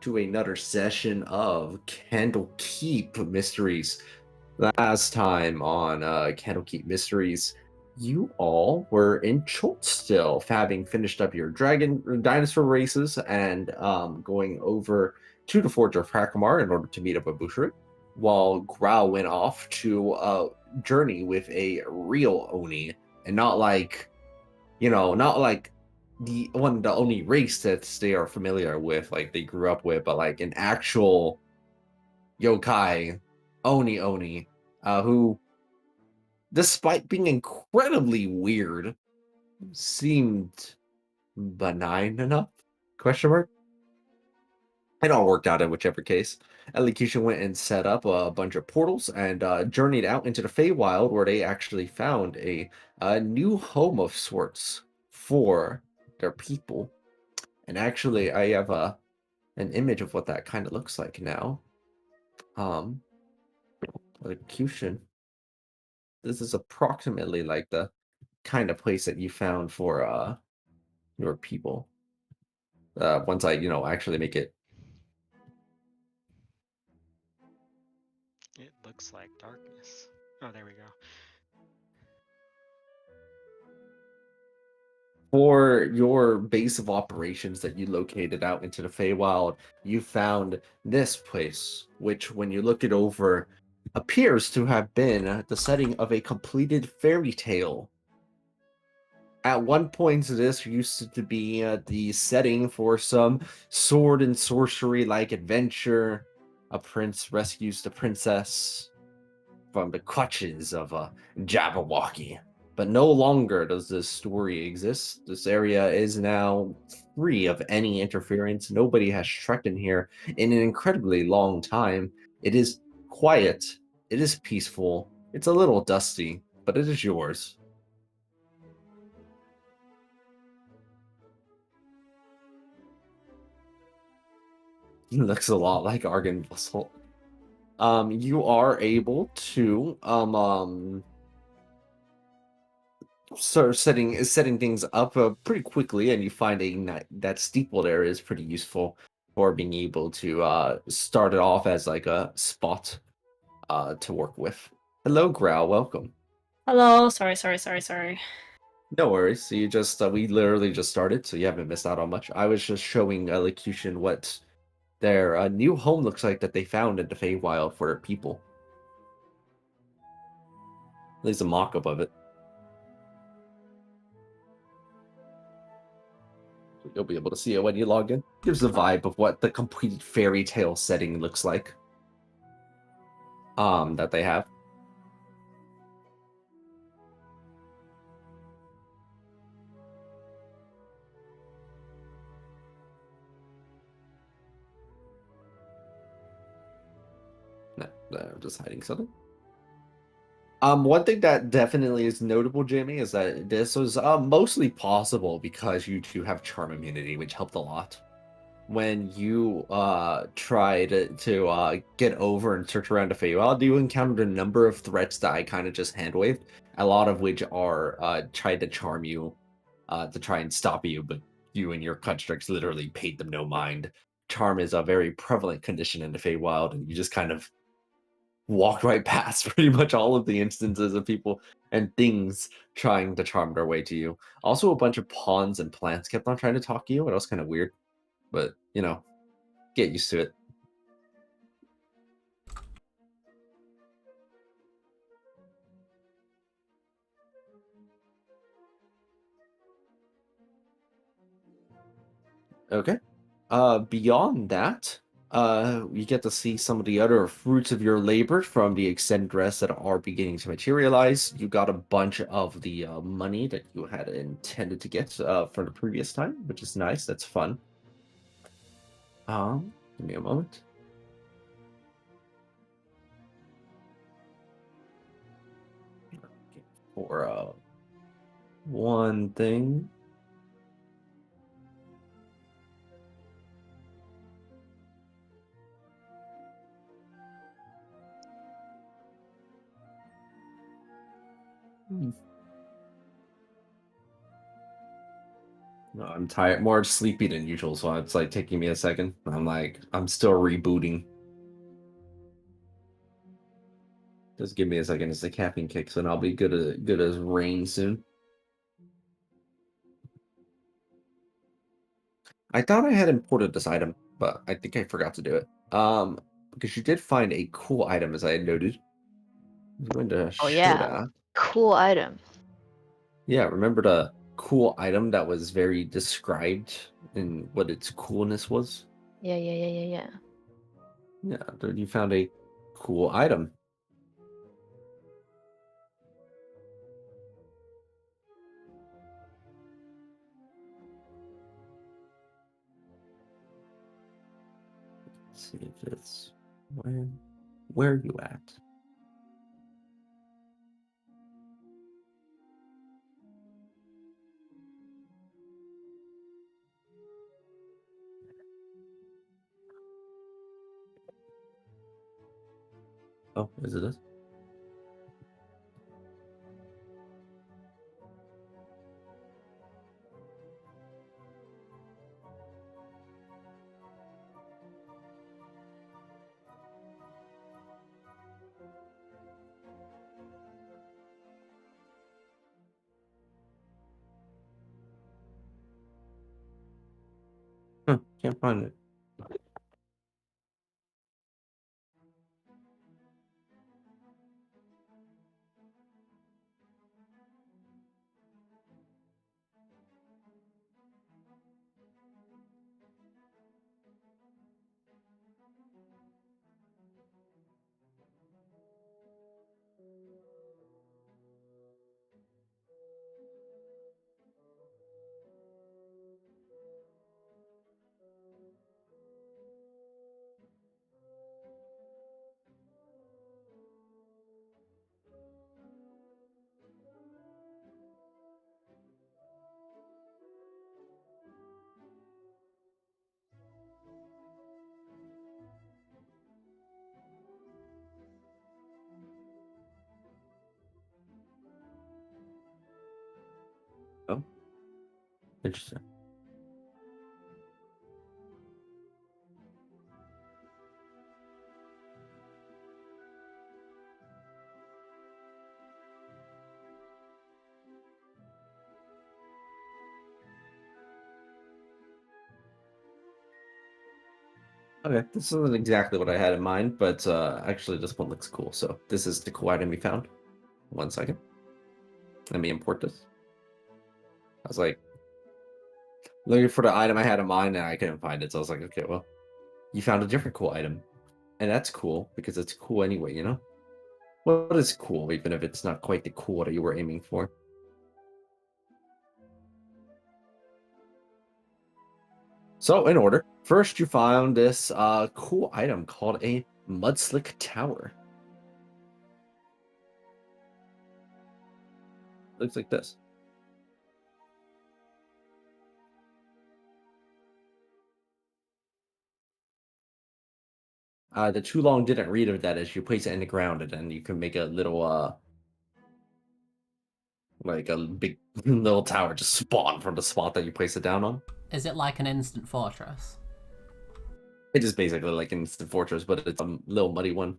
to another session of Candlekeep Mysteries. Last time on Candlekeep Mysteries, you all were in Chult still, having finished up your dragon dinosaur races and going over to the Forge of Hackamar in order to meet up with Bushra, while Grau went off to journey with a real Oni, and not like not like the only race that they are familiar with, like they grew up with, but like an actual yokai Oni, who, despite being incredibly weird, seemed benign enough. Question mark. It all worked out in whichever case. Elocution went and set up a bunch of portals and journeyed out into the Feywild, where they actually found a new home of sorts for their people. And actually, I have an image of what that kind of looks like now. Um, Elocution. This is approximately like the kind of place that you found for your people. Once I, actually make it. It looks like darkness. Oh, there we go. For your base of operations that you located out into the Feywild, you found this place, which, when you look it over, appears to have been the setting of a completed fairy tale. At one point, this used to be the setting for some sword and sorcery like adventure. A prince rescues the princess from the clutches of a Jabberwocky. But no longer does this story exist. This area is now free of any interference. Nobody has trekked in here in an incredibly long time. It is quiet. It is peaceful. It's a little dusty, but it is yours. It looks a lot like Argon Bustle. You are able to start setting things up pretty quickly, and you find that steeple there is pretty useful for being able to start it off as like a spot to work with. Hello, Growl. Welcome. Hello. Sorry. No worries. So you just we literally just started, so you haven't missed out on much. I was just showing Elocution what their new home looks like that they found in the Feywild for their people. At least a mock-up of it. You'll be able to see it when you log in. Gives the vibe of what the completed fairy tale setting looks like. That they have. No, they're just hiding something. One thing that definitely is notable, Jamie, is that this was mostly possible because you two have charm immunity, which helped a lot. When you tried to get over and search around the Feywild, you encountered a number of threats that I kind of just hand waved, a lot of which are trying to charm you to try and stop you, but you and your constructs literally paid them no mind. Charm is a very prevalent condition in the Feywild, and you just kind of walked right past pretty much all of the instances of people and things trying to charm their way to you. Also, a bunch of pawns and plants kept on trying to talk to you, and it was kind of weird, but get used to it. Okay. Beyond that, you get to see some of the other fruits of your labor from the extended rest that are beginning to materialize. You got a bunch of the money that you had intended to get from the previous time, which is nice. That's fun. Give me a moment. For one thing. No, I'm tired, more sleepy than usual, so it's like taking me a second. I'm still rebooting. Just give me a second as the caffeine kicks in. I'll be good as rain soon. I thought I had imported this item, but I think I forgot to do it. Because you did find a cool item, as I had noted. I'm going to Oh show yeah, that. cool item. Yeah, remember the cool item that was very described in what its coolness was? Yeah. Yeah, dude, you found a cool item. Let's see if it's where are you at? Oh, is it this? Huh, can't find it. Oh, interesting. Okay, this isn't exactly what I had in mind, but actually this one looks cool. So this is the cool item we found. 1 second. Let me import this. I was like looking for the item I had in mind and I couldn't find it. So I was like, okay, well, you found a different cool item. And that's cool because it's cool anyway, you know? What is cool, even if it's not quite the cool that you were aiming for? So, in order, first you found this cool item called a Mudslick Tower. Looks like this. The too long didn't read of that is you place it in the ground and then you can make a little like a big little tower just spawn from the spot that you place it down on. Is it like an instant fortress? It is basically like Instant Fortress, but it's a little muddy one.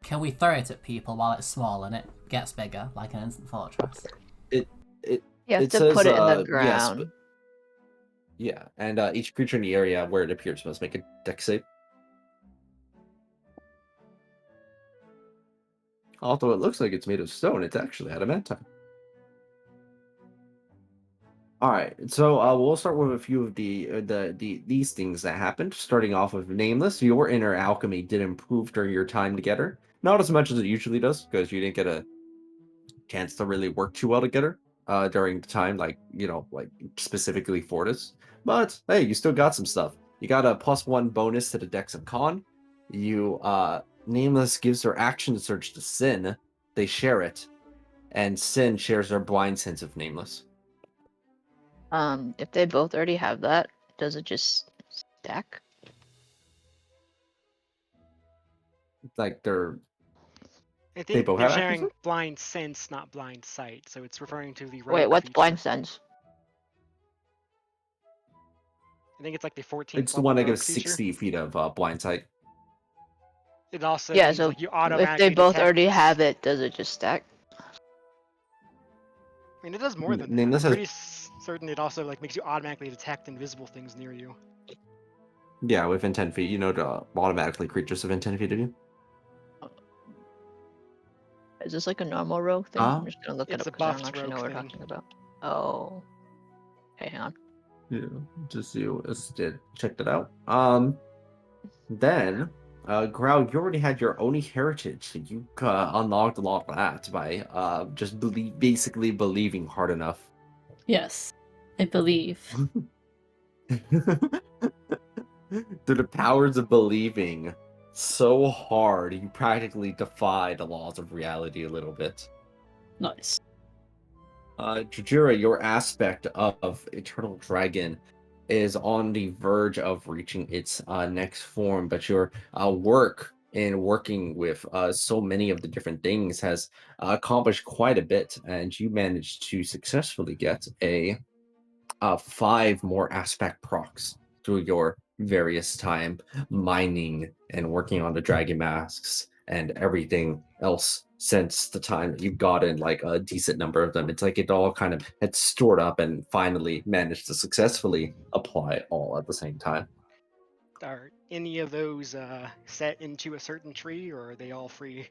Can we throw it at people while it's small and it gets bigger, like an instant fortress? It it You have it to says put it in the yes, ground. but yeah, and each creature in the area where it appears must make a dex save. Although it looks like it's made of stone, it's actually adamantine. All right, so we'll start with a few of these things that happened. Starting off with Nameless, your inner alchemy did improve during your time together. Not as much as it usually does, because you didn't get a chance to really work too well together during the time, like like specifically for this. But hey, you still got some stuff. You got a +1 bonus to the Dex and Con. You Nameless gives her action surge to Sin. They share it, and Sin shares her blind sense of Nameless. If they both already have that, does it just stack? Like I they think both they're have action sharing surge. blind sense, not blind sight. So it's referring to the Wait, rogue what's creature. blind sense? I think it's like the 14th It's the level one that rogue gives feature. 60 feet of blind sight. It also Yeah, means so like you if automatically they both detect... already have it, does it just stack? I mean, it does more than that. Name I'm this as pretty certain it also like makes you automatically detect invisible things near you. yeah, within 10 feet. You know to automatically creatures within 10 feet of you. Is this like a normal rogue thing? I'm just gonna look it It's up a because I don't buffed actually know rogue what we're thing. talking about. Oh. Okay, hang on. Yeah, just you did checked it out. Then, Grau, you already had your Oni heritage, so you unlocked a lot of that by just basically believing hard enough. Yes, I believe. Through the powers of believing so hard, you practically defy the laws of reality a little bit. Nice. Jujira, your aspect of Eternal Dragon is on the verge of reaching its next form, but your work in working with so many of the different things has accomplished quite a bit, and you managed to successfully get a 5 more aspect procs through your various time mining and working on the dragon masks and everything else since the time that you've gotten like a decent number of them. It's like it all kind of had stored up and finally managed to successfully apply it all at the same time. Are any of those set into a certain tree, or are they all free?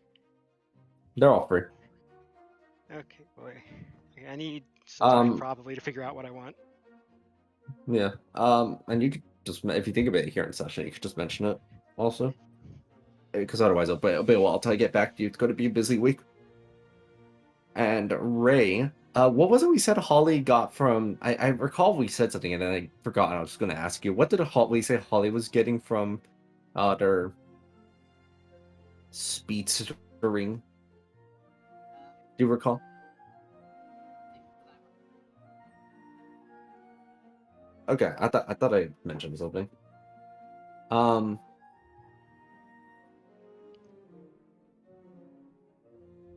They're all free. Okay, boy. Okay, I need some time probably to figure out what I want. Yeah. And you could just, if you think of it here in session, you could just mention it also. Because otherwise it'll be a while till I get back to you. It's going to be a busy week. And Ray, what was it we said Holly got from? I recall we said something and then I forgot. And I was just going to ask you, what did we say Holly was getting from their speedstering? Do you recall? Okay, I thought I mentioned something.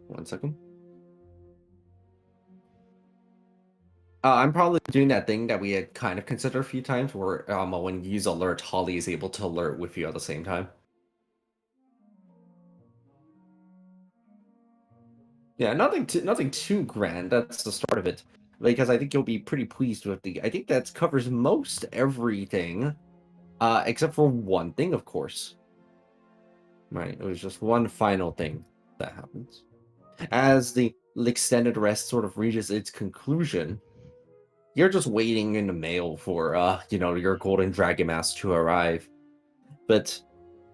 One second. I'm probably doing that thing that we had kind of considered a few times, where when you use alert, Holly is able to alert with you at the same time. Yeah, nothing too grand. That's the start of it, because I think you'll be pretty pleased with the. I think that covers most everything, except for one thing, of course. Right, it was just one final thing that happens as the extended rest sort of reaches its conclusion. You're just waiting in the mail for your golden dragon mask to arrive, but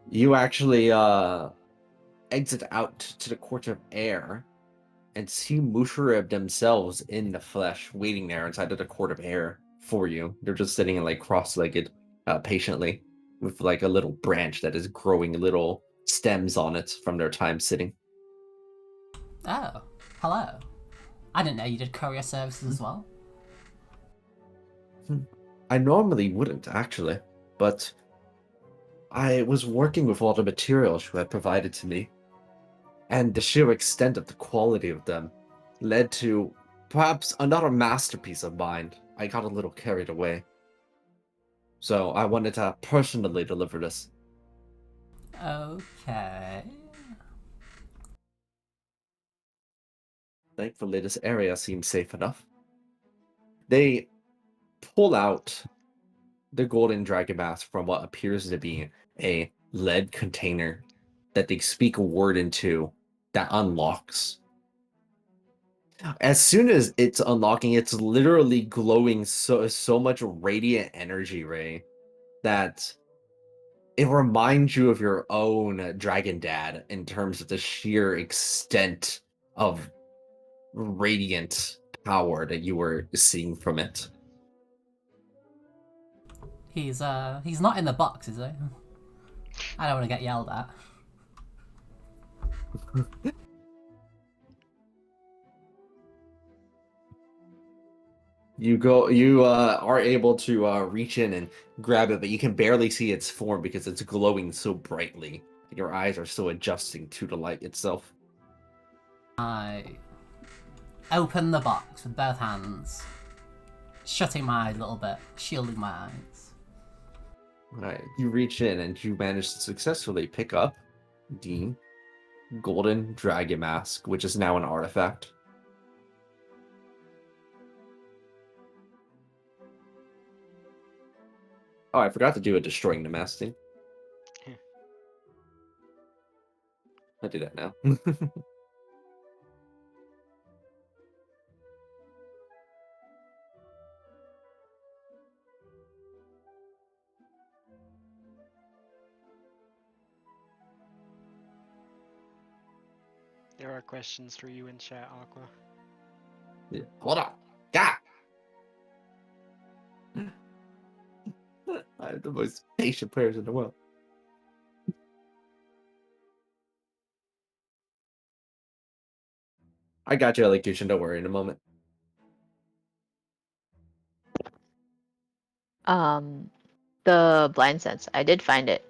you actually exit out to the court of air and see Musharib themselves in the flesh, waiting there inside of the court of air for you. They're just sitting like cross-legged, patiently, with like a little branch that is growing little stems on it from their time sitting. Oh, hello. I didn't know you did courier services as well. I normally wouldn't, actually, but I was working with all the materials you had provided to me, and the sheer extent of the quality of them led to perhaps another masterpiece of mine. I got a little carried away. So I wanted to personally deliver this. Okay. Thankfully, this area seems safe enough. They pull out the golden dragon mask from what appears to be a lead container that they speak a word into that unlocks. As soon as it's unlocking, it's literally glowing so much radiant energy, Ray, that it reminds you of your own dragon dad in terms of the sheer extent of radiant power that you were seeing from it. He's not in the box, is he? I don't want to get yelled at. You are able to reach in and grab it, but you can barely see its form because it's glowing so brightly. Your eyes are still adjusting to the light itself. I open the box with both hands, shutting my eyes a little bit, shielding my eyes. Alright, you reach in and you manage to successfully pick up the golden dragon mask, which is now an artifact. Oh, I forgot to do a destroying the mask thing. I'll do that now. There are questions for you in chat, Aqua. Yeah, hold on. God! I have the most patient players in the world. I got you, Elocution. Don't worry, in a moment. The blind sense. I did find it.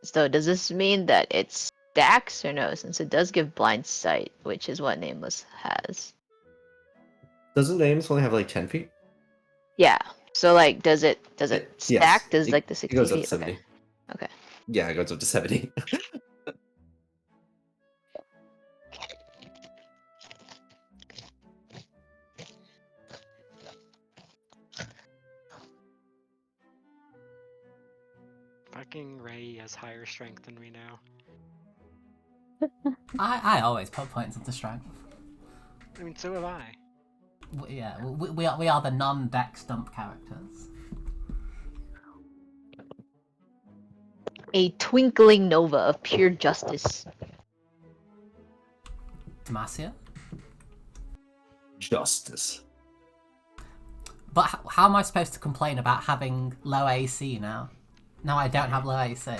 So does this mean that it stacks or no? Since it does give blind sight, which is what Nameless has. Doesn't the Nameless only have like 10 feet? Yeah. So like, does it Yes. stack? Does like the It 60 goes up to feet? 70. Okay. Okay. Yeah, it goes up to 70. Fucking Ray has higher strength than me now. I always put points into strength. I mean, so have I. Yeah, we are the non-dex dump characters. A twinkling nova of pure justice. Demacia? Justice. But how am I supposed to complain about having low AC now? Now I don't have low AC.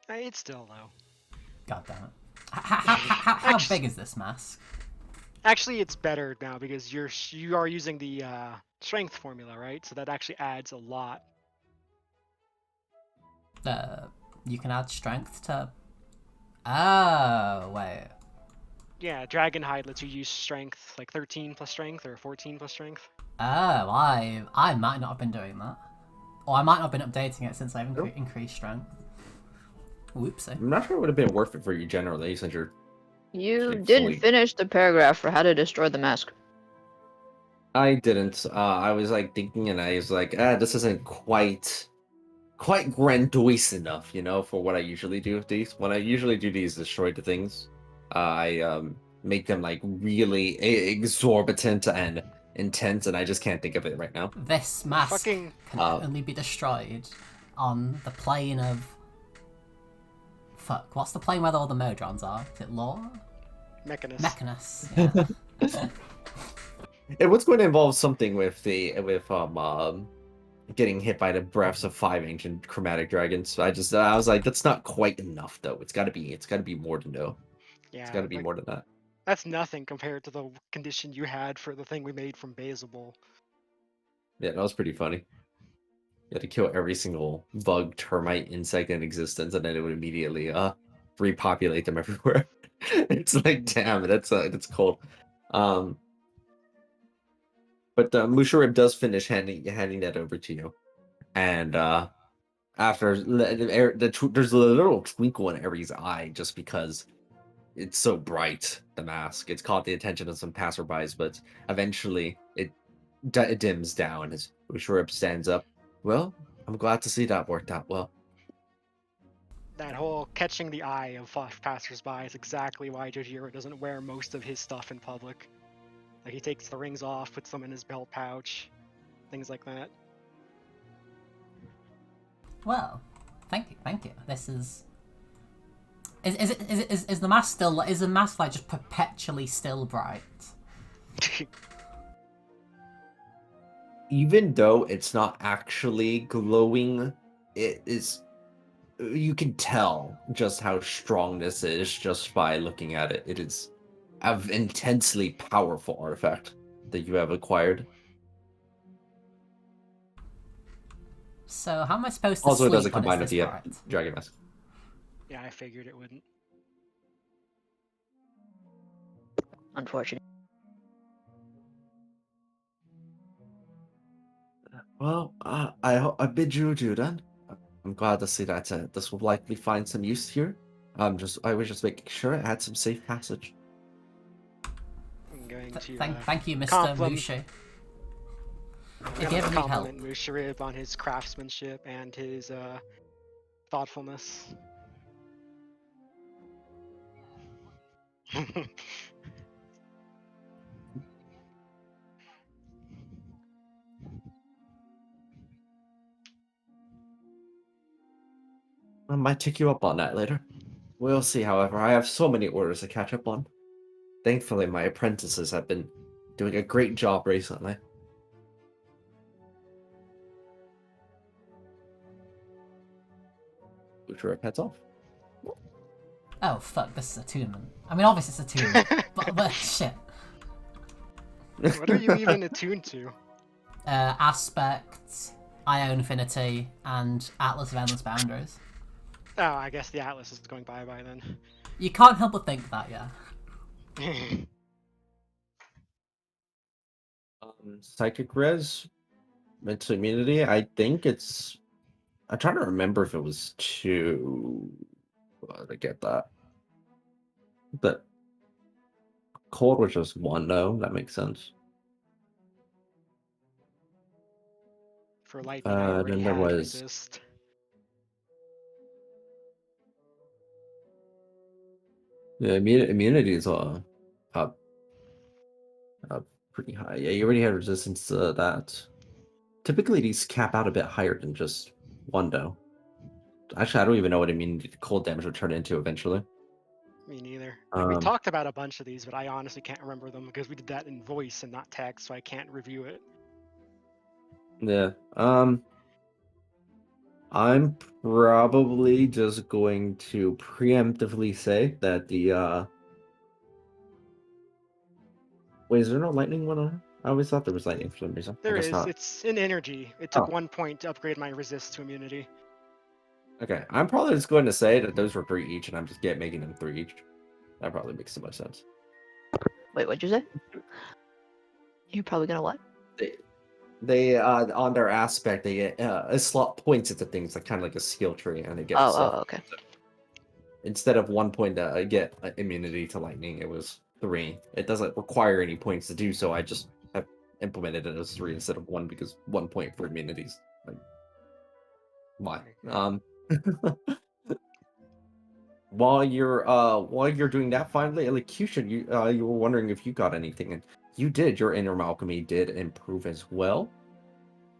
It's still low. God damn it. How big is this mask? Actually, it's better now because you are using the strength formula, right? So that actually adds a lot. You can add strength to... Oh, wait. Yeah, Dragon Hide lets you use strength, like 13 plus strength or 14 plus strength. Oh, I might not have been doing that. Or I might not have been updating it since I've increased strength. Whoopsie. I'm not sure it would have been worth it for you generally, since you're... You Like, didn't fully- finish the paragraph for how to destroy the mask. I didn't. I was like thinking, and I was like, this isn't quite grandiose enough, you know, for what I usually do with these. When I usually do these destroy the things, I make them like really exorbitant and intense, and I just can't think of it right now. This mask Fucking- can only be destroyed on the plane of... Fuck, what's the plane where all the Modrons are? Is it Law? Mechanist. Mechanus. Yeah. It was going to involve something with getting hit by the breaths of 5 ancient chromatic dragons. I was like, that's not quite enough though. It's gotta be more than no. Yeah, It's gotta be like, more than that. that's nothing compared to the condition you had for the thing we made from Basilable. Yeah, that was pretty funny. You had to kill every single bug, termite, insect in existence, and then it would immediately repopulate them everywhere. It's like, damn, that's cold. But Musharib does finish handing that over to you, and after there's a little twinkle in Aries' eye just because it's so bright. The mask, it's caught the attention of some passerbys, but eventually it dims down as Musharib stands up. Well, I'm glad to see that worked out well. That whole catching the eye of passersby is exactly why Jojiro doesn't wear most of his stuff in public. Like, he takes the rings off, puts them in his belt pouch, things like that. Well, thank you. This is... Is the mask still... Is the mask, like, just perpetually still bright? Even though it's not actually glowing, it is... You can tell just how strong this is just by looking at it. It is an intensely powerful artifact that you have acquired. So how am I supposed to Also, it sleep doesn't when combine it's with this the bright? Dragon Mask. Yeah, I figured it wouldn't. Unfortunate. Well, I bid you adieu then. I'm glad to see that this will likely find some use here. I was just making sure it had some safe passage. I'm going to Thank you, Mr. compliment. Mushu. I'm If you gonna ever need help, compliment Musharib on his craftsmanship and his thoughtfulness. I might take you up on that later. We'll see, however. I have so many orders to catch up on. Thankfully, my apprentices have been doing a great job recently. Which were pets off. oh fuck, this is attunement. I mean, obviously it's attunement, but shit. What are you even attuned to? Aspect, IO Infinity, and Atlas of Endless Boundaries. Oh, I guess the Atlas is going bye-bye then. You can't help but think that, yeah. Psychic res, mental immunity. I think it's. I'm trying to remember if it was two to get that. The cold was just one, though. That makes sense. For lightning, I already Then there had was. resist. Yeah, immunity is up, up pretty high. Yeah, you already had resistance to that. Typically, these cap out a bit higher than just one, though. Actually, I don't even know what immunity to cold damage would turn into eventually. Me neither. Like, we Um, talked about a bunch of these, but I honestly can't remember them because we did that in voice and not text, so I can't review it. yeah. I'm probably just going to preemptively say that the wait, is there no lightning one on? I always thought there was lightning for some reason. I There guess is. not. It's in energy. It took Oh. 1 point to upgrade my resist to immunity. Okay, I'm probably just going to say that those were 3 each, and I'm just making them 3 each. That probably makes so much sense. Wait, what'd you say? You're probably gonna what? They on their aspect, they get a slot points into things like kind of like a skill tree, and it gets Oh, okay. instead of 1 point to get immunity to lightning, it was 3. It doesn't require any points to do so. I just have implemented it as 3 instead of 1 because 1 point for immunities. Like, why? While you're doing that, finally, elocution, you were wondering if you got anything, and you did. Your inner alchemy did improve as well.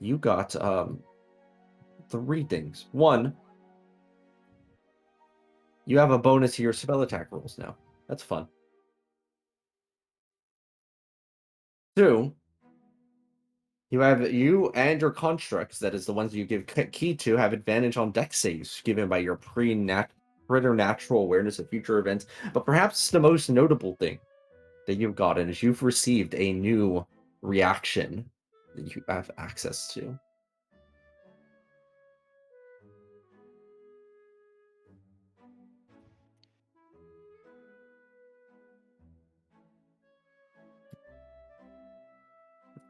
You got 3 things. 1, you have a bonus to your spell attack rolls now. That's fun. 2, you and your constructs, that is the ones you give key to, have advantage on dex saves given by your preternatural awareness of future events. But perhaps the most notable thing that you've gotten is you've received a new reaction that you have access to.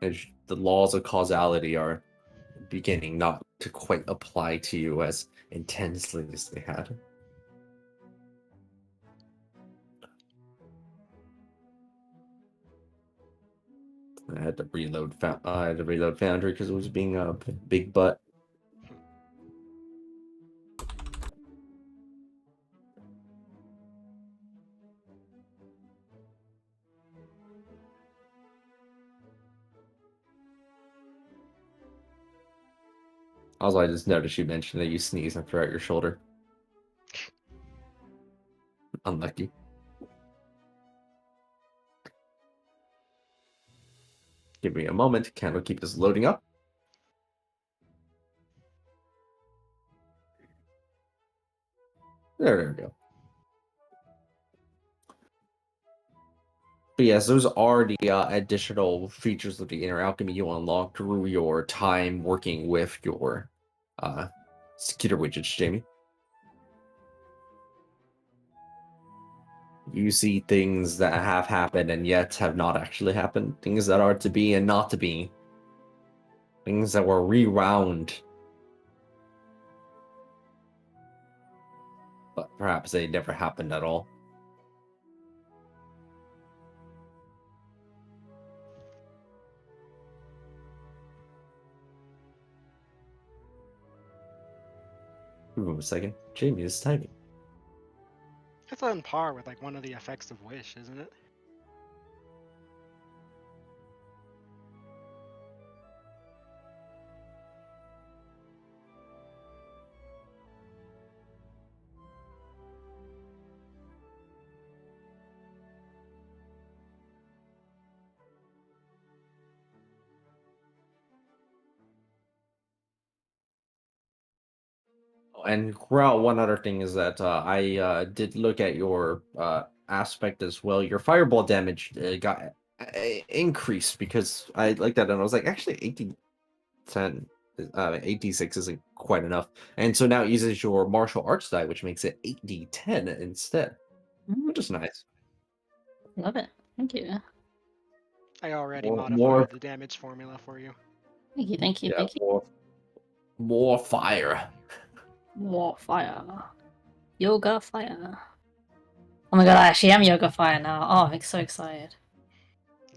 As the laws of causality are beginning not to quite apply to you as intensely as they had. I had to reload. I had to reload Foundry because it was being a big butt. Also, I just noticed you mentioned that you sneeze and throw out your shoulder. Unlucky. Give me a moment. Candlekeep is loading up. There we go. But yes, those are the additional features of the inner alchemy you unlock through your time working with your skitter widgets, Jamie. You see things that have happened and yet have not actually happened. Things that are to be and not to be. Things that were rewound. But perhaps they never happened at all. Give him a second. Jamie is typing. It's on par with like one of the effects of Wish, isn't it? And Growl, one other thing is that I did look at your aspect as well. Your fireball damage got increased because I looked at it and I was like, actually, 1810, 8d6 isn't quite enough. And so now it uses your martial arts die, which makes it 8d10 instead, which is nice. Love it. Thank you. I already More, modified more, the damage formula for you. Thank you. Thank you. yeah, Thank you. more fire. More fire. Yoga fire. Oh my god, I actually am yoga fire now. Oh, I'm so excited.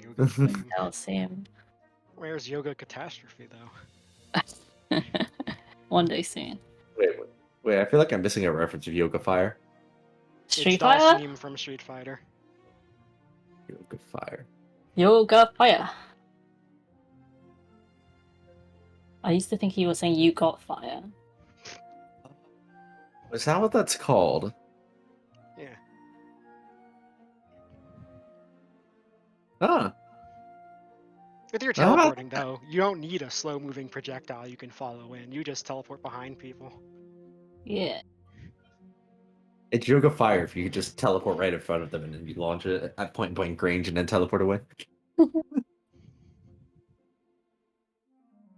Yoga flame. I'll see him. Where's Yoga Catastrophe though? One day soon. Wait, I feel like I'm missing a reference of Yoga Fire. Street It's Fighter? Dalsim from Street Fighter. Yoga Fire. Yoga fire. I used to think he was saying you got fire. Is that what that's called? Yeah. Ah. With your teleporting though, you don't need a slow moving projectile you can follow in. You just teleport behind people. Yeah. It's Yoga Fire if you could just teleport right in front of them and then you launch it at point blank range and then teleport away.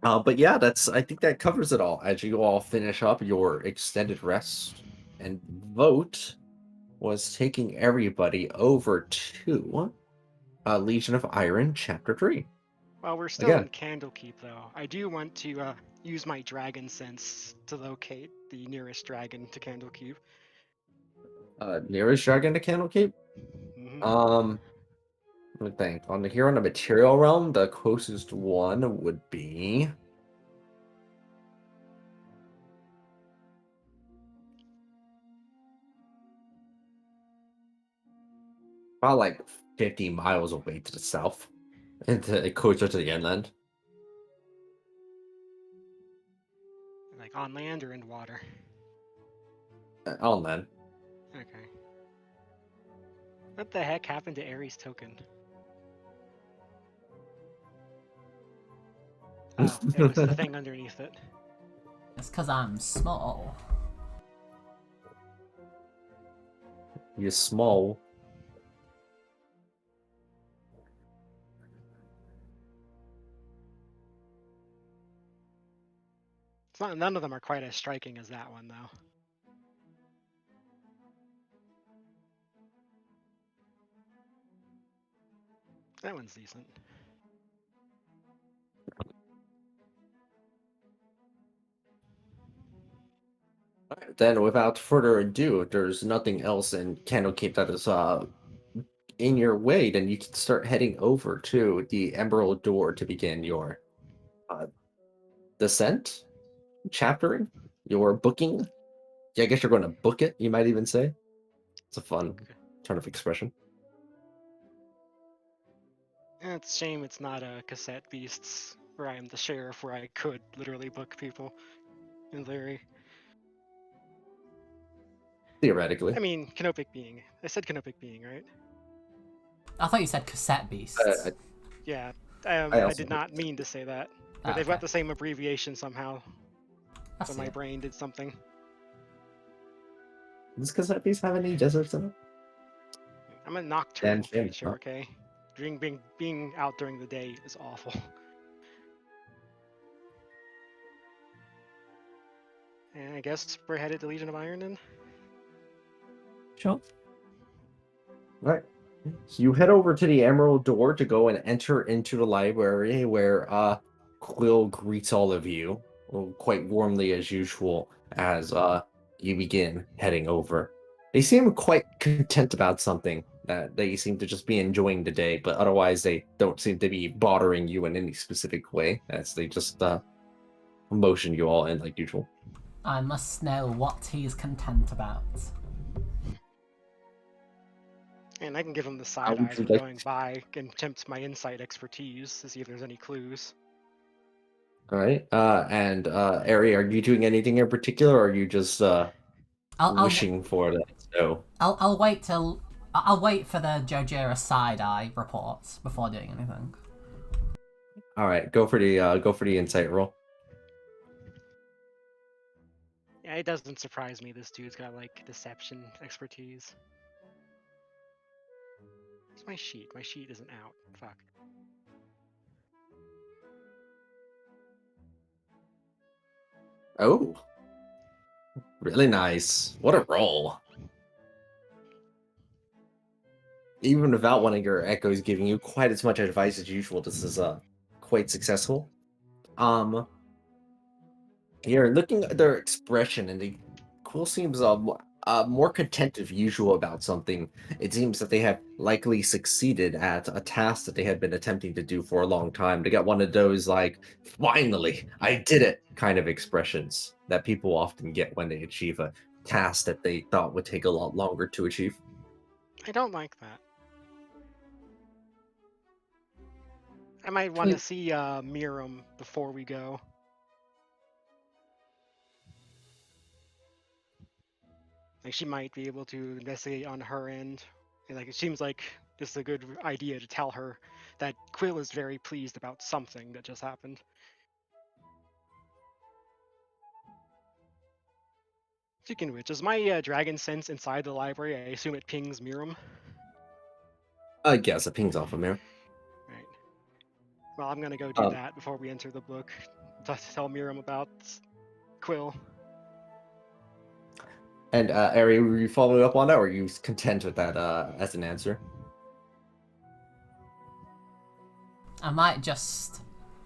But yeah, I think that covers it all. As you all finish up your extended rest and vote was taking everybody over to Legion of Iron Chapter 3. While we're still Again. in Candlekeep though, I do want to use my dragon sense to locate the nearest dragon to Candlekeep. Nearest dragon to Candlekeep? Mhm. Let me think. Here on the material realm, the closest one would be about like 50 miles away to the south, and closer to the inland. Like on land or in water? On land. Okay. What the heck happened to Ares' token? Oh, it was the thing underneath it. It's because I'm small. You're small. It's not, none of them are quite as striking as that one though. That one's decent. Alright, then, without further ado, if there's nothing else in Candlekeep that is in your way, then you can start heading over to the Emerald Door to begin your descent, chaptering, your booking. Yeah, I guess you're going to book it, you might even say. It's a fun turn of expression. It's a shame it's not a cassette beasts where I am the sheriff where I could literally book people in theory. Theoretically. I mean, Canopic being. I said Canopic being, right? I thought you said cassette beasts. Yeah, I I also did not mean to say that. But Ah, they've got okay. the same abbreviation somehow. I So see my it. brain did something. Does cassette piece have any deserts in it? I'm a nocturnal shame, creature, huh? okay? Being out during the day is awful. And I guess we're headed to Legion of Iron then? Sure. Right. So you head over to the Emerald Door to go and enter into the library where Quill greets all of you quite warmly as usual as you begin heading over. They seem quite content about something that they seem to just be enjoying the day, but otherwise they don't seem to be bothering you in any specific way as they just motion you all in like usual. I must know what he's content about. And I can give him the How side would eye you for like going by and attempt my insight expertise to see if there's any clues. All right. And Ari, are you doing anything in particular, or are you just I'll wishing for that snow? I'll wait till I'll wait for the Jojira side eye reports before doing anything. All right, go for the insight roll. Yeah, it doesn't surprise me this dude's got like deception expertise. Where's my sheet? My sheet isn't out. Fuck. Oh, really nice. What a roll. Even without one of your echoes giving you quite as much advice as usual, this is quite successful. Here, looking at their expression, and the Quill seems more content than usual about something. It seems that they have likely succeeded at a task that they had been attempting to do for a long time. They got one of those like, "Finally, I did it" kind of expressions that people often get when they achieve a task that they thought would take a lot longer to achieve. I don't like that. I might want to see Miram before we go. Like she might be able to investigate on her end. And like it seems like this is a good idea to tell her that Quill is very pleased about something that just happened. Speaking of which, is my dragon sense inside the library? I assume it pings Miram. I guess it pings off of mirror. Right. Well, I'm gonna go do that before we enter the book. To tell Miram about Quill. And Ari, were you following up on that, or are you content with that as an answer? I might just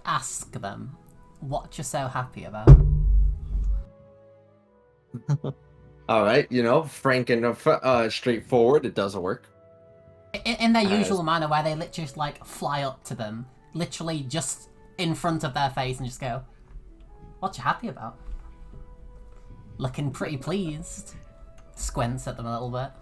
ask them what you're so happy about. All right, frank and straightforward. It doesn't work. In their usual manner, where they literally just, like fly up to them, literally just in front of their face, and just go, "What you happy about?" Looking pretty pleased. Squints at them a little bit.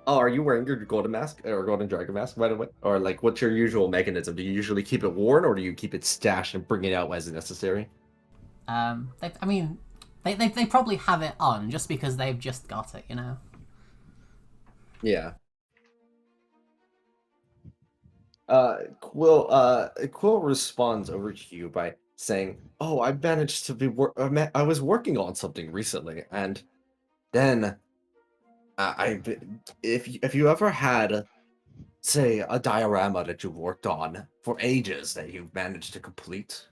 Oh, are you wearing your golden mask or golden dragon mask, by the way? Or like, what's your usual mechanism? Do you usually keep it worn, or do you keep it stashed and bring it out as necessary? They probably have it on just because they've just got it, you know. Yeah. Quill responds over to you by saying, "Oh, I managed to be I was working on something recently, and then if you ever had, say, a diorama that you've worked on for ages that you've managed to complete,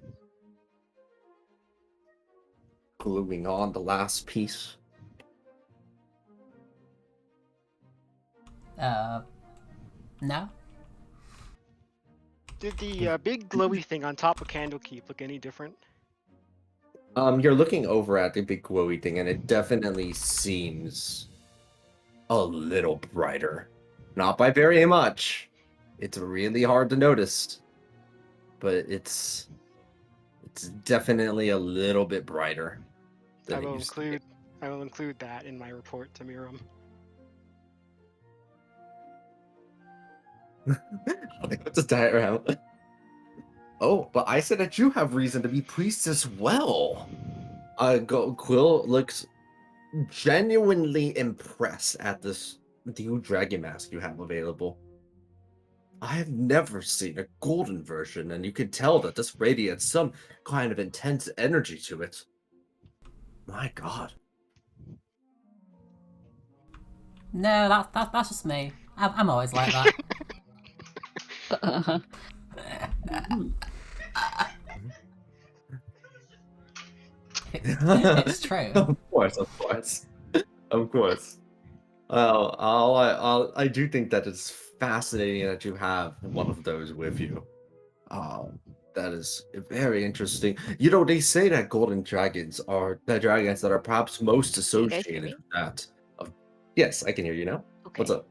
gluing on the last piece." No. Did the big glowy thing on top of Candlekeep look any different? You're looking over at the big glowy thing, and it definitely seems a little brighter. Not by very much. It's really hard to notice, but it's definitely a little bit brighter than it used to be. I will include that in my report to Miram. What's a diorama? Oh, but I said that you have reason to be pleased as well. Quill looks genuinely impressed at this new dragon mask you have available. I have never seen a golden version, and you can tell that this radiates some kind of intense energy to it. My god. No, that's just me. I'm always like that. It's true. Of course, of course. Of course. I do think that it's fascinating that you have one of those with you. That is very interesting. You know, they say that golden dragons are the dragons that are perhaps most Can you guys hear associated me? with that. Of, yes, I can hear you now. What's Okay. up?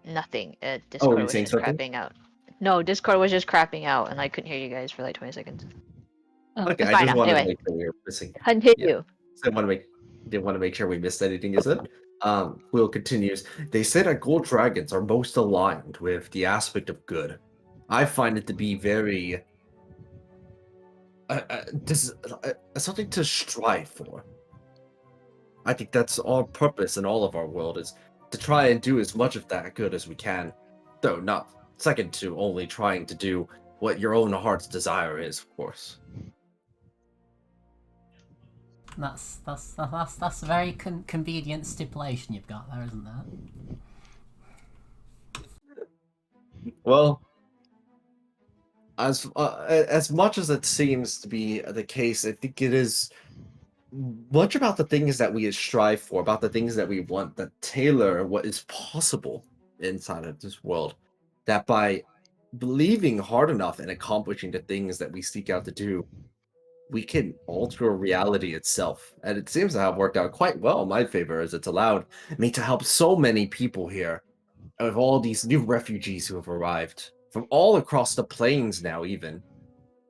Nothing. Oh, Discord you was saying just something? crapping out. No, Discord was just crapping out, and I couldn't hear you guys for like 20 seconds. Oh, Okay, It's I fine just now. wanted to Anyway, make sure we were missing. Yeah, continue. so I want to make didn't want to make sure we missed anything. You said. Will continues. They say that gold dragons are most aligned with the aspect of good. I find it to be very something to strive for. I think that's our purpose in all of our world is to try and do as much of that good as we can, though not second to only trying to do what your own heart's desire is, of course. That's a very convenient stipulation you've got there, isn't there? Well, as much as it seems to be the case, I think it is much about the things that we strive for, about the things that we want, that tailor what is possible inside of this world. That by believing hard enough and accomplishing the things that we seek out to do, we can alter reality itself. And it seems to have worked out quite well in my favor, as it's allowed me to help so many people here of all these new refugees who have arrived from all across the plains now, even.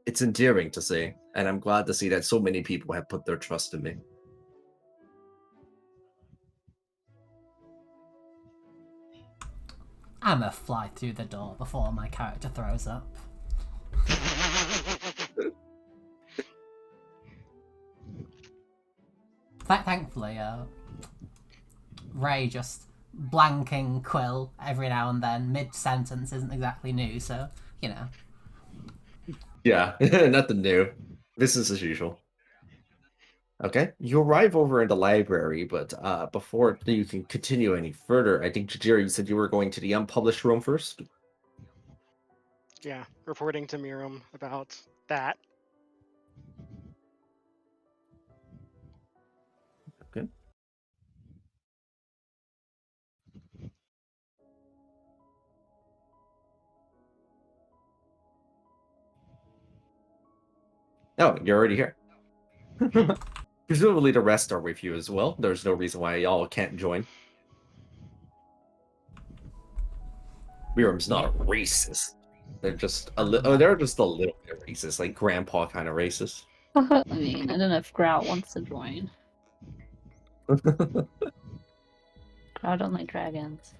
It's endearing to see, and I'm glad to see that so many people have put their trust in me. I'm gonna fly through the door before my character throws up. Thankfully, Ray just blanking Quill every now and then mid-sentence isn't exactly new, so, you know. Yeah, nothing new. Business as usual. Okay, you arrive over in the library, but before you can continue any further, I think Jajira, you said you were going to the unpublished room first. Yeah, reporting to Miram about that. Okay. Oh, you're already here. Presumably the rest are with you as well. There's no reason why y'all can't join. Miram's not a racist. They're just they're just a little bit racist, like grandpa kind of racist. I mean, I don't know if Grout wants to join. Grout don't like dragons.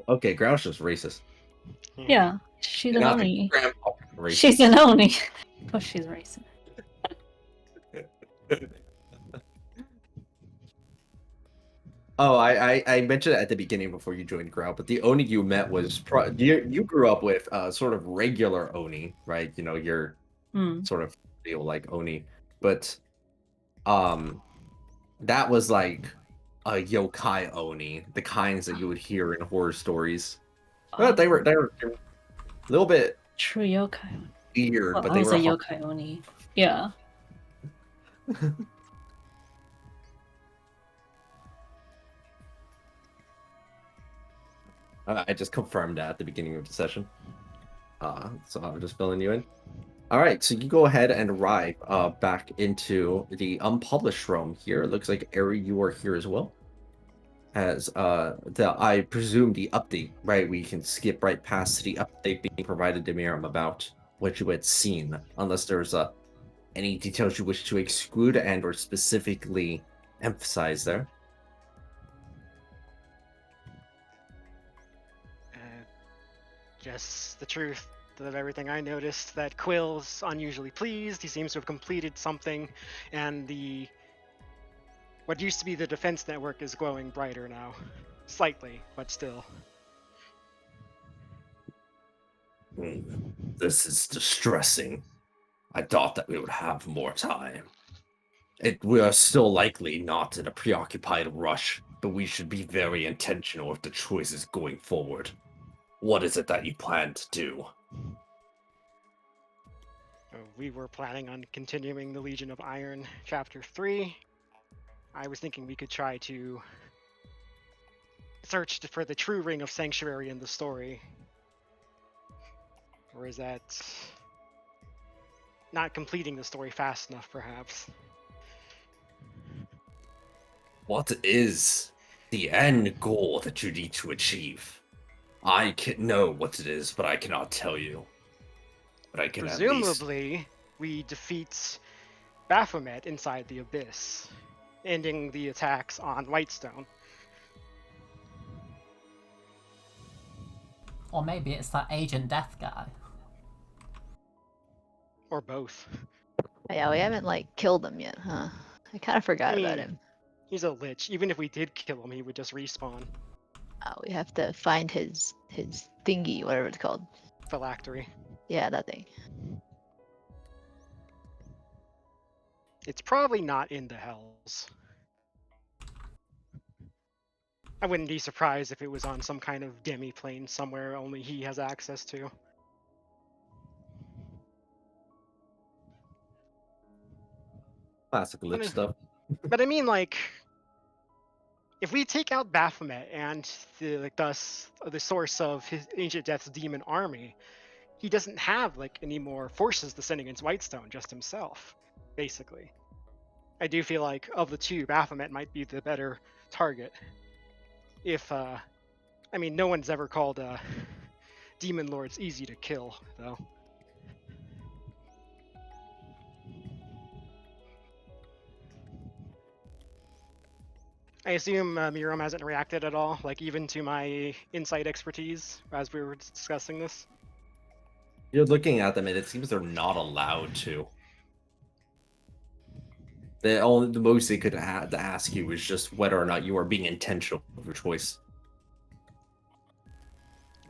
Okay, Grouch is racist. Yeah, she's an Not the Oni. grandpa racist. She's an Oni. But she's racist. Oh, I mentioned it at the beginning before you joined Grout, but the Oni you met was you grew up with sort of regular Oni, right? You know, your Hmm. sort of feel like Oni, but that was like a yokai Oni, the kinds that you would hear in horror stories. But they were a little bit True yokai. weird, Well, but I they was were a yokai Oni. Yeah. I just confirmed that at the beginning of the session. So I'm just filling you in. All right, so you go ahead and arrive back into the unpublished room here. It looks like Ari, you are here as well. As I presume the update, right? We can skip right past the update being provided to Miriam about what you had seen, unless there's any details you wish to exclude and or specifically emphasize there. Just the truth of everything I noticed, that Quill's unusually pleased. He seems to have completed something, and what used to be the defense network is glowing brighter now. Slightly, but still. This is distressing. I thought that we would have more time. We are still likely not in a preoccupied rush, but we should be very intentional with the choices going forward. What is it that you plan to do? We were planning on continuing the Legion of Iron, Chapter 3. I was thinking we could try to search for the true Ring of Sanctuary in the story. Or is that not completing the story fast enough, perhaps? What is the end goal that you need to achieve? I can know what it is, but I cannot tell you. But I can at least. Presumably, we defeat Baphomet inside the Abyss, ending the attacks on Whitestone. Or maybe it's that Agent Death guy. Or both. Yeah, we haven't like killed him yet, huh? I kind of forgot about mean- him. He's a lich. Even if we did kill him, he would just respawn. We have to find his thingy, whatever it's called. Phylactery. Yeah, that thing. It's probably not in the Hells. I wouldn't be surprised if it was on some kind of demi-plane somewhere only he has access to. Classic lich stuff. But I mean, like, if we take out Baphomet and thus the source of his Ancient Death's demon army, he doesn't have like any more forces to send against Whitestone, just himself, basically. I do feel like of the two, Baphomet might be the better target. If I mean, no one's ever called demon lords easy to kill, though. I assume Miram hasn't reacted at all, like even to my insight expertise as we were discussing this. You're looking at them, and it seems they're not allowed to. The most they could ask you is just whether or not you are being intentional with your choice.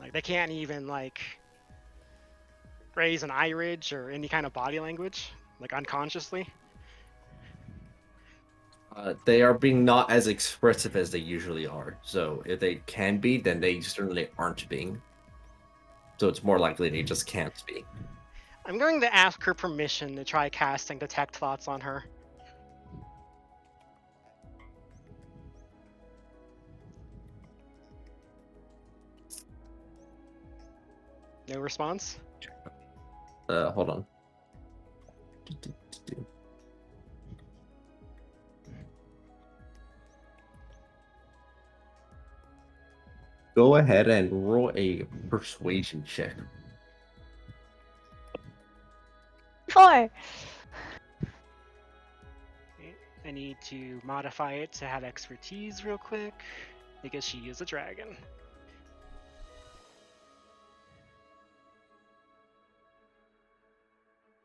Like they can't even like raise an eye ridge or any kind of body language, like unconsciously. They are being not as expressive as they usually are. So if they can be, then they certainly aren't being. So it's more likely they just can't be. I'm going to ask her permission to try casting Detect Thoughts on her. No response? Hold on. Go ahead and roll a persuasion check. 4. I need to modify it to have expertise real quick, because she is a dragon.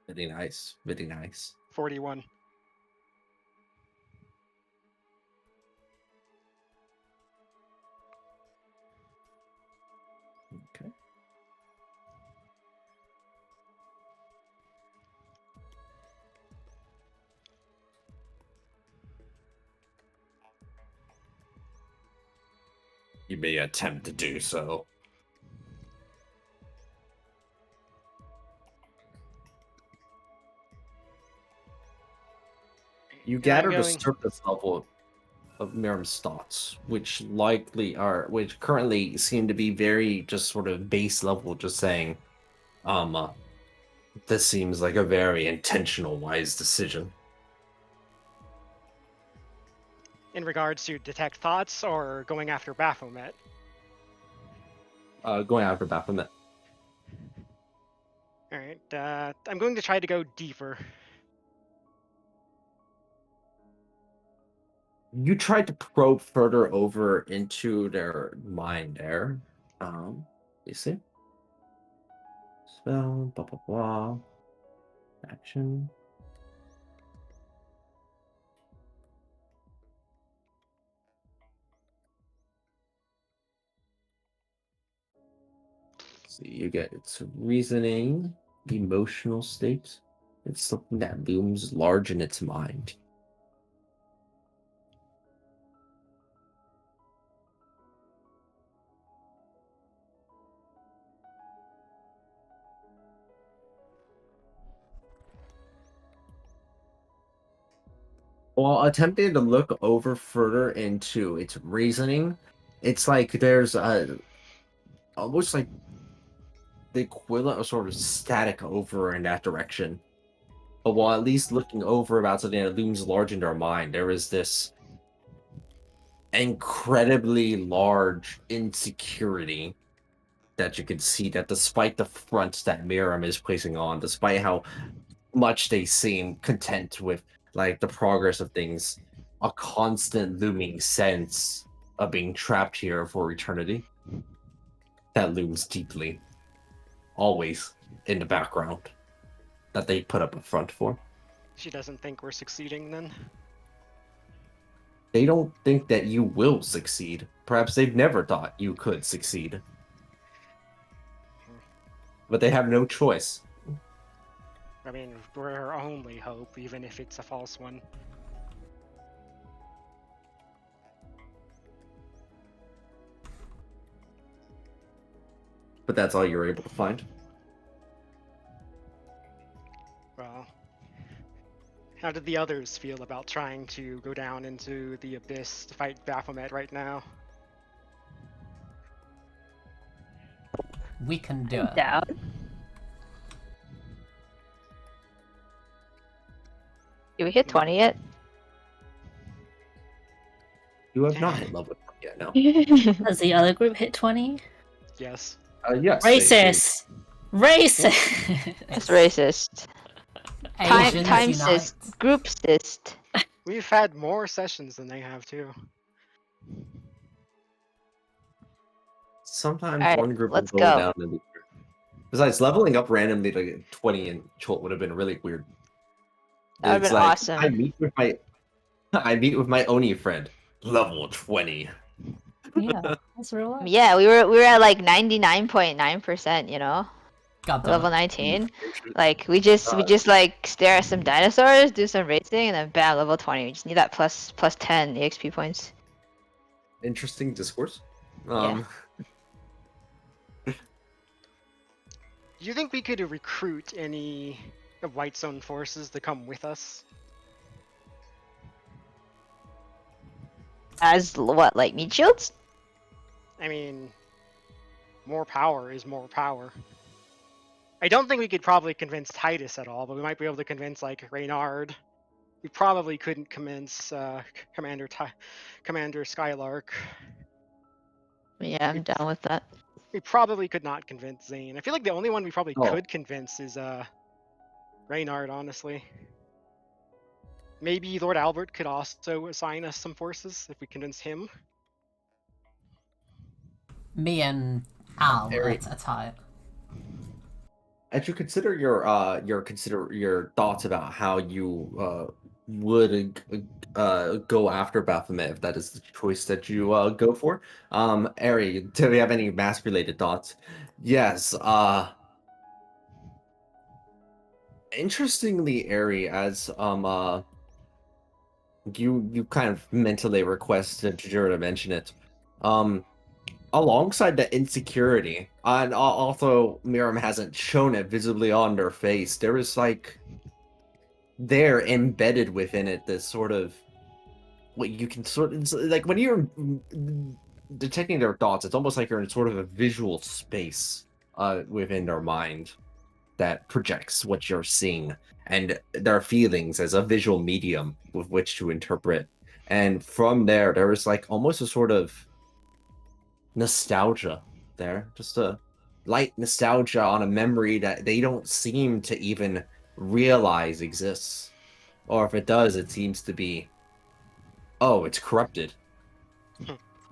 Very nice. Very nice. 41. Okay. You may attempt to do so. You gather the going- surface level of Miriam's thoughts, which currently seem to be very just sort of base level, just saying, this seems like a very intentional, wise decision. In regards to Detect Thoughts or going after Baphomet? Going after Baphomet. Alright, I'm going to try to go deeper. You tried to probe further over into their mind there. You see? Spell, blah, blah, blah. Action. See, you get its reasoning, emotional state. It's something that looms large in its mind. While attempting to look over further into its reasoning, it's like there's almost like the equivalent of sort of static over in that direction. But while at least looking over about something that looms large in our mind, there is this incredibly large insecurity that you can see that despite the front that Miriam is placing on, despite how much they seem content with like the progress of things, a constant looming sense of being trapped here for eternity that looms deeply, always in the background, that they put up a front for. She doesn't think we're succeeding then? They don't think that you will succeed. Perhaps they've never thought you could succeed. But they have no choice. I mean, we're her only hope, even if it's a false one. But that's all you're able to find. Well, how did the others feel about trying to go down into the abyss to fight Baphomet right now? We can do it. Down. Did we hit 20 yet? You have not hit level yet, no. Has the other group hit 20? Yes. Yes. Racist! Racist! It's racist. Asians Timesist. unite. Groupsist. We've had more sessions than they have too. Sometimes Alright, one group let's will go go. down than the other. Besides, leveling up randomly to 20 in Cholt would have been really weird. That would've It's been like, awesome. I meet with my Oni friend, level 20. Yeah, that's real life. Yeah, we were at like 99.9%, you know? God damn Level it. 19. Like we just like stare at some dinosaurs, do some racing, and then bam, level 20. We just need that plus 10 EXP points. Interesting discourse. Yeah. Do you think we could recruit any of White Zone forces to come with us? As what, like meat shields? I mean, more power is more power. I don't think we could probably convince Titus at all, but we might be able to convince like Reynard. We probably couldn't convince Commander Skylark. Yeah, I'm down with that. We probably could not convince Zane. I feel like the only one we probably could convince is Reynard, honestly. Maybe Lord Albert could also assign us some forces if we convince him. Me and Al Eric. are tight. As you consider your thoughts about how you would go after Baphomet if that is the choice that you go for, Ari, do you have any mask related thoughts? Yes. Interestingly, Ari, as you kind of mentally requested Jujiro to mention it. Alongside the insecurity, and although Miriam hasn't shown it visibly on their face, there is like there embedded within it this sort of what you can sort of it's like when you're detecting their thoughts, it's almost like you're in sort of a visual space within their mind that projects what you're seeing and their feelings as a visual medium with which to interpret. And from there is like almost a sort of nostalgia there, just a light nostalgia on a memory that they don't seem to even realize exists, or if it does, it seems to be, oh, it's corrupted.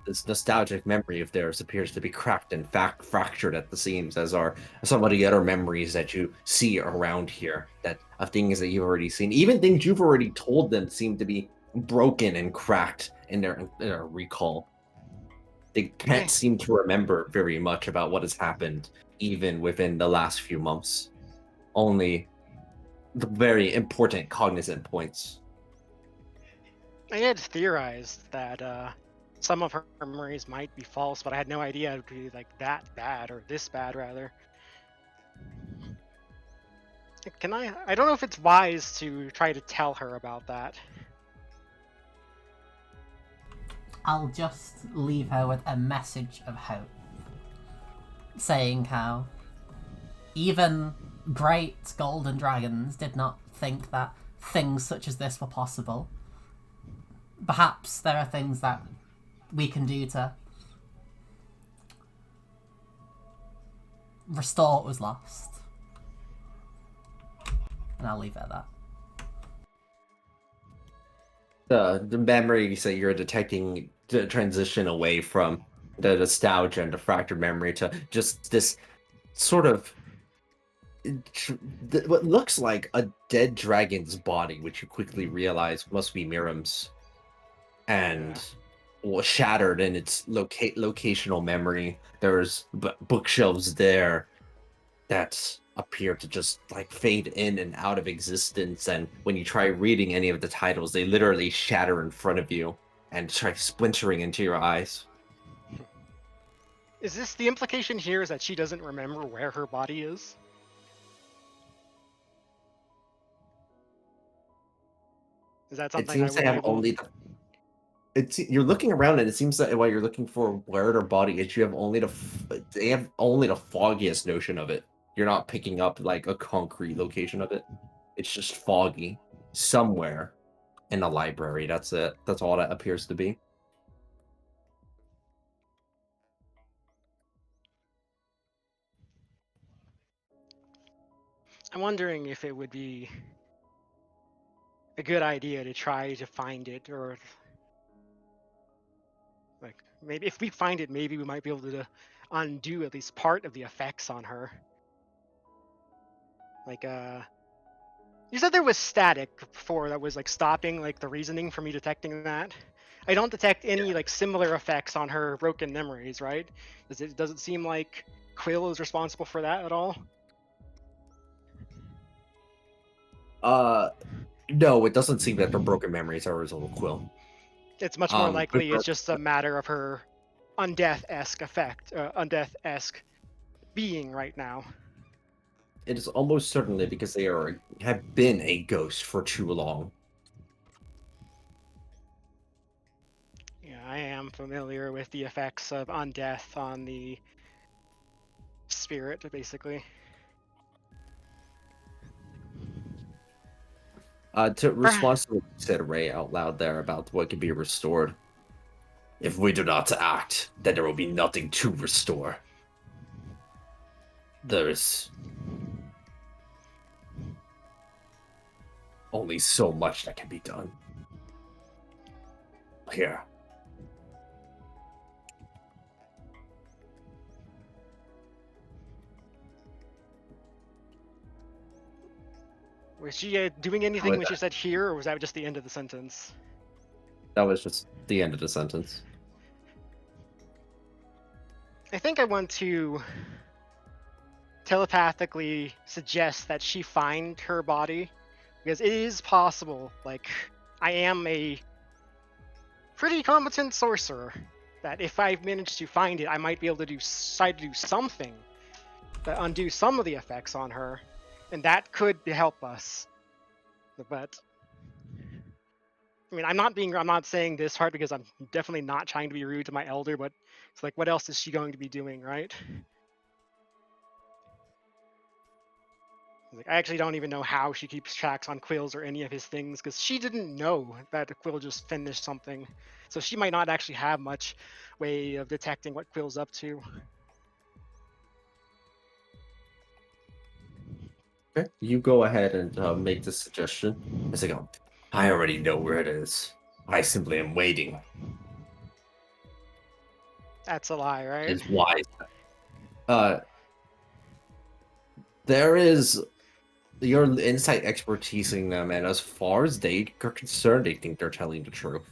This nostalgic memory of theirs appears to be cracked and fractured at the seams, as are some of the other memories that you see around here, that of things that you've already seen. Even things you've already told them seem to be broken and cracked in their recall. They can't seem to remember very much about what has happened, even within the last few months. Only the very important cognizant points. I had theorized that some of her memories might be false, but I had no idea it would be like that bad, or this bad rather. I don't know if it's wise to try to tell her about that. I'll just leave her with a message of hope, saying how even great golden dragons did not think that things such as this were possible. Perhaps there are things that we can do to restore what was lost. And I'll leave it at that. The memories that you're detecting to transition away from the nostalgia and the fractured memory to just this sort of what looks like a dead dragon's body, which you quickly realize must be Miriam's, and was shattered in its locational memory. There's bookshelves there that appear to just like fade in and out of existence, and when you try reading any of the titles, they literally shatter in front of you and try splintering into your eyes. Is this the implication here? Is that she doesn't remember where her body is? Is that It something seems I to would be have able? only you're looking around, and it seems that while you're looking for where their body is, you have only they have only the foggiest notion of it. You're not picking up like a concrete location of it. It's just foggy somewhere in a library. That's it. That's all that appears to be. I'm wondering if it would be a good idea to try to find it, or like maybe if we find it, maybe we might be able to undo at least part of the effects on her. Like you said there was static before that was like stopping like the reasoning for me detecting that. I don't detect any like similar effects on her broken memories, right? Does it seem like Quill is responsible for that at all? No, it doesn't seem that the broken memories are a result of Quill. It's much more likely with it's just a matter of her undeath-esque effect, undeath-esque being right now. It is almost certainly because they have been a ghost for too long. Yeah, I am familiar with the effects of undeath on the spirit, basically. To respond to what you said, Ray, out loud there about what can be restored. If we do not act, then there will be nothing to restore. There's only so much that can be done. Here. Was she doing anything when she said here, or was that just the end of the sentence? That was just the end of the sentence. I think I want to telepathically suggest that she find her body, because it is possible, like, I am a pretty competent sorcerer, that if I manage to find it, I might be able to do something that undo some of the effects on her, and that could help us. But I mean, I'm not saying this hard because I'm definitely not trying to be rude to my elder, but it's like, what else is she going to be doing, right? Like, I actually don't even know how she keeps tracks on Quills or any of his things, because she didn't know that Quill just finished something. So she might not actually have much way of detecting what Quill's up to. Okay, you go ahead and make the suggestion. As I go, I already know where it is. I simply am waiting. That's a lie, right? Is wise. There is your insight expertising them, and as far as they are concerned, they think they're telling the truth.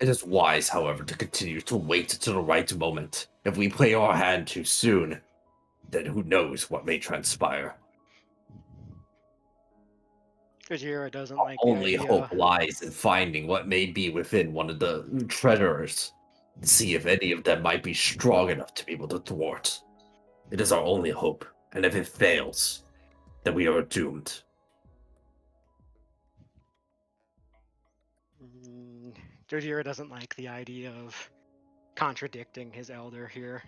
It is wise, however, to continue to wait till the right moment. If we play our hand too soon, then who knows what may transpire. Kajira doesn't Our like the only idea. hope lies in finding what may be within one of the treasures, and see if any of them might be strong enough to be able to thwart. It is our only hope, and if it fails, then we are doomed. Jojiro doesn't like the idea of contradicting his elder here.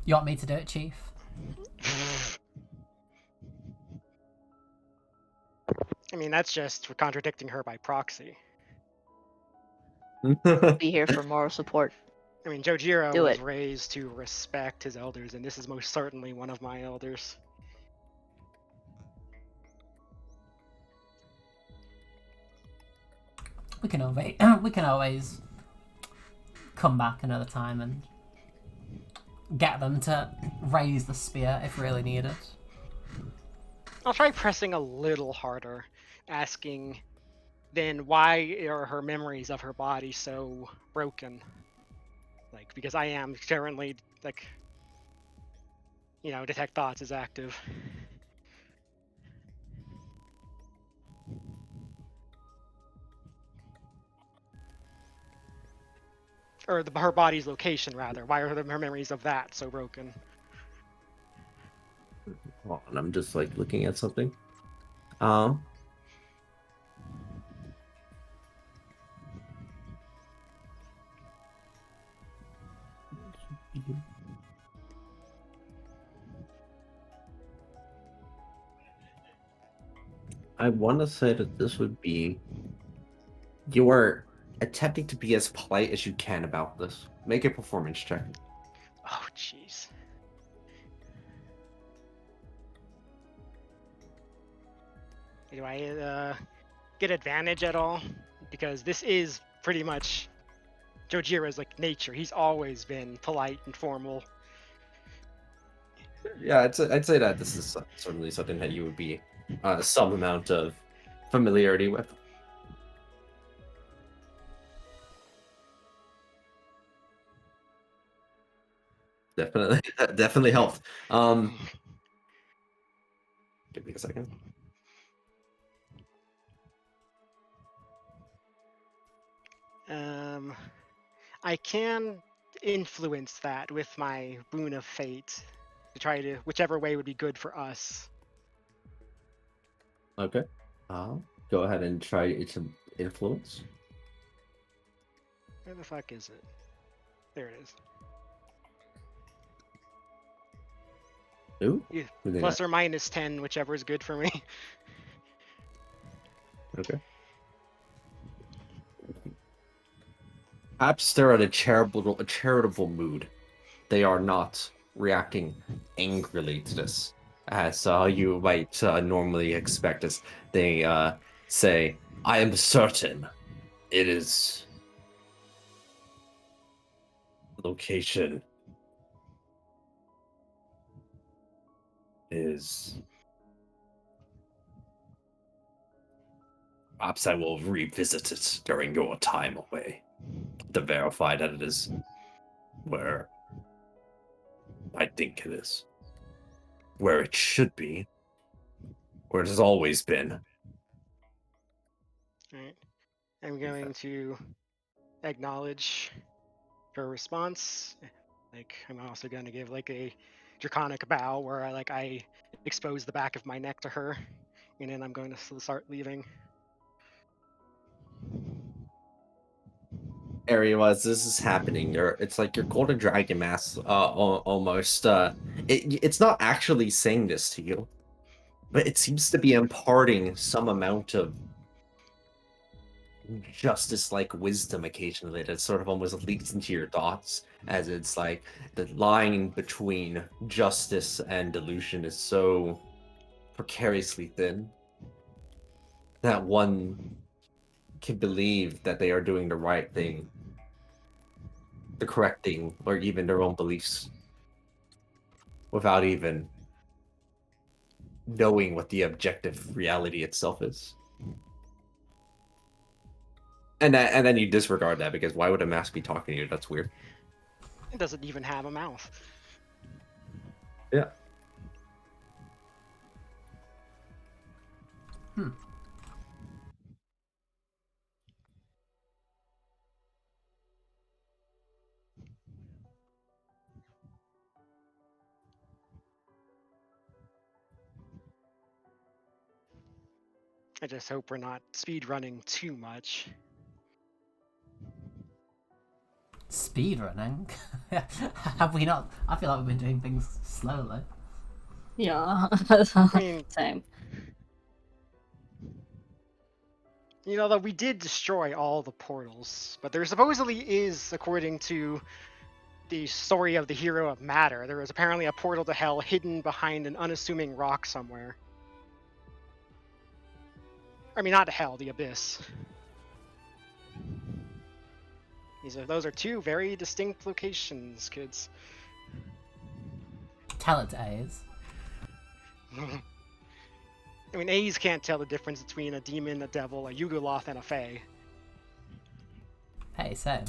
You want me to do it, Chief? I mean, that's just contradicting her by proxy. Be here for moral support. I mean, Jojiro Do was it. raised to respect his elders, and this is most certainly one of my elders. We can always come back another time and get them to raise the spear if really needed. I'll try pressing a little harder, asking, then why are her memories of her body so broken? Like, because I am currently, like, detect thoughts is active. Or her body's location, rather. Why are her memories of that so broken? Hold on, I'm just like looking at something. I want to say that this would be you are attempting to be as polite as you can about this. Make a performance check. Oh, jeez. Do I get advantage at all? Because this is pretty much Jojiro's like nature. He's always been polite and formal. Yeah, I'd say that this is certainly something that you would be some amount of familiarity with. Definitely, definitely helped. Give me a second. I can influence that with my boon of fate to try to whichever way would be good for us. Okay. Go ahead and try its influence. Where the fuck is it? There it is. Ooh. Yeah, Who did plus that? or minus 10, whichever is good for me. Okay. Perhaps they're in a charitable mood. They are not reacting angrily to this, as you might normally expect. As they say, "I am certain it is location is." Perhaps I will revisit it during your time away to verify that it is where I think it is. Where it should be. Where it has always been. Alright. I'm going to acknowledge her response. Like, I'm also going to give like a draconic bow where I expose the back of my neck to her, and then I'm going to start leaving. Area as this is happening, it's like your golden dragon mask almost it's not actually saying this to you, but it seems to be imparting some amount of justice like wisdom occasionally that sort of almost leaks into your thoughts, as it's like the line between justice and delusion is so precariously thin that one can believe that they are doing the right thing, the correct thing, or even their own beliefs without even knowing what the objective reality itself is. And then you disregard that because why would a mask be talking to you? That's weird. It doesn't even have a mouth. Yeah. I just hope we're not speed running too much. Speedrunning? Have we not? I feel like we've been doing things slowly. Yeah. I mean, Same. though we did destroy all the portals, but there supposedly is, according to the story of the hero of Matter, there is apparently a portal to hell hidden behind an unassuming rock somewhere. I mean, not to hell, the abyss. Those are two very distinct locations, kids. Tell it to A's. I mean, A's can't tell the difference between a demon, a devil, a Yugoloth, and a Fae. Hey, same.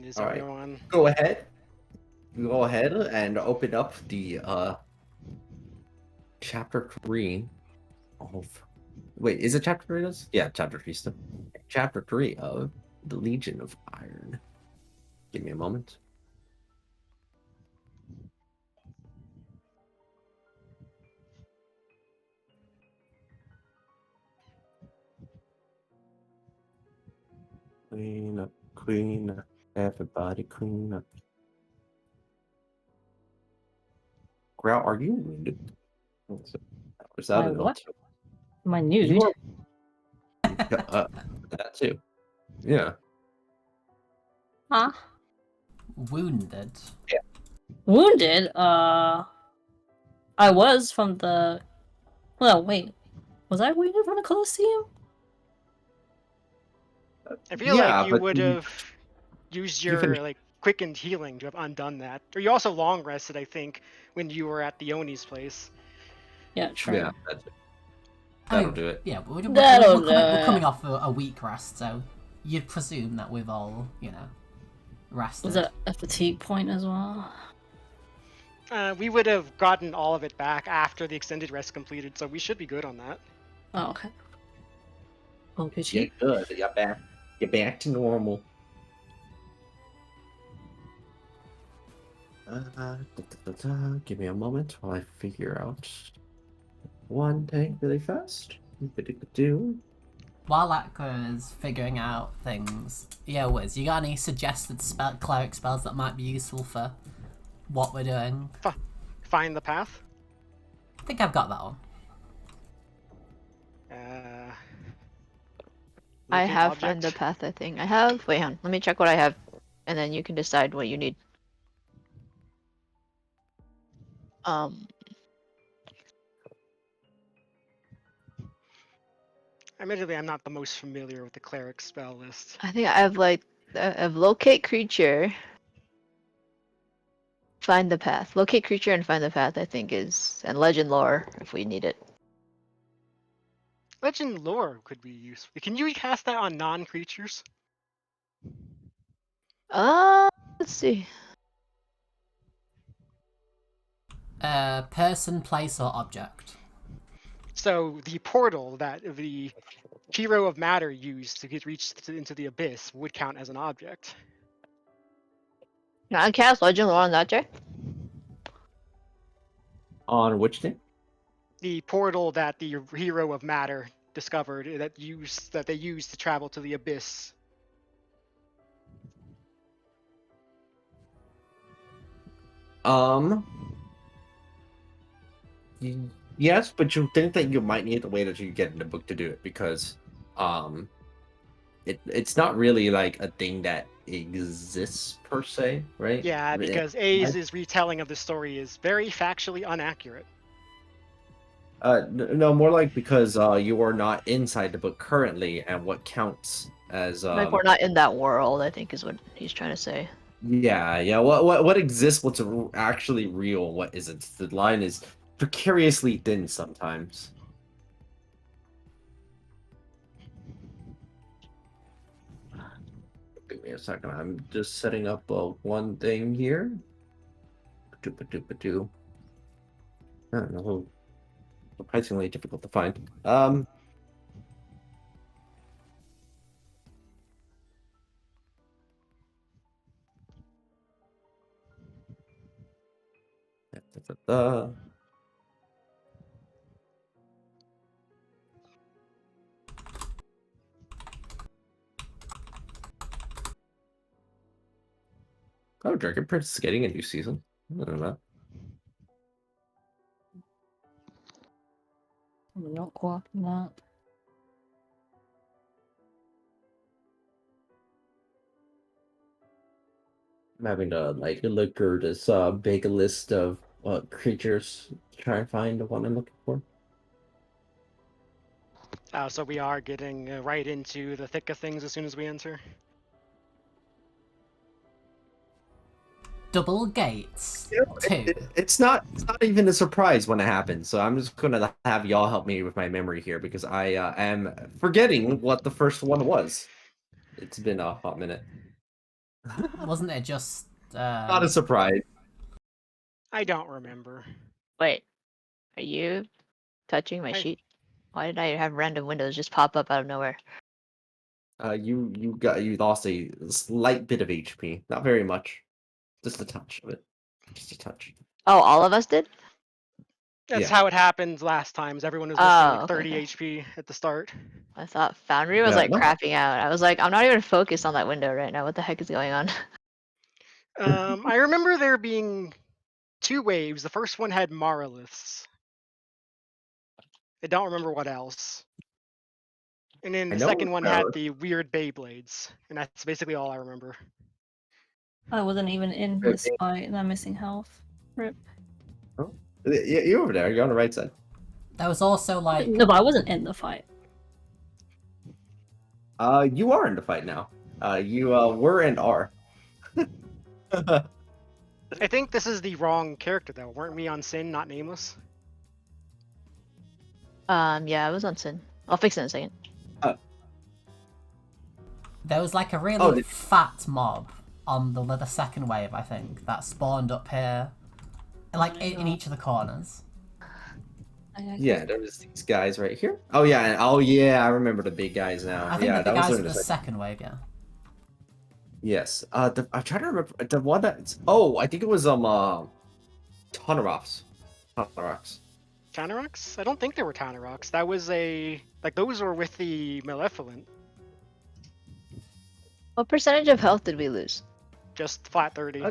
Is All right. everyone... Go ahead. Go ahead and open up the chapter 3 of. Wait, is it chapter 3? Yeah, chapter 3 still. Chapter 3 of the Legion of Iron. Give me a moment. Clean up, everybody clean up. Grout, are you wounded? Is that My an what? auto? Am I You nude? are that too. Yeah. Huh? Wounded. Wounded? I was from the. Well, wait. Was I wounded from the Colosseum? I feel Yeah, like you but would have used you your finished. quickened healing to have undone that. Or you also long rested, I think, when you were at the Oni's place. Yeah, true. Yeah, that's it. I That'll mean, do it. Yeah, we're That'll we're do coming it. off a week rest, so you'd presume that we've all, rested. Was that a fatigue point as well? We would have gotten all of it back after the extended rest completed, so we should be good on that. Oh, okay. Oh, good. You're good. You're back. You're back to normal. Give me a moment while I figure out one thing really fast. Do. While Aqua is figuring out things, yeah, Wiz, you got any suggested cleric spells that might be useful for what we're doing? Find the path. I think I've got that one. I Locate have object. found the path, I think. I have. Wait, hon. Let me check what I have, and then you can decide what you need. Admittedly, I'm not the most familiar with the cleric spell list. I think I have I have locate creature, find the path. Locate creature and find the path, I think and legend lore if we need it. Legend lore could be useful. Can you cast that on non-creatures? Let's see. Person, place, or object. So the portal that the hero of Matter used to get reached into the abyss would count as an object. Can I cast legend lore on that, Jay? On which thing? The portal that the hero of Matter discovered that they used to travel to the abyss. Yes, but you think that you might need to wait until you get in the book to do it because it's not really like a thing that exists per se, right? Yeah, because A's retelling of the story is very factually inaccurate. No, more like because you are not inside the book currently, and what counts as Like we're not in that world, I think is what he's trying to say. yeah. What exists, what's actually real, what isn't. The line is precariously thin sometimes. Give me a second. I'm just setting up one thing here. I don't know. Surprisingly difficult to find. Da. Oh, Dragon Prince is getting a new season. I don't know. I'm not co-opting that. I'm having to like look through this big list of creatures to try and find the one I'm looking for. So we are getting right into the thick of things as soon as we enter. Double gates. You know, Two. it's not even a surprise when it happens. So I'm just gonna have y'all help me with my memory here because I am forgetting what the first one was. It's been a hot minute. Wasn't it just Not a surprise. I don't remember. Wait, are you touching my sheet? Why did I have random windows just pop up out of nowhere? You lost a slight bit of HP, not very much, just a touch of it, just a touch. Oh, all of us did? That's Yeah. how it happened last time. Is everyone was missing like Oh, 30 okay. HP at the start. I thought Foundry was Yeah, like no. crapping out. I was like, I'm not even focused on that window right now. What the heck is going on? I remember there being 2 waves. The first one had Marliths. I don't remember what else. And then I the know second one there- had the weird Beyblades. And that's basically all I remember. I wasn't even in Okay. this fight, and I'm missing health. Rip. Yeah, you're over there. You're on the right side. there was also like No, but I wasn't in the fight. You are in the fight now. You were and are. I think this is the wrong character though. Weren't we on Sin, not Nameless? Yeah, I was on Sin. I'll fix it in a second. there was like a really Oh, fat mob on the second wave, I think, that spawned up here. Like in each of the corners. Yeah, there was these guys right here. Oh yeah, oh yeah, I remember the big guys now. I think Yeah, that the was guys during in the the second wave, yeah. Yes. I'm trying to remember the one that's. Oh, I think it was Tonorofs. Tonorofs. Tanarox? I don't think they were Tanarox. That was a like those were with the Malevolent. What percentage of health did we lose? Just flat 30.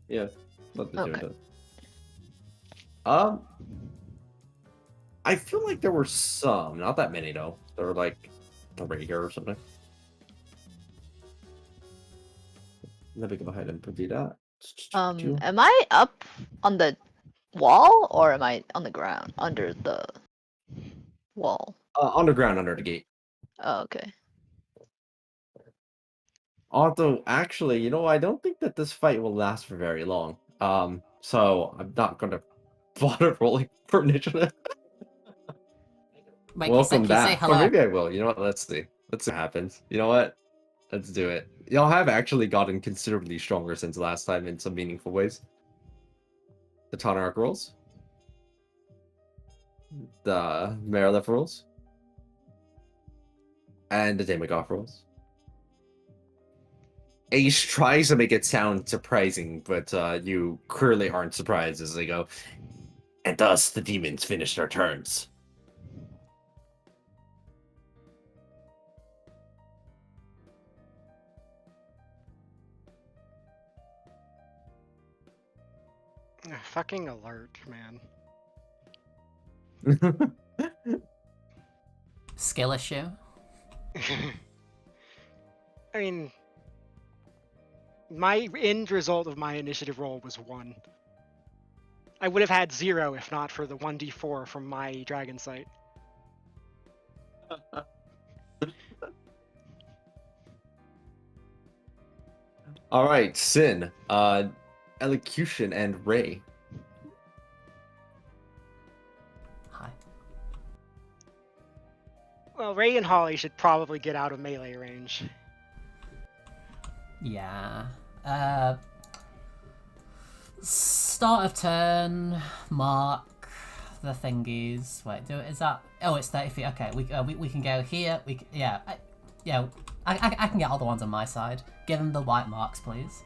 Yeah. What the Okay. doing? I feel like there were some, not that many though. There were like over here or something. Let me go ahead and preview that. Am I up on the wall or am I on the ground under the wall? Underground under the gate. Oh, okay. Although, actually, I don't think that this fight will last for very long. So I'm not gonna bother rolling for initiative. Wait, Welcome can you say back. Or hello? maybe I will. You know what? Let's see. Let's see what happens. You know what? Let's do it. Y'all have actually gotten considerably stronger since last time in some meaningful ways. The Tonarch rolls. The Marilef rolls. And the Demagoth rolls. Ace tries to make it sound surprising, but you clearly aren't surprised as they go. And thus the demons finished their turns. Fucking alert, man. Skill issue. I mean, my end result of my initiative roll was 1. I would have had 0 if not for the 1d4 from my dragon sight. All right, Sin, Elocution, and Ray. Hi. Well, Ray and Holly should probably get out of melee range. Yeah. Start of turn, mark the thingies. Wait, is that? Oh, it's 30 feet. Okay, we can go here. I can get all the ones on my side. Give them the white marks, please.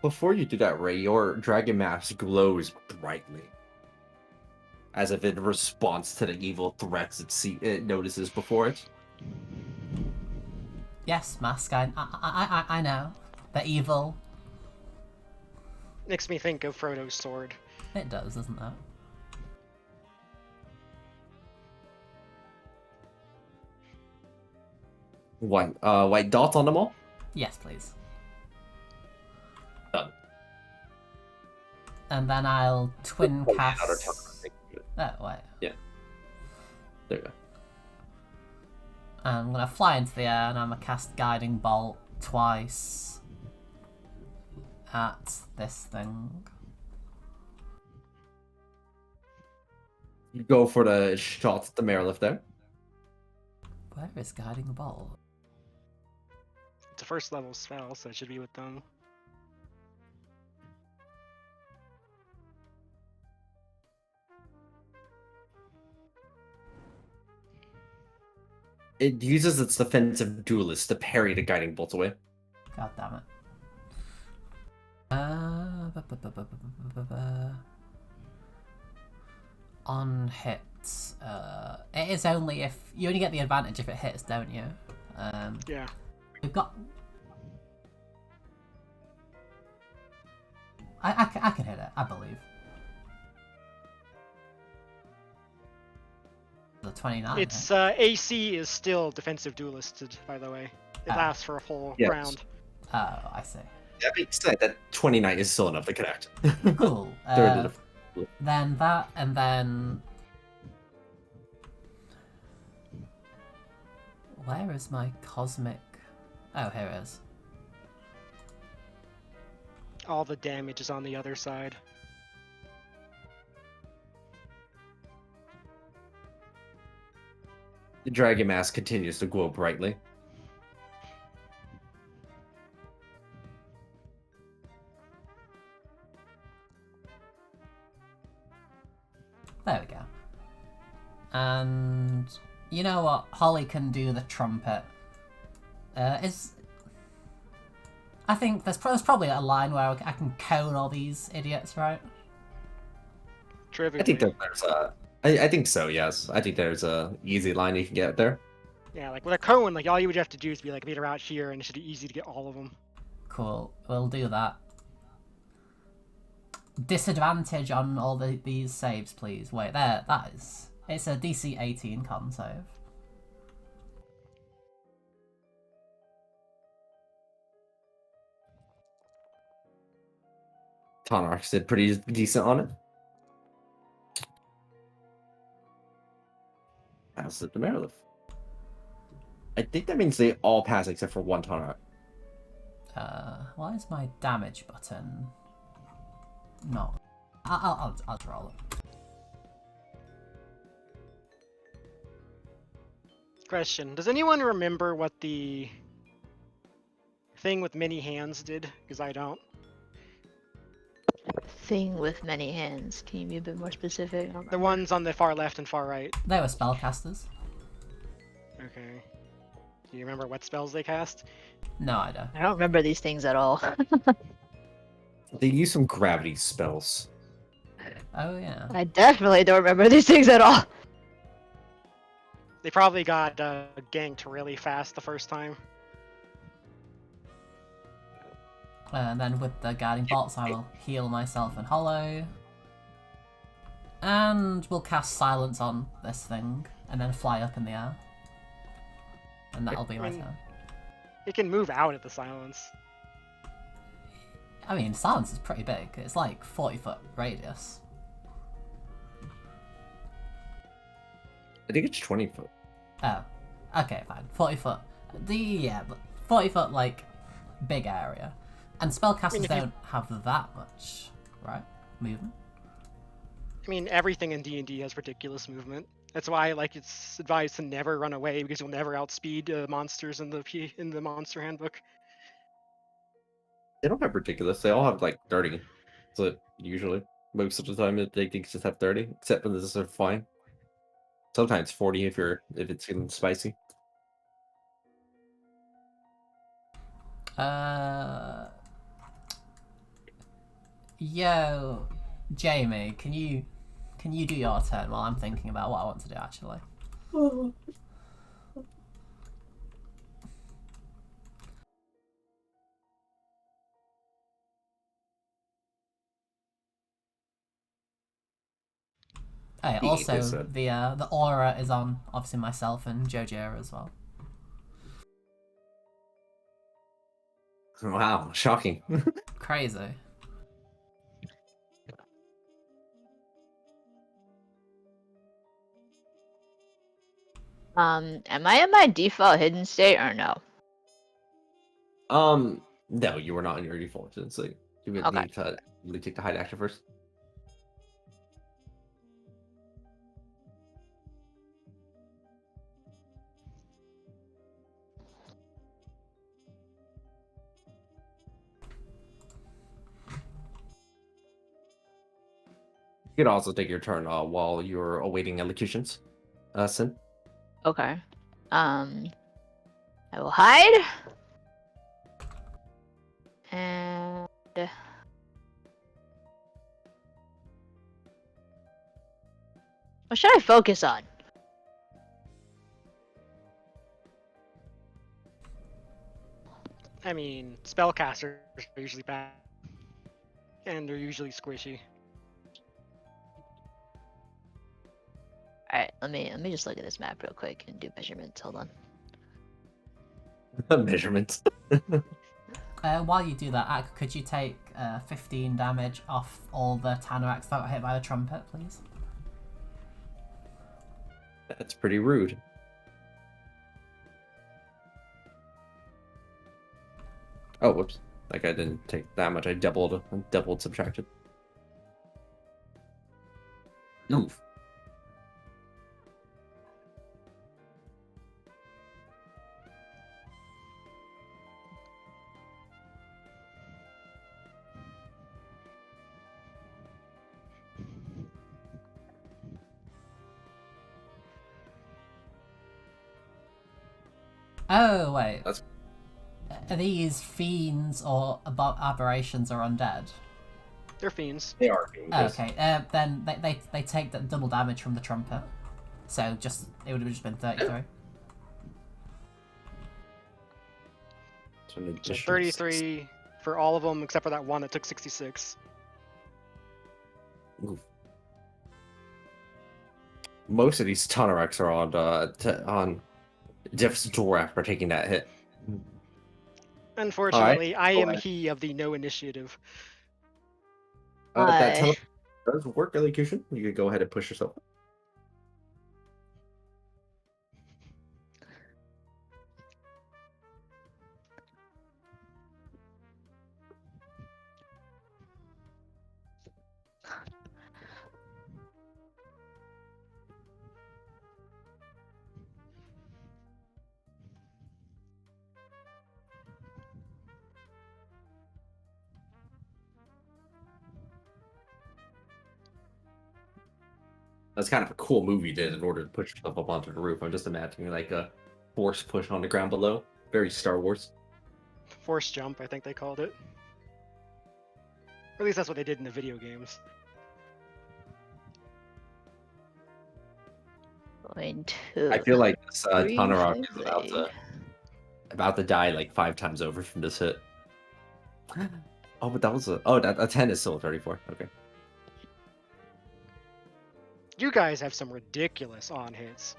Before you do that, Ray, your dragon mask glows brightly, as if in response to the evil threats it notices before it. Yes, Mask, I know. They're evil. Makes me think of Frodo's sword. It does, doesn't it? White dots on them all? Yes, please. Done. And then I'll twin Oh, cast. another tower. Oh, wait. Yeah. There you go. I'm gonna fly into the air and I'm gonna cast Guiding Bolt twice at this thing. You go for the shots at the Mayorlift there. Where is Guiding Bolt? It's a first level spell, so it should be with them. It uses its defensive duelist to parry the guiding bolts away. God damn it. On hits, it is only if you only get the advantage if it hits, don't you? Yeah. We've got. I can hit it, I believe. The 29. Its AC is still defensive duelisted, by the way. It Ah. lasts for a full Yes. round. Oh, I see. That being said, that 29 is still enough to connect. Cool. Then that, and then. Where is my cosmic? Oh, here it is. All the damage is on the other side. The dragon mask continues to glow brightly. There we go. And you know what? Holly can do the trumpet. I think there's probably a line where I can cone all these idiots, right? Trivially. I think there's a. I think so. Yes, I think there's a easy line you can get there. Yeah, like with a cone, like all you would have to do is be like, meet her out here, and it should be easy to get all of them. Cool. We'll do that. Disadvantage on all these saves, please. Wait, there. That is. It's a DC 18 con save. Tonarch did pretty decent on it. As did the Mayorlift. I think that means they all pass except for one Tonarch. Why is my damage button not? I'll roll it. Question: does anyone remember what the thing with many hands did? Because I don't. Thing with many hands. Can you be a bit more specific? The ones on the far left and far right. They were spellcasters. Okay. Do you remember what spells they cast? No, I don't. I don't remember these things at all. They use some gravity spells. Oh yeah. I definitely don't remember these things at all. They probably got ganked really fast the first time. And then with the guiding bolts, I will heal myself and Hollow. And we'll cast silence on this thing, and then fly up in the air. And that'll be my turn. It can move out of the silence. I mean, silence is pretty big. It's like 40-foot radius. I think it's 20 foot. Oh, okay, fine. 40-foot. But 40-foot, like, big area. And spellcasters if you- don't have that much, right? Movement. I mean, everything in D&D has ridiculous movement. That's why, like, it's advised to never run away because you'll never outspeed monsters in the monster handbook. They don't have ridiculous. They all have like 30. So usually, most of the time, they think just have 30. Except when this is fine. Sometimes 40 if it's getting spicy. Yo, Jamie, can you do your turn while I'm thinking about what I want to do actually? Hey, Is also the aura is on obviously myself and Jojo as well. Wow, shocking. Crazy. Am I in my default hidden state or no? No, you were not in your default. It's like you would Okay. need to really take the hide action first. You could also take your turn while you're awaiting elocutions. Sin. Okay. I will hide. And what should I focus on? I mean, spellcasters are usually bad, and they're usually squishy. All right, let me just look at this map real quick and do measurements. Hold on. Measurements. While you do that, Ak, could you take 15 damage off all the Tanaraks that got hit by the trumpet, please? That's pretty rude. Oh, whoops. Like I didn't take that much. I doubled subtracted. Oof. Oh, wait. That's- Are these fiends or aberrations or undead? They're fiends. They are being pissed. Okay, then they take that double damage from the trumpet. So it would have just been 33. So an So additional 33 for all of them except for that one that took 66. Oof. Most of these Tanaraks are on Death's Door after taking that hit. Unfortunately, I go am ahead. he of the no initiative. That Tanarak does work elocution. You could go ahead and push yourself. That's kind of a cool move you did in order to push yourself up onto the roof. I'm just imagining like a force push on the ground below. Very Star Wars. Force jump, I think they called it. Or at least that's what they did in the video games. Going to. I feel like this Tanarak is Briefly. about to die like 5 times over from this hit. Oh, but that was a 10 is still a 34. Okay. You guys have some ridiculous on hits.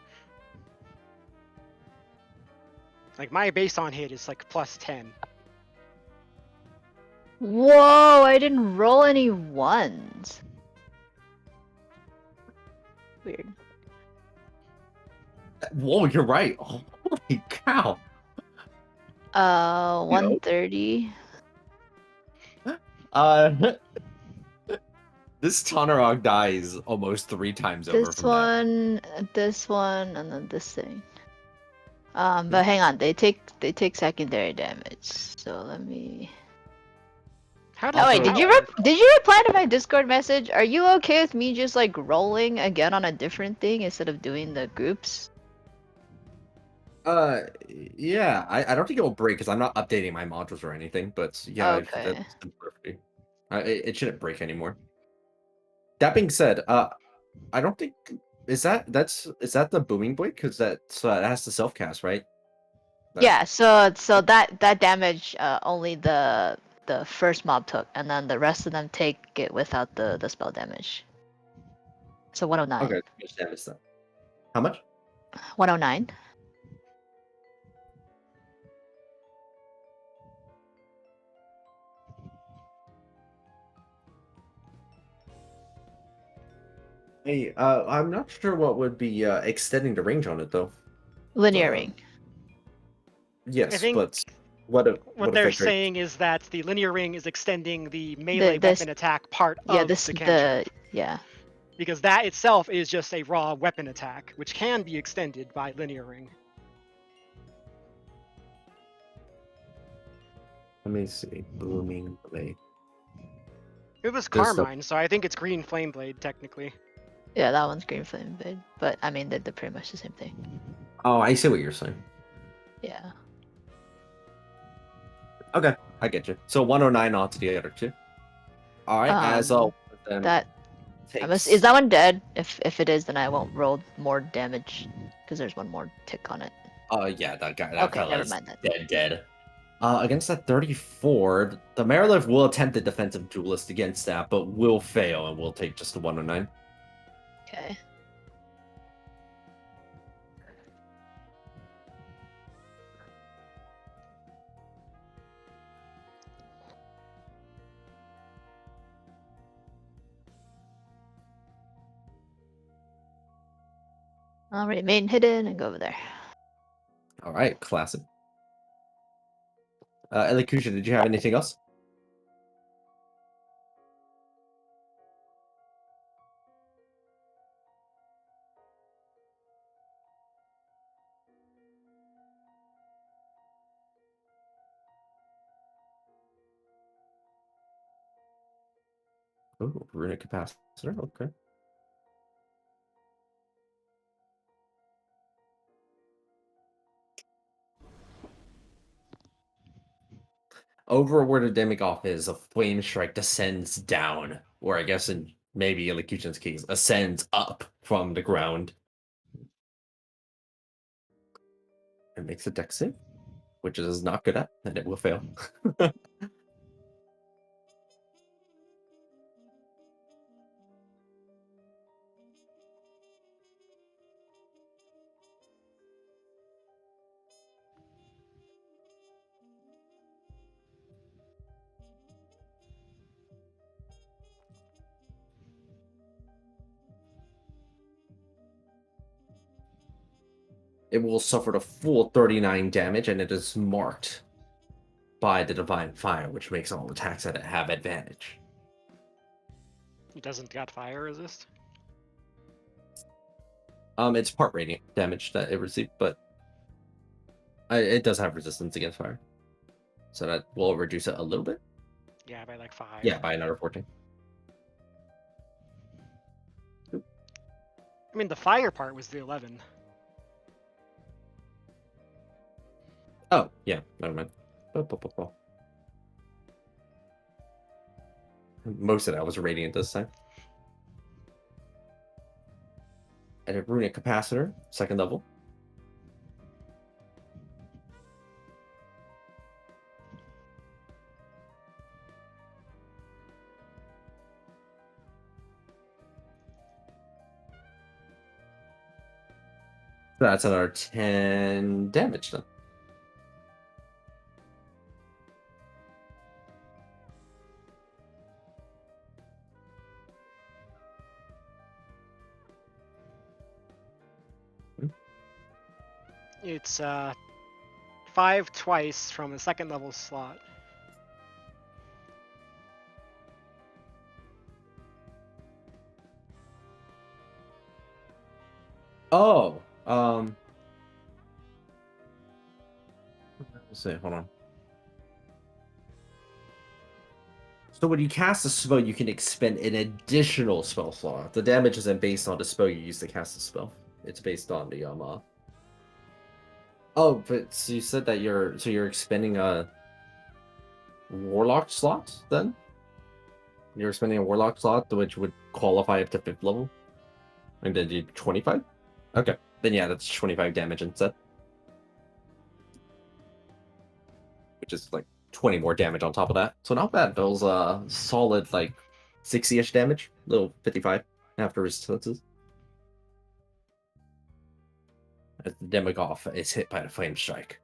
Like my base on hit is like plus 10. Whoa! I didn't roll any ones. Weird. Whoa, you're right. Oh, holy cow. 130. This Tanarog dies almost 3 times over This from that. one, and then this thing. But hang on, they take secondary damage. So let me. How Oh wait, how- did you reply to my Discord message? Are you okay with me just like rolling again on a different thing instead of doing the groups? Yeah, I don't think it will break because I'm not updating my modules or anything, but yeah, Okay. that's perfect. It shouldn't break anymore. That being said, I don't think is that the booming blade because that has to self cast, right? Yeah, so that damage only the first mob took, and then the rest of them take it without the spell damage. So 109. Okay, how much damage then? How much? 109. Hey, I'm not sure what would be extending the range on it though. Linear Uh, ring. Yes, think but what what they're effect? saying is that the linear ring is extending the melee this weapon attack part Yeah, of this the cantrip. yeah. Because that itself is just a raw weapon attack, which can be extended by linear ring. Let me see. Booming blade. It was There's the- Carmine, so I think it's Green Flame Blade, technically. Yeah, that one's green flame blade, but I mean they're pretty much the same thing. Oh, I see what you're saying. Yeah. Okay, I get you. So 109 on to the other two. All right, as all then That takes. is that one dead? If it is, then I won't roll more damage because there's one more tick on it. Yeah, that guy, that Okay, fella never is mind that. dead. Against that 34, the Marilith will attempt the defensive duelist against that, but will fail and will take just a 109. Okay. I'll remain hidden and go over there. All right, classic. Elocution, did you have anything else? Oh, runic capacitor. Okay. Over where the demigod is, a flame strike descends down, or I guess in maybe Elocution's case, ascends up from the ground. It makes a dex save, which it is not good at, and it will fail. It will suffer the full 39 damage, and it is marked by the Divine Fire, which makes all attacks that it have advantage. It doesn't got fire resist. It's part radiant damage that it received, but it does have resistance against fire. So that will reduce it a little bit. Yeah, by like 5. Yeah, by another 14. I mean, the fire part was the 11. Oh, yeah, never mind. Most of that was radiant this time. And a runic capacitor, second level. That's another 10 damage then. It's 5 twice from a second level slot. Oh, let's see, hold on. So when you cast a spell, you can expend an additional spell slot. The damage isn't based on the spell you use to cast the spell. It's based on the Oh, but so you said that you're expending a warlock slot then? You're spending a warlock slot, which would qualify up to 5th level. And then you 25? Okay. Then yeah, that's 25 damage instead. Which is like 20 more damage on top of that. So not bad. That was solid like 60-ish damage. Little 55 after resistances. As the Demagoth is hit by the flame strike.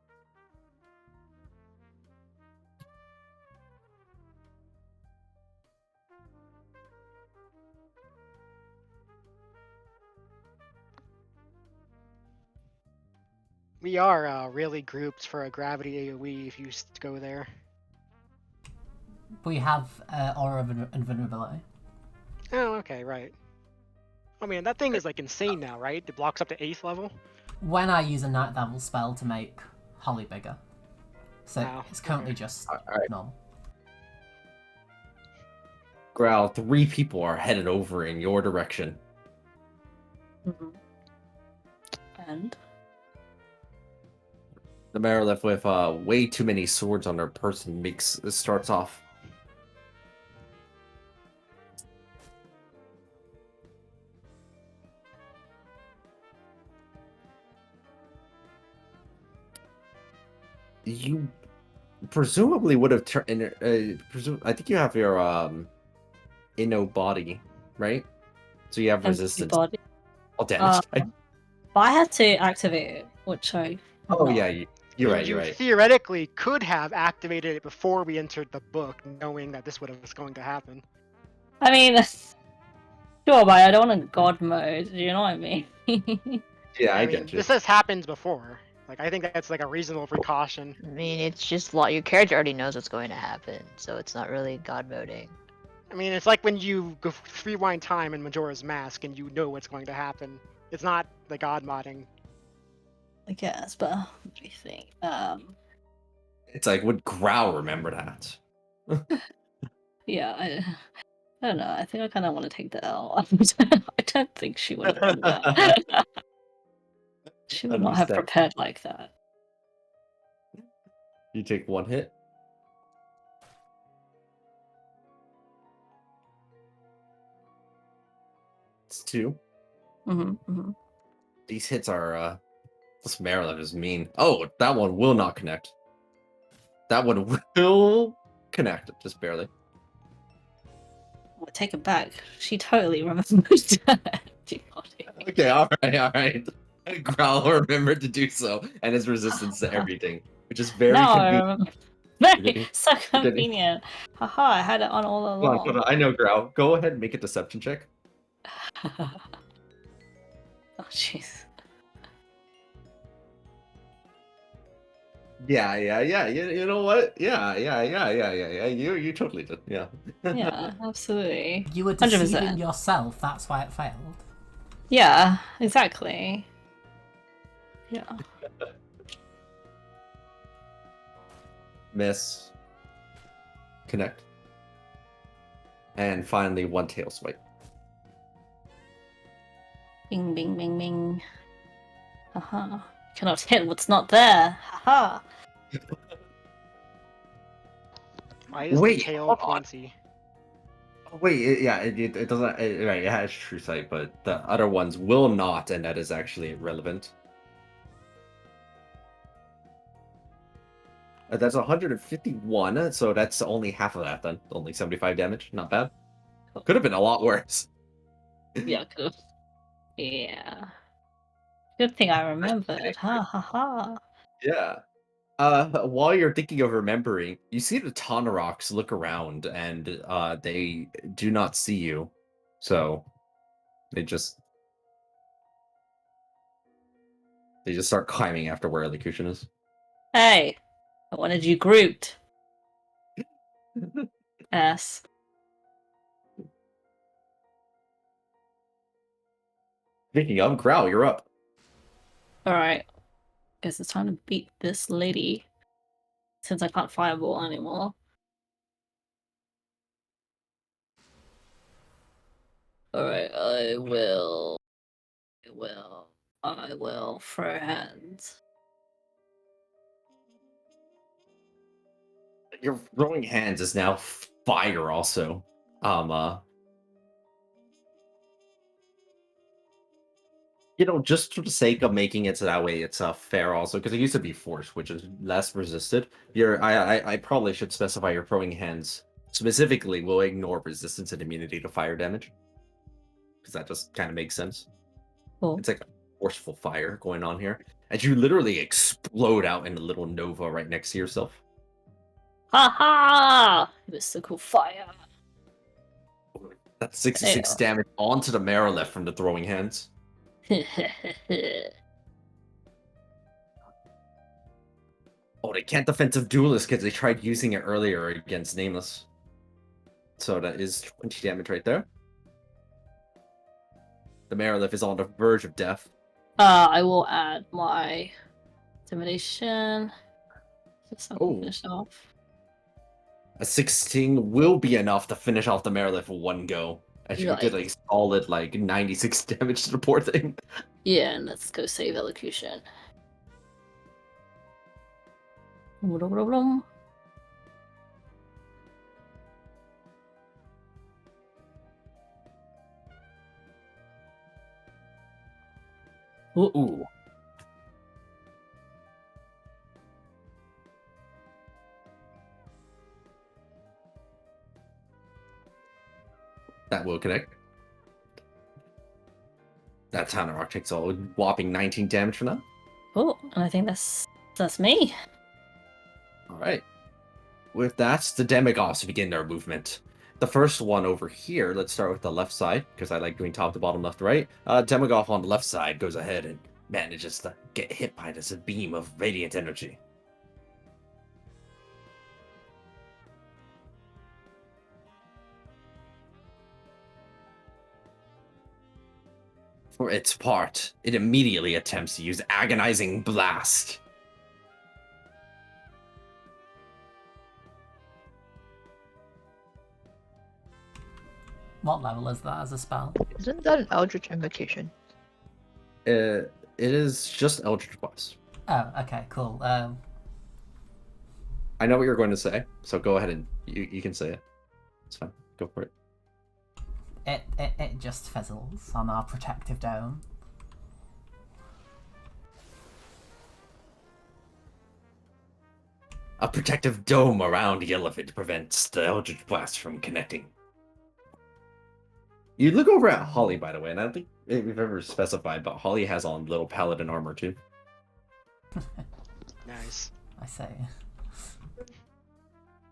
We are really grouped for a gravity AoE if you go there. We have Aura of Invulnerability. Oh, okay, right. I mean, that thing is like insane now, right? It blocks up to 8th level. When I use a Night Devil spell to make Holly bigger. So Oh, it's currently okay. just Alright. normal. Growl, 3 people are headed over in your direction. Mhm. And The Marilith with way too many swords on their person starts off. You presumably would have turned. I think you have your Inno body, right? So you have empty resistance. body. All damage. But I had to activate it, which I. have Oh not. yeah, you're I mean, right. You're you right. theoretically could have activated it before we entered the book, knowing that this was going to happen. I mean, sure, but I don't want to god mode. Do you know what I mean? Yeah, I I get mean, you. this has happened before. Like, I think that's like a reasonable precaution. I mean, it's just your character already knows what's going to happen, so it's not really god moding. I mean, it's like when you go rewind time in Majora's Mask and you know what's going to happen. It's not the god modding. I guess, but what do you think? It's like, would Growl remember that? Yeah, I don't know. I think I kind of want to take the L. I don't think she would have done that. She would not have Understand. prepared like that. You take 1 hit. It's 2. Mm-hmm. These hits are this Marilyn is mean. Oh, that one will not connect. That one will connect, just barely. Well, take it back. She totally remembers that. Okay, alright. Growl remembered to do so, and his resistance to everything, which is very No, I convenient. remember. Did Very he? so Did he? convenient. Haha, I had it on all along. Hold on, I know Growl. Go ahead and make a deception check. Oh jeez. Yeah. You know what? Yeah. You totally did. Yeah. Yeah, absolutely. You were 100%. deceiving yourself, that's why it failed. Yeah, exactly. Yeah. Miss. Connect. And finally, 1 tail swipe. Bing, bing, bing, bing. Haha. Cannot hit what's not there. Haha. Why is Wait, the tail hold on. pointy? Wait, it doesn't. Right, it has true sight, but the other ones will not, and that is actually irrelevant. That's 151, so that's only half of that then. Only 75 damage. Not bad. Could have been a lot worse. Yeah, could have. Yeah. Good thing I remembered. Ha ha ha. Yeah. While you're thinking of remembering, you see the Tanaroks look around, and they do not see you. So they just start climbing after where Elocution is. Hey, I wanted you grouped. Ass. Speaking of, Growl, you're up. Alright. Guess it's time to beat this lady. Since I can't fireball anymore. Alright, I will throw hands. Your throwing hands is now fire also. Um, just for the sake of making it so that way it's fair also, because it used to be force, which is less resisted. I probably should specify your throwing hands specifically will ignore resistance and immunity to fire damage, because that just kind of makes sense. Cool. It's like a forceful fire going on here, and you literally explode out in a little nova right next to yourself. Ha ha! Mystical fire. That's 66 Ew. damage onto the Marilith from the throwing hands. Oh, they can't defensive duelist because they tried using it earlier against Nameless. So that is 20 damage right there. The Marilith is on the verge of death. I will add my intimidation. Just so I can finish off. A 16 will be enough to finish off the Marilith for one go. As you did a solid, 96 damage to the poor thing. Yeah, and let's go save elocution. Ooh. That will connect. That Tanarok takes a whopping 19 damage from that. Oh, and I think that's me. Alright. With that, the demigods begin their movement. The first one over here, let's start with the left side, because I like doing top to bottom, left to right. Demigod on the left side goes ahead and manages to get hit by this beam of radiant energy. For its part, it immediately attempts to use Agonizing Blast. What level is that as a spell? Isn't that an Eldritch Invocation? It is just Eldritch Blast. Oh, okay, cool. I know what you're going to say, so go ahead and you can say it. It's fine. Go for it. It just fizzles on our protective dome. A protective dome around the elephant prevents the Eldritch Blast from connecting. You look over at Holly, by the way, and I don't think we've ever specified, but Holly has on little paladin armor too. Nice. I say.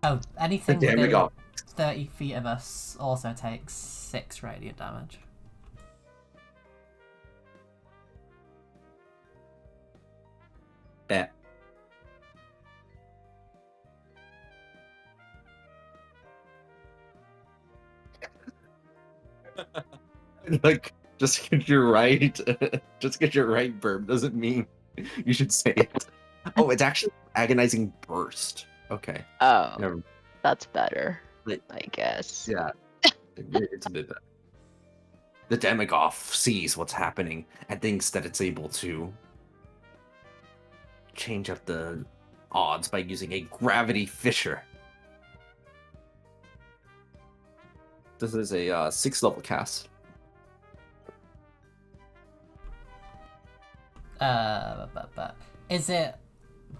Oh, anything Damn, within got 30 feet of us also takes 6 radiant damage. Bet. Like, just because you're right, just because you're right, Burb, doesn't mean you should say it. Oh, it's actually Agonizing Burst. Okay. Oh, Never. that's better, Like, I guess. yeah, it's a bit better. The Demigod sees what's happening and thinks that it's able to change up the odds by using a Gravity Fissure. This is a 6th level cast. But is it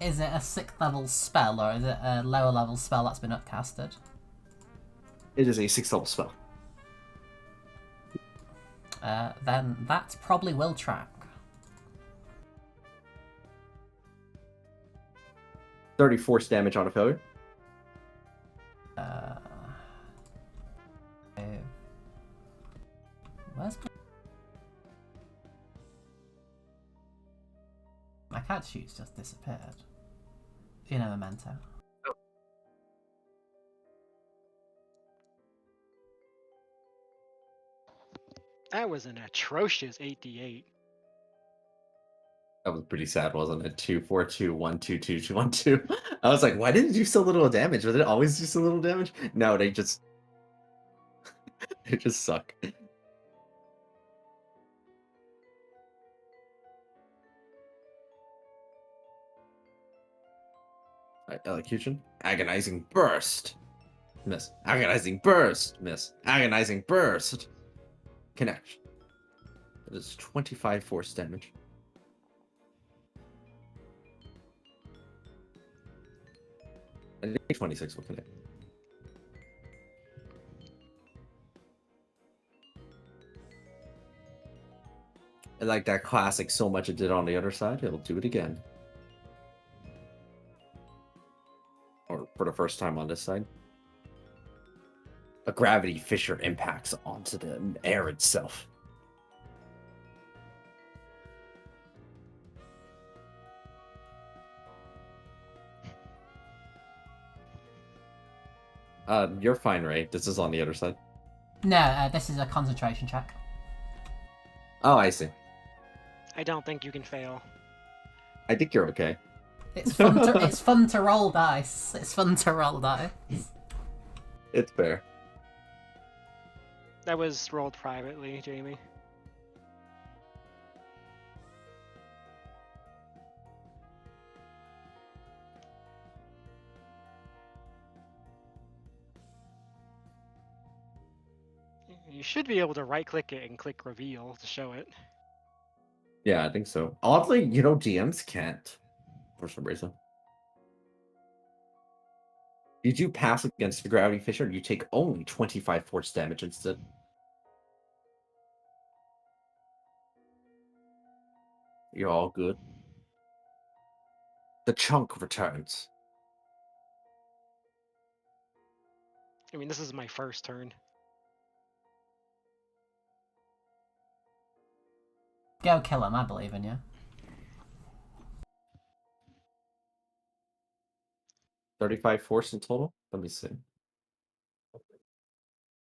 a 6th level spell or is it a lower level spell that's been upcasted? It is a 6th level spell. Then that probably will track. 30 force damage on a failure. Where's my cat shoot's just disappeared. In a memento. That was an atrocious 8d8. That was pretty sad, wasn't it? 2, 4, 2, 1, 2, 2, 2, 1, 2. I was like, why did it do so little damage? Did it always do so little damage? No, they just they just suck. Alright, elocution. Agonizing Burst. Miss. Agonizing burst. Miss. Agonizing burst. Connect. That is 25 force damage. I think 26 will connect. And like that classic so much it did on the other side, it'll do it again. Or for the first time on this side. A gravity fissure impacts onto the air itself. You're fine, Ray. This is on the other side. No, this is a concentration check. Oh, I see. I don't think you can fail. I think you're okay. It's fun to it's fun to roll dice. It's fun to roll dice. It's fair. That was rolled privately, Jamie. You should be able to right-click it and click reveal to show it. Yeah, I think so. Oddly, DMs can't for some reason. You do pass against the gravity fissure, you take only 25 force damage instead. You're all good. The chunk returns. I mean, this is my first turn. Go kill him, I believe in you. 35 force in total? Let me see.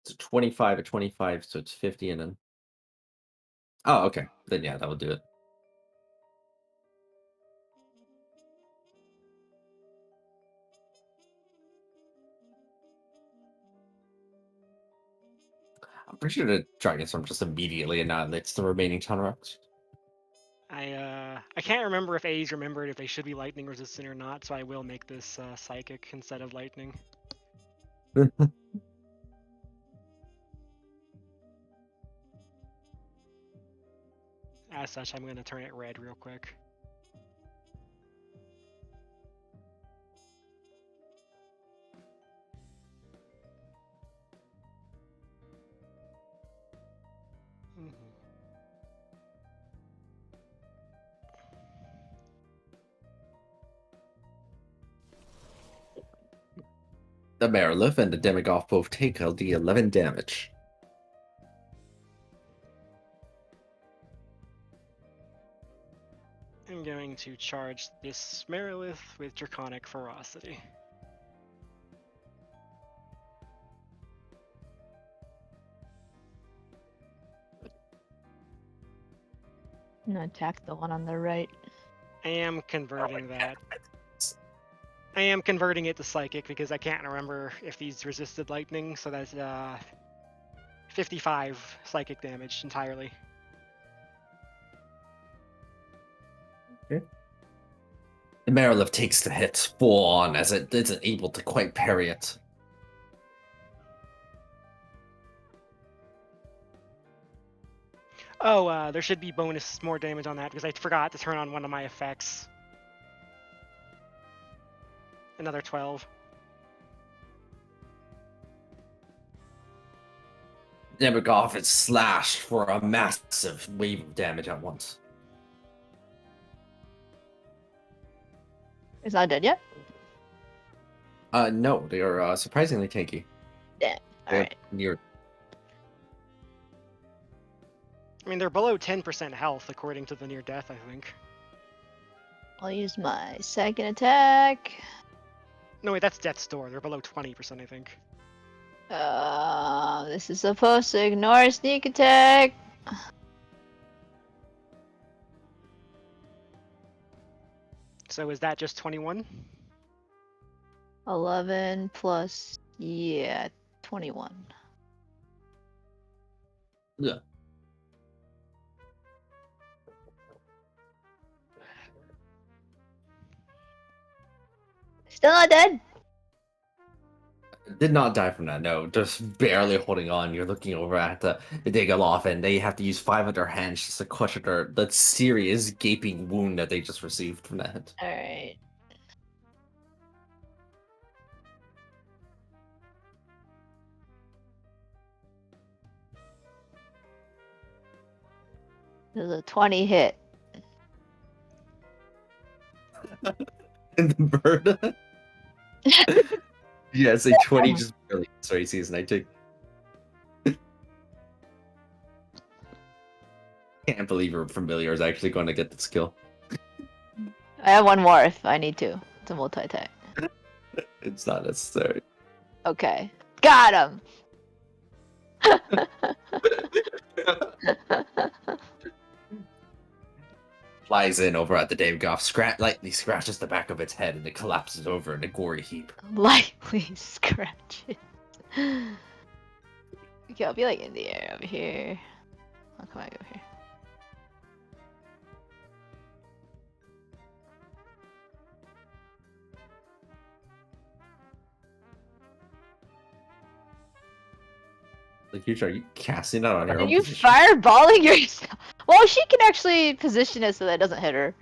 It's a 25 to 25, so it's 50 and then... Oh, okay. Then yeah, that will do it. I'm pretty sure the Dragon Storm just immediately annihilates the remaining Tonrocks. I can't remember if A's remembered if they should be lightning resistant or not, so I will make this psychic instead of lightning. As such, I'm going to turn it red real quick. The Marilith and the Demigod both take LD 11 damage. I'm going to charge this Marilith with Draconic Ferocity. I'm gonna attack the one on the right. I am converting that. I am converting it to Psychic because I can't remember if these resisted lightning, so that's 55 psychic damage entirely. Okay. The Marilith takes the hit full on as it isn't able to quite parry it. Oh, there should be bonus more damage on that because I forgot to turn on one of my effects. Another 12. Demigod is slashed for a massive wave of damage at once. It's not dead yet? No, they are surprisingly tanky. Damn. Alright. Near. I mean, they're below 10% health according to the near death, I think. I'll use my second attack. No, wait, that's Death's Door. They're below 20%, I think. This is supposed to ignore a sneak attack. So is that just 21? 11 plus, yeah, 21. Yeah. Still not dead? Did not die from that, no. Just barely holding on. You're looking over at the Digaloff, and they have to use 5 of their hands just to clutch at the serious gaping wound that they just received from that. Alright. There's a 20 hit. And the bird. Yes, a 20 just barely. Sorry, season I take. Can't believe your familiar is actually going to get this kill. I have one more if I need to. It's a multi-attack. It's not necessary. Okay. Got him! Flies in over at the Dave Goff, lightly scratches the back of its head, and it collapses over in a gory heap. Lightly scratch it. Okay, I'll be like in the air over here. I'll come back over here. Like, are you casting that on your Are own you position? fireballing yourself? Well, she can actually position it so that it doesn't hit her.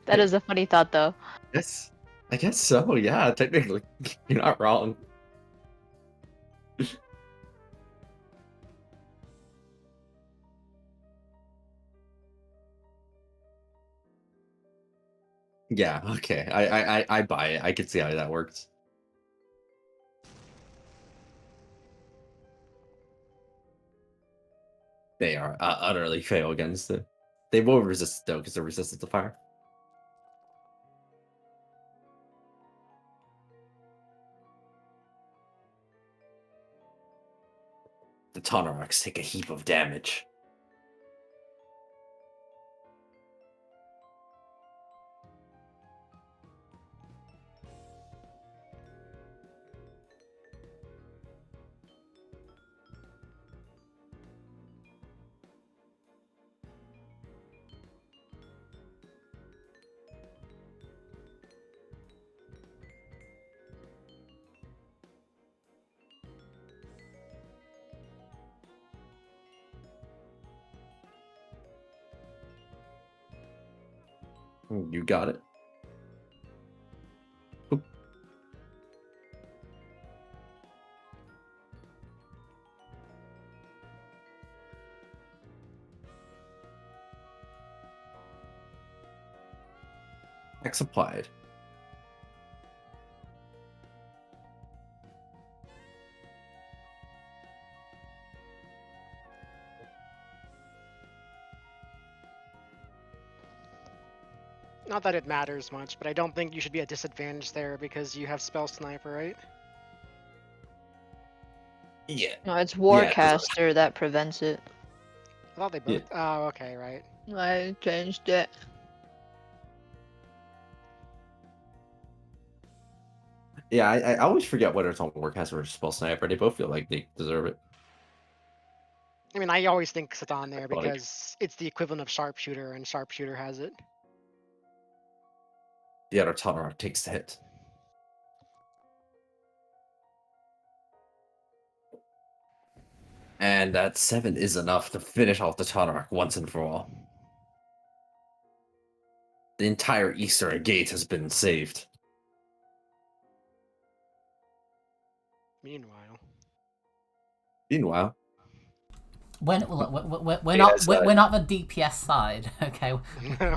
That is a funny thought, though. Yes, I guess so. Yeah, technically, you're not wrong. Yeah. Okay. I buy it. I can see how that works. They are utterly fail against it. They will resist though because they're resistant to fire. The Tonarachs take a heap of damage. You got it. Oop. X applied. Not that it matters much, but I don't think you should be at disadvantage there because you have Spell Sniper, right? Yeah. No, it's 'cause Warcaster that prevents it. I thought they both. Oh, okay, right. I changed it. Yeah, I always forget whether it's on Warcaster or Spell Sniper. They both feel like they deserve it. I mean, I always think it's on there Like- because it's the equivalent of Sharpshooter, and Sharpshooter has it. The other Tonarach takes the hit. And that 7 is enough to finish off the Tonarach once and for all. The entire eastern gate has been saved. Meanwhile, Meanwhile, We're Yeah, not so- we're not the DPS side, okay?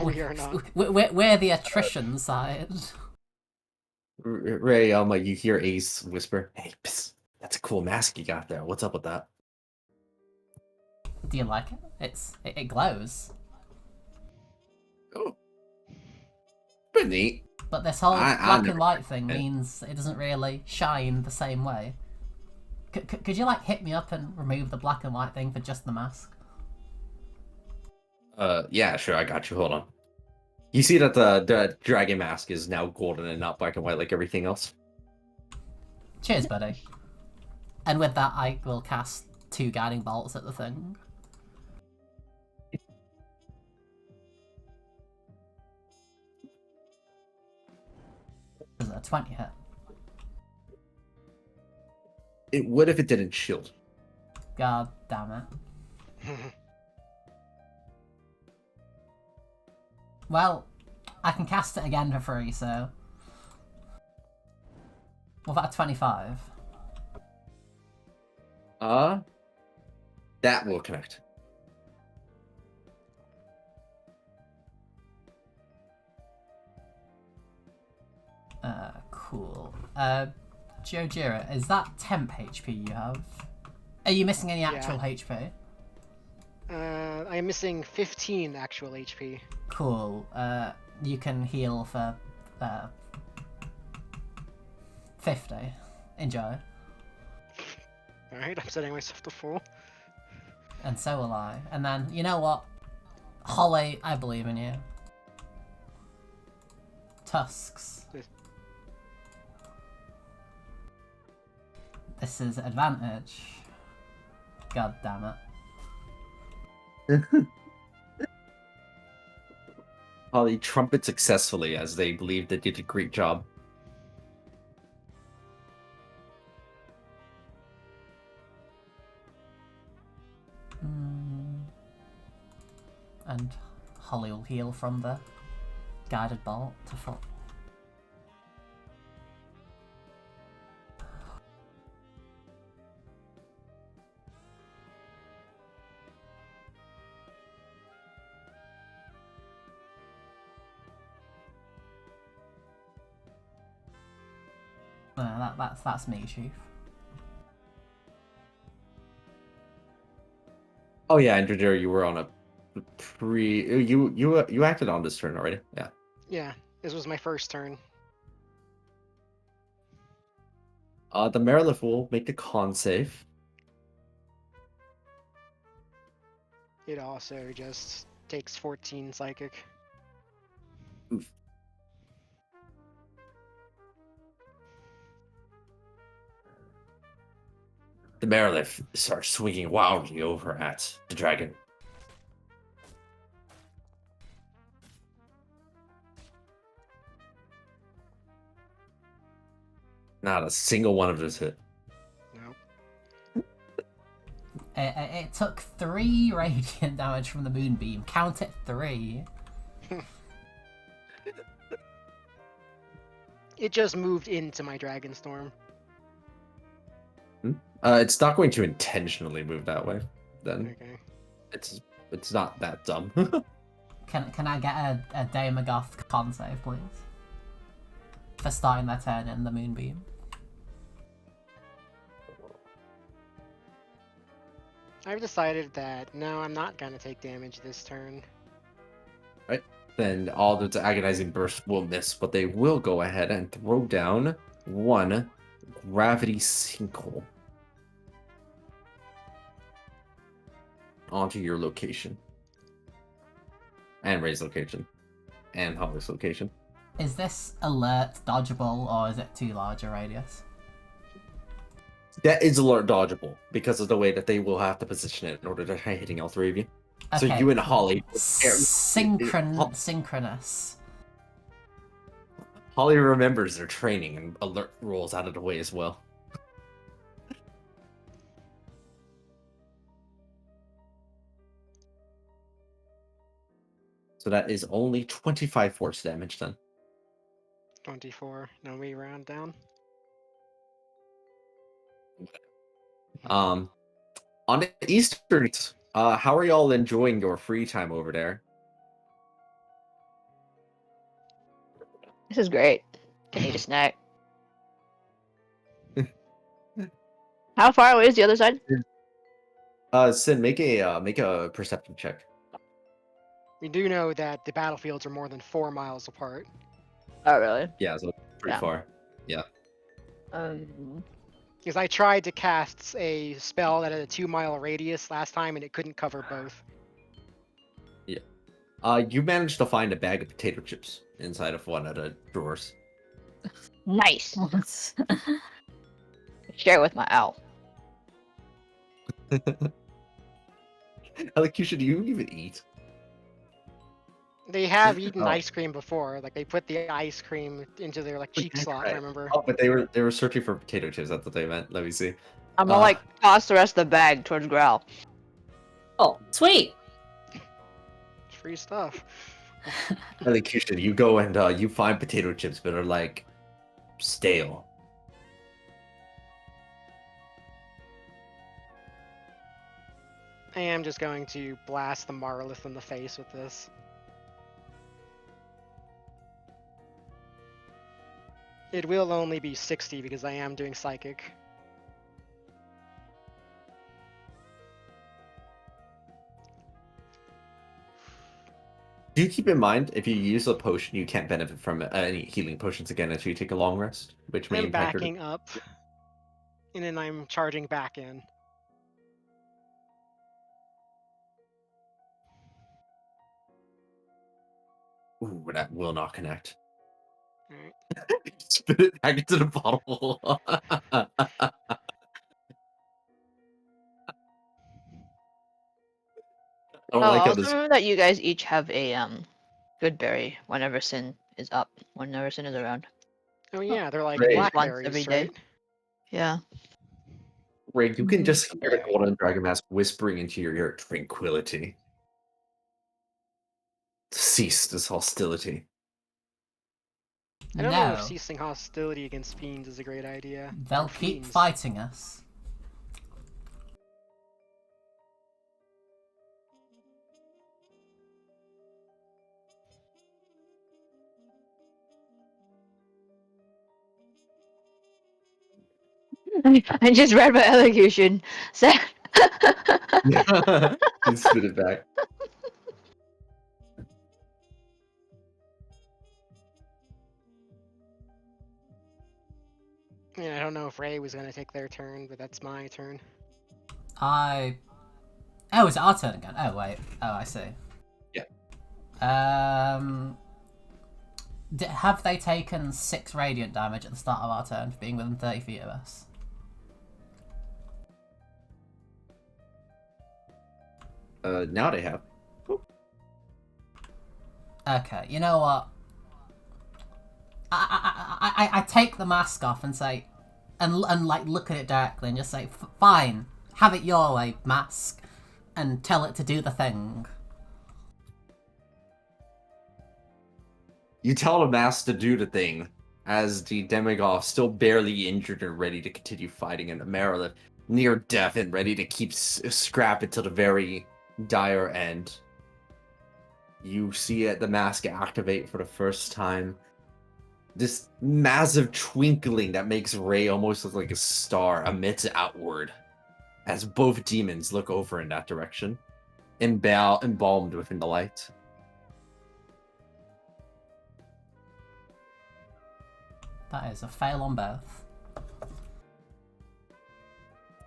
we are not. We're the attrition side. Ray, you hear Ace whisper, "Hey, psst, that's a cool mask you got there. What's up with that?" Do you like it? It glows. Oh, pretty neat. But this whole I black never and white thing it. means it doesn't really shine the same way. Could you like hit me up and remove the black and white thing for just the mask? Yeah, sure, I got you. Hold on. You see that the dragon mask is now golden and not black and white like everything else. Cheers, buddy. And with that, I will cast 2 guiding bolts at the thing. Is it a 20 hit? It would if it didn't shield. God damn it. Well, I can cast it again for free, so... What about a 25? That will connect. Cool. Jojira, is that temp HP you have? Are you missing any actual HP? I am missing 15 actual HP. Cool. You can heal for 50. Enjoy. Alright, I'm setting myself to full. And so will I. And then, you know what? Holly, I believe in you. Tusks. This is advantage. God damn it. Holly trumpet successfully as they believe they did a great job. And Holly will heal from the guided bolt to full. That's me, Chief. Oh yeah, and Jojira, you were on a you acted on this turn already. Yeah. Yeah, this was my first turn. The Marilith will make the con save. It also just takes 14 psychic. Oof. The Marilith starts swinging wildly over at the dragon. Not a single one of those hit. Nope. It took 3 radiant damage from the moonbeam. Count it 3. It just moved into my Dragon Storm. It's not going to intentionally move that way. Then Okay. it's not that dumb. Can I get a Daemagoth con save, please? For starting their turn in the moonbeam. I've decided that no, I'm not gonna take damage this turn. Then all those agonizing bursts will miss, but they will go ahead and throw down 1 gravity sinkhole onto your location. And Ray's location. And Holly's location. Is this alert dodgeable, or is it too large a radius? That is alert dodgeable because of the way that they will have to position it in order to try hitting all 3 of you. So Okay, you and Holly... Synchronous. Holly remembers their training and alert rolls out of the way as well. So that is only 25 force damage then. 24. Now we round down. On the Eastern, how are y'all enjoying your free time over there? This is great. Can eat a snack. How far away is the other side? Sin, make a perception check. We do know that the battlefields are more than 4 miles apart. Oh, really? Yeah, so pretty Yeah. far. Because I tried to cast a spell that had a 2-mile radius last time and it couldn't cover both. You managed to find a bag of potato chips inside of one of the drawers. Nice. Share it with my owl. Elocution, do you even eat? They have eaten Oh. ice cream before. Like they put the ice cream into their like cheek that's slot. right. I remember. Oh, but they were searching for potato chips. That's what they meant. Let me see. I'm gonna like toss the rest of the bag towards Growl. Oh, sweet. Free stuff. Elocution, you go and you find potato chips, but are like stale. I am just going to blast the Marlith in the face with this. It will only be 60 because I am doing Psychic. Do you keep in mind if you use a potion, you can't benefit from any healing potions again until you take a long rest, which may I'm impact your... backing up, and then I'm charging back in. Ooh, that will not connect. Alright. Spit it back into the bottle. I don't like how Also this... remember that you guys each have a good berry whenever Sin is up, whenever Sin is around. Oh yeah, they're like Great. Once blackberries, every day. right? Yeah. Where you can just hear the Golden Dragon Mask whispering into your ear, tranquility. Cease this hostility. I don't know if No, ceasing hostility against fiends is a great idea. they'll Or keep fiends. fighting us. I just read my elocution. And spit it back. Yeah, I don't know if Ray was gonna take their turn, but that's my turn. Oh, is it our turn again? Oh, wait. Oh, I see. Yeah. Have they taken 6 radiant damage at the start of our turn for being within 30 feet of us? Now they have. Okay, you know what? I take the mask off and say, and like look at it directly and just say, fine, have it your way, mask, and tell it to do the thing. You tell the mask to do the thing, as the Demigod, still barely injured and ready to continue fighting, and the Merilith, near death and ready to keep scrapping to the very dire end. You see the mask activate for the first time. This massive twinkling that makes Ray almost look like a star emits outward, as both demons look over in that direction, embalmed within the light. That is a fail on both.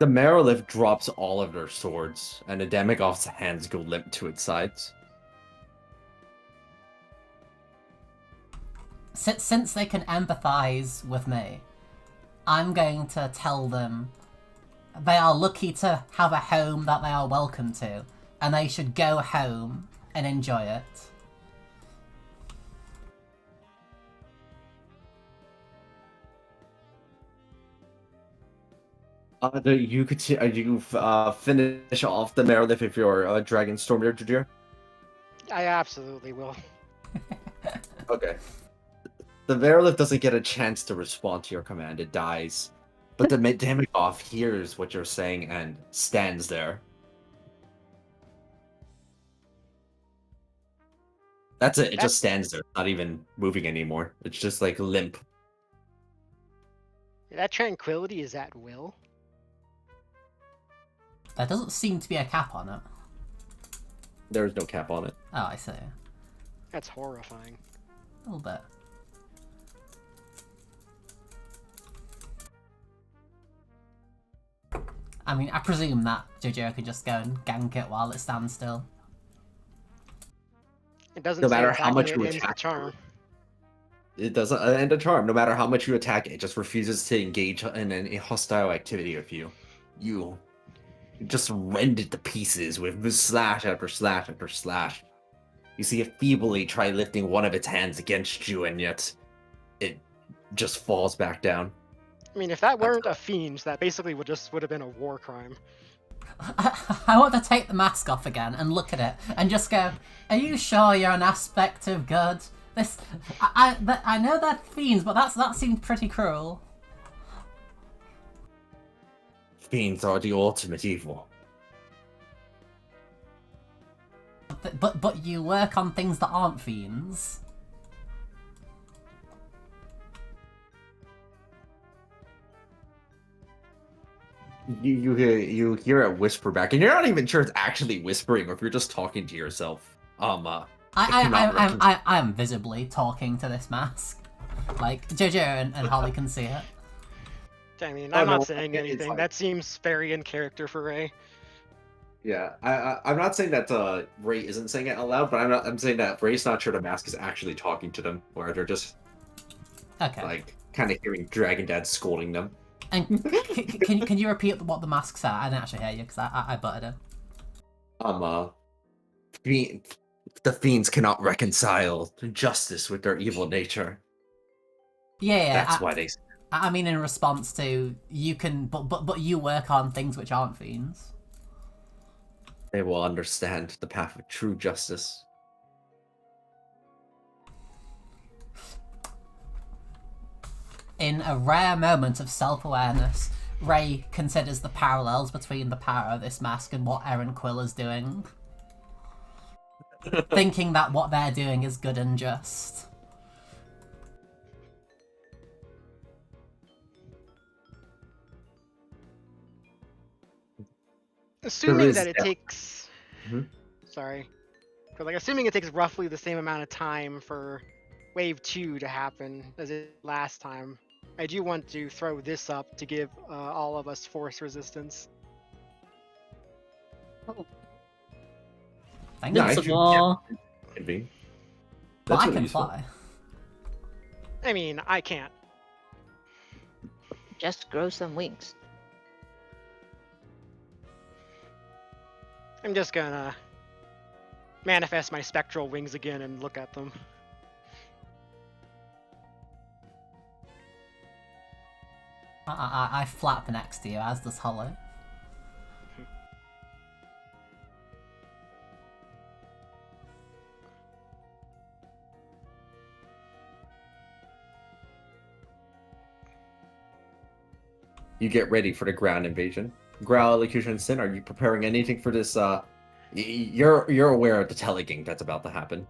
The Merilith drops all of their swords, and the Demigoth's hands go limp to its sides. Since they can empathize with me, I'm going to tell them they are lucky to have a home that they are welcome to, and they should go home and enjoy it. You could see, finish off the Merilith if you're Dragon Storm Jujir? I absolutely will. Okay. The Merilith doesn't get a chance to respond to your command, it dies. But the Demigoth hears what you're saying and stands there. That's it, it just stands there, not even moving anymore. It's just like limp. That tranquility is at will. There doesn't seem to be a cap on it. There's no cap on it. Oh, I see. That's horrifying. A little bit. I mean, I presume that Jojo can just go and gank it while it stands still. It doesn't No say matter how attacking much it you ends the attack charm. It doesn't end a charm. No matter how much you attack it, it just refuses to engage in any hostile activity with you. You just rend it to pieces with slash after slash after slash. You see it feebly try lifting one of its hands against you, and yet it just falls back down. I mean, if that weren't a fiend, that basically would have been a war crime. I want to take the mask off again and look at it and just go, are you sure you're an aspect of good? I know they're fiends, but that seems pretty cruel. Fiends are the ultimate evil. But you work on things that aren't fiends. You hear it whisper back, and you're not even sure it's actually whispering or if you're just talking to yourself. I am visibly talking to this mask. Like Jojo and Holly can see it. I mean, Oh, I'm no, not saying it's anything. fine. That seems very in character for Ray. Yeah, I'm not saying that Ray isn't saying it out loud, but I'm saying that Ray's not sure the mask is actually talking to them, or they're just Okay. like kind of hearing Dragon Dad scolding them. And can you repeat what the mask said? I didn't actually hear you because I butted in. The fiends cannot reconcile justice with their evil nature. Yeah, That's why they. I mean, in response to you can, but you work on things which aren't fiends. They will understand the path of true justice. In a rare moment of self-awareness, Ray considers the parallels between the power of this mask and what Aaron Quill is doing. Thinking that what they're doing is good and just. Assuming is that it that- takes... Mhm. Sorry. But like, assuming it takes roughly the same amount of time for Wave 2 to happen as it last time, I do want to throw this up to give all of us force resistance. Thank No, you. I First of should- all, Could be. But That's I really can useful. fly. I mean, I can't. Just grow some wings. I'm just gonna manifest my spectral wings again and look at them. I flap next to you, as does Holly. You get ready for the ground invasion. Growl, Elocution, and Sin, are you preparing anything for this? You're aware of the telegang that's about to happen.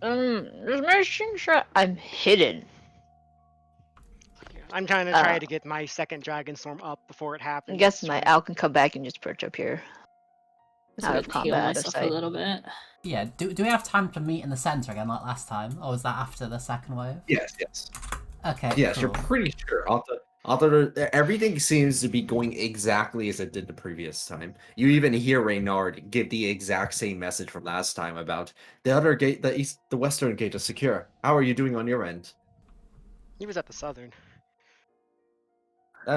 Just making sure I'm hidden. I'm trying to try to get my second Dragon Storm up before it I happens. guess my owl can come back and just perch up here. so Out I of could heal combat, out of myself a sight. little bit. Yeah, do we have time to meet in the center again like last time? Or was that after the second wave? Yes. Okay, Yes, cool. you're pretty sure. Everything seems to be going exactly as it did the previous time. You even hear Reynard give the exact same message from last time about the other gate, the western gate is secure. How are you doing on your end? He was at the southern.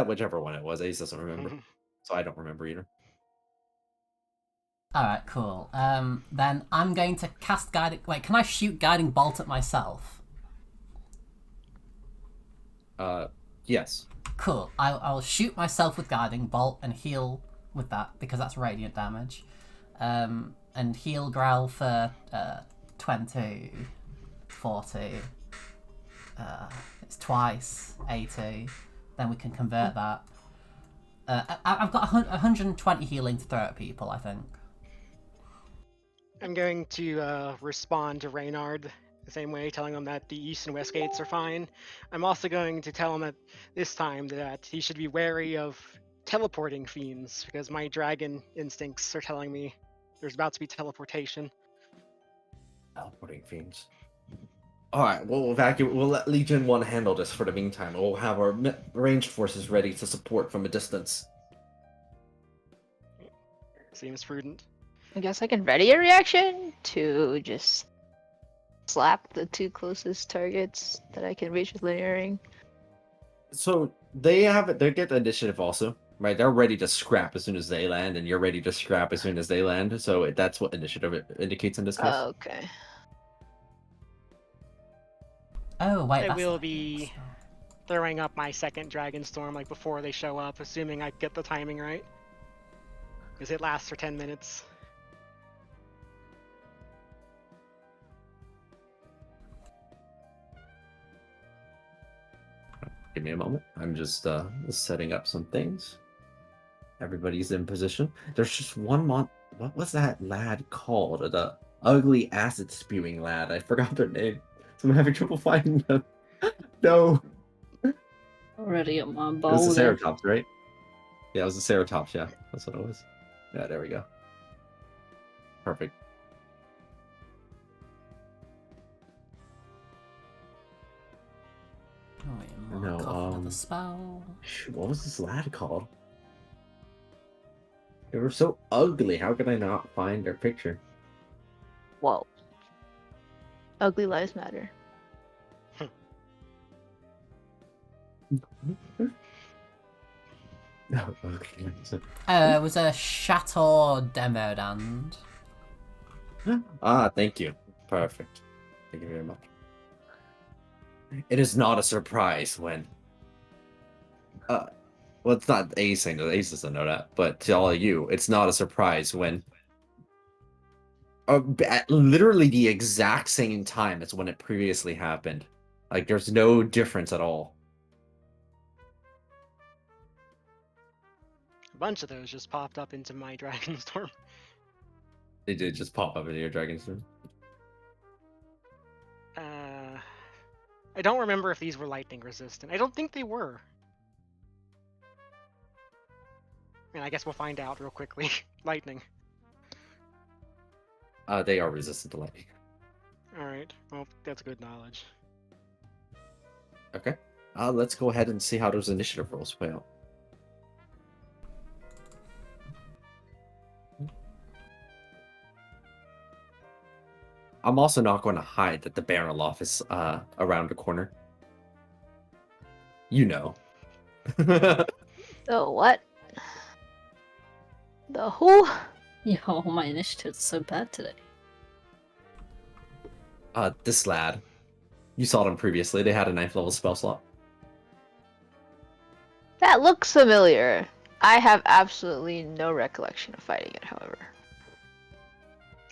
Whichever one it was, Ace doesn't remember, so I don't remember either. Alright, cool. Then I'm going to cast Guiding... Wait, can I shoot Guiding Bolt at myself? Yes. Cool. I'll shoot myself with Guiding Bolt and heal with that, because that's radiant damage. And heal Growl for 20, 40. It's twice 80. Then we can convert that. I've got 120 healing to throw at people, I think. I'm going to respond to Reynard the same way, telling him that the east and west gates are fine. I'm also going to tell him that this time that he should be wary of teleporting fiends, because my dragon instincts are telling me there's about to be teleportation. Teleporting fiends. Alright, we'll let Legion 1 handle this for the meantime. We'll have our ranged forces ready to support from a distance. Seems prudent. I guess I can ready a reaction to just slap the two closest targets that I can reach with linearing. So they get the initiative also, right? They're ready to scrap as soon as they land, and you're ready to scrap as soon as they land. So that's what initiative it indicates in this case. Okay. Oh, wait, I that's will not- be throwing up my second Dragon Storm like before they show up, assuming I get the timing right. Because it lasts for 10 minutes. Give me a moment. I'm just setting up some things. Everybody's in position. There's just one what was that lad called? The ugly acid spewing lad. I forgot their name. So I'm having trouble finding them. No. Already on my It was the boulder. Ceratops, right? Yeah, it was the Ceratops, yeah. That's what it was. Yeah, there we go. Perfect. Oh, wait, No, mark off another spell. Shoot, what was this lad called? They were so ugly. How could I not find their picture? Whoa. Ugly lives matter. No, okay. It was a Chateau Demodand. Ah, thank you. Perfect. Thank you very much. It is not a surprise when. Well, it's not Ace saying that. Ace doesn't know that, but to all of you, it's not a surprise when. At literally the exact same time as when it previously happened. Like, there's no difference at all. A bunch of those just popped up into my Dragon Storm. They did just pop up in your Dragon's Room. I don't remember if these were lightning resistant. I don't think they were. And I guess we'll find out real quickly. Lightning. They are resistant to lightning. Alright, well, that's good knowledge. Okay. Let's go ahead and see how those initiative rolls play out. I'm also not going to hide that the Baronloff is around the corner. You know. The what? The who? Yo, my initiative's so bad today. This lad. You saw them previously. They had a 9th level spell slot. That looks familiar. I have absolutely no recollection of fighting it, however.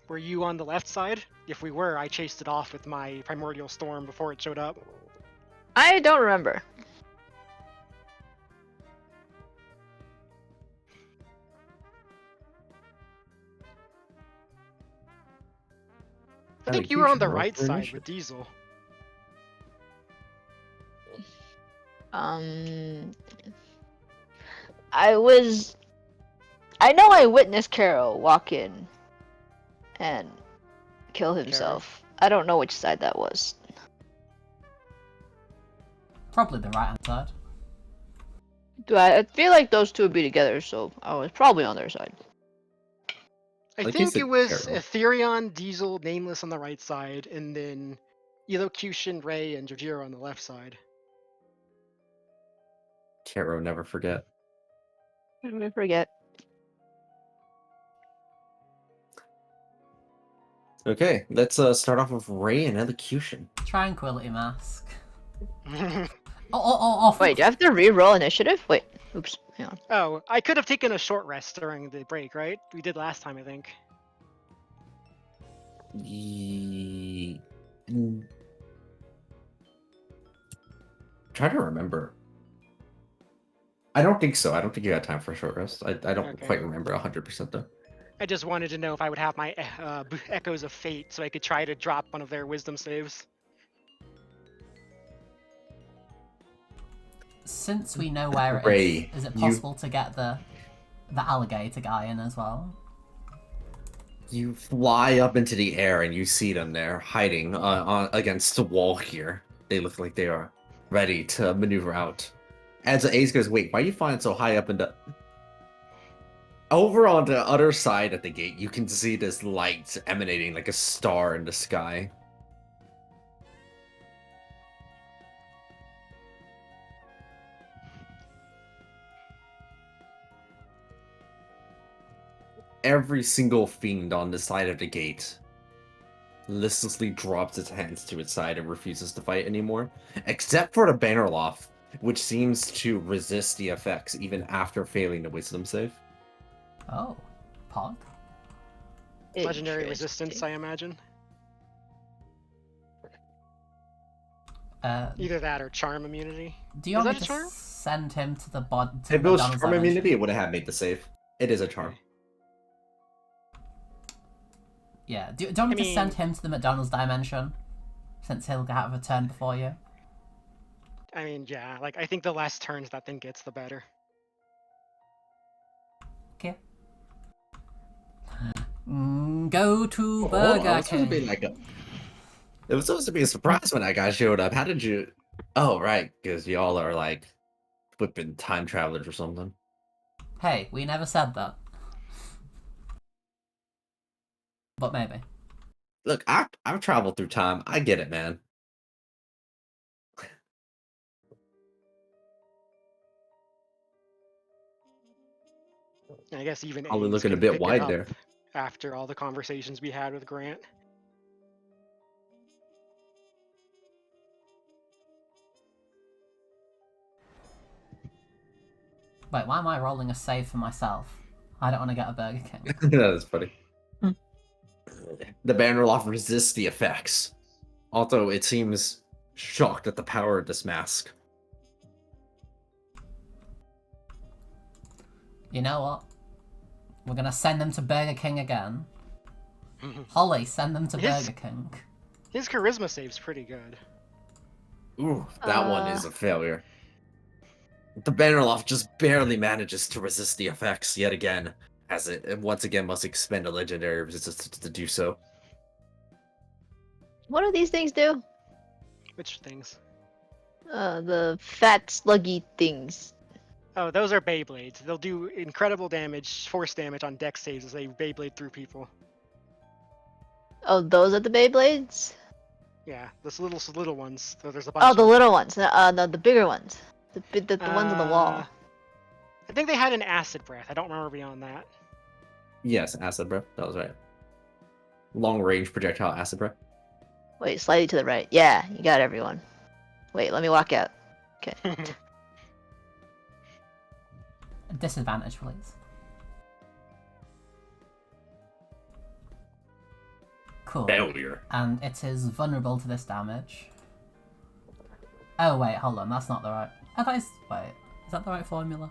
Were you on the left side? If we were, I chased it off with my Primordial Storm before it showed up. I don't remember. I think you were on the Roll right for side initiative. with Diesel. I know I witnessed Carol walk in and kill himself. I don't know which side that was. Probably the right hand side. I feel like those two would be together, so I was probably on their side. I Like you think said, it was Carol. Ethereon, Diesel, Nameless on the right side, and then Elocution, Ray, and Jojiro on the left side. Caro, never forget. Let me forget. Okay, let's start off with Ray and Elocution. Tranquility Mask. Oh, Oh, Wait, do I have to re-roll initiative? Wait, oops, hang on. I could have taken a short rest during the break, right? We did last time, I think. Try to remember. I don't think so. I don't think you had time for a short rest. I don't Okay. quite remember 100% though. I just wanted to know if I would have my Echoes of Fate, so I could try to drop one of their wisdom saves. Since we know where it Ray, is it you- possible to get the alligator guy in as well? You fly up into the air and you see them there hiding against the wall here. They look like they are ready to maneuver out. As Ace goes, wait, why are you flying so high up in the... Over on the other side of the gate, you can see this light emanating like a star in the sky. Every single fiend on the side of the gate listlessly drops its hands to its side and refuses to fight anymore. Except for the Bannerloft. which seems to resist the effects even after failing the wisdom save. Oh, Pog. Legendary resistance, I imagine. Either that or charm immunity. Do you Is want that me a to charm? send him to the bod? To If it was McDonald's charm dimension? immunity, it would have made the save. It is a charm. Yeah. Do you want me to send him to the McDonald's dimension? Since he'll have a turn before you. I mean, yeah. Like, I think the less turns that thing gets, the better. Okay. Go to Oh, Burger I was supposed to be King. like a... It was supposed to be a surprise when that guy showed up. How did you... Oh, right, because y'all are, like, flipping time travelers or something. Hey, we never said that. But maybe. Look, I've traveled through time. I get it, man. I guess even Probably Ames looking a can bit pick it wide up there. after all the conversations we had with Grant. Wait, why am I rolling a save for myself? I don't want to get a Burger King. That is funny. The Bannerloft resists the effects. Although it seems shocked at the power of this mask. You know what? We're gonna send them to Burger King again. Holly, send them to Burger King. His charisma save's pretty good. Ooh, that one is a failure. The Bannerloft just barely manages to resist the effects yet again, as it once again must expend a legendary resistance to do so. What do these things do? Which things? The fat, sluggy things. Oh, those are Beyblades. They'll do incredible damage, force damage on dex saves as they Beyblade through people. Oh, those are the Beyblades? Yeah, those little ones. So there's a bunch. Oh, the of little ones. The bigger ones. The ones on the wall. I think they had an acid breath. I don't remember beyond that. Yes, acid breath. That was right. Long range projectile acid breath. Wait, slightly to the right. Yeah, you got everyone. Wait, let me walk out. Okay. Disadvantage, please. Cool. Failure. And it is vulnerable to this damage. Oh wait, hold on, that's not the right... wait, is that the right formula?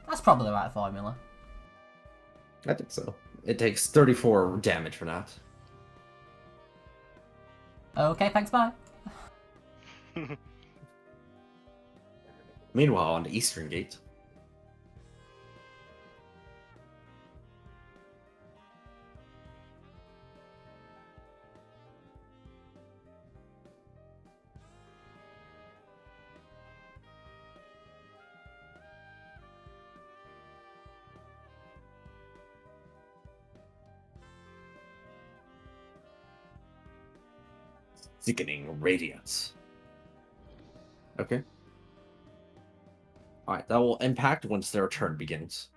That's probably the right formula. I think so. It takes 34 damage for that. Okay, thanks, bye. Meanwhile, on the Eastern Gate. Sickening radiance. Okay. Alright, that will impact once their turn begins.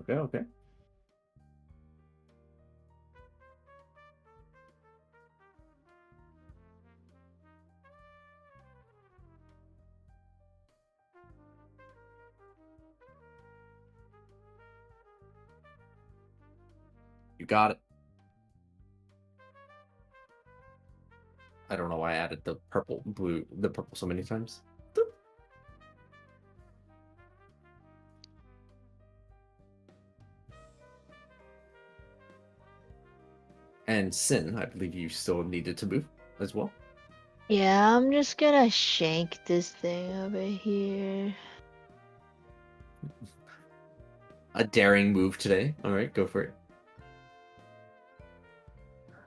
Okay. You got it. I don't know why I added the purple so many times. And Sin, I believe you still needed to move as well. Yeah, I'm just gonna shank this thing over here. A daring move today. Alright, go for it.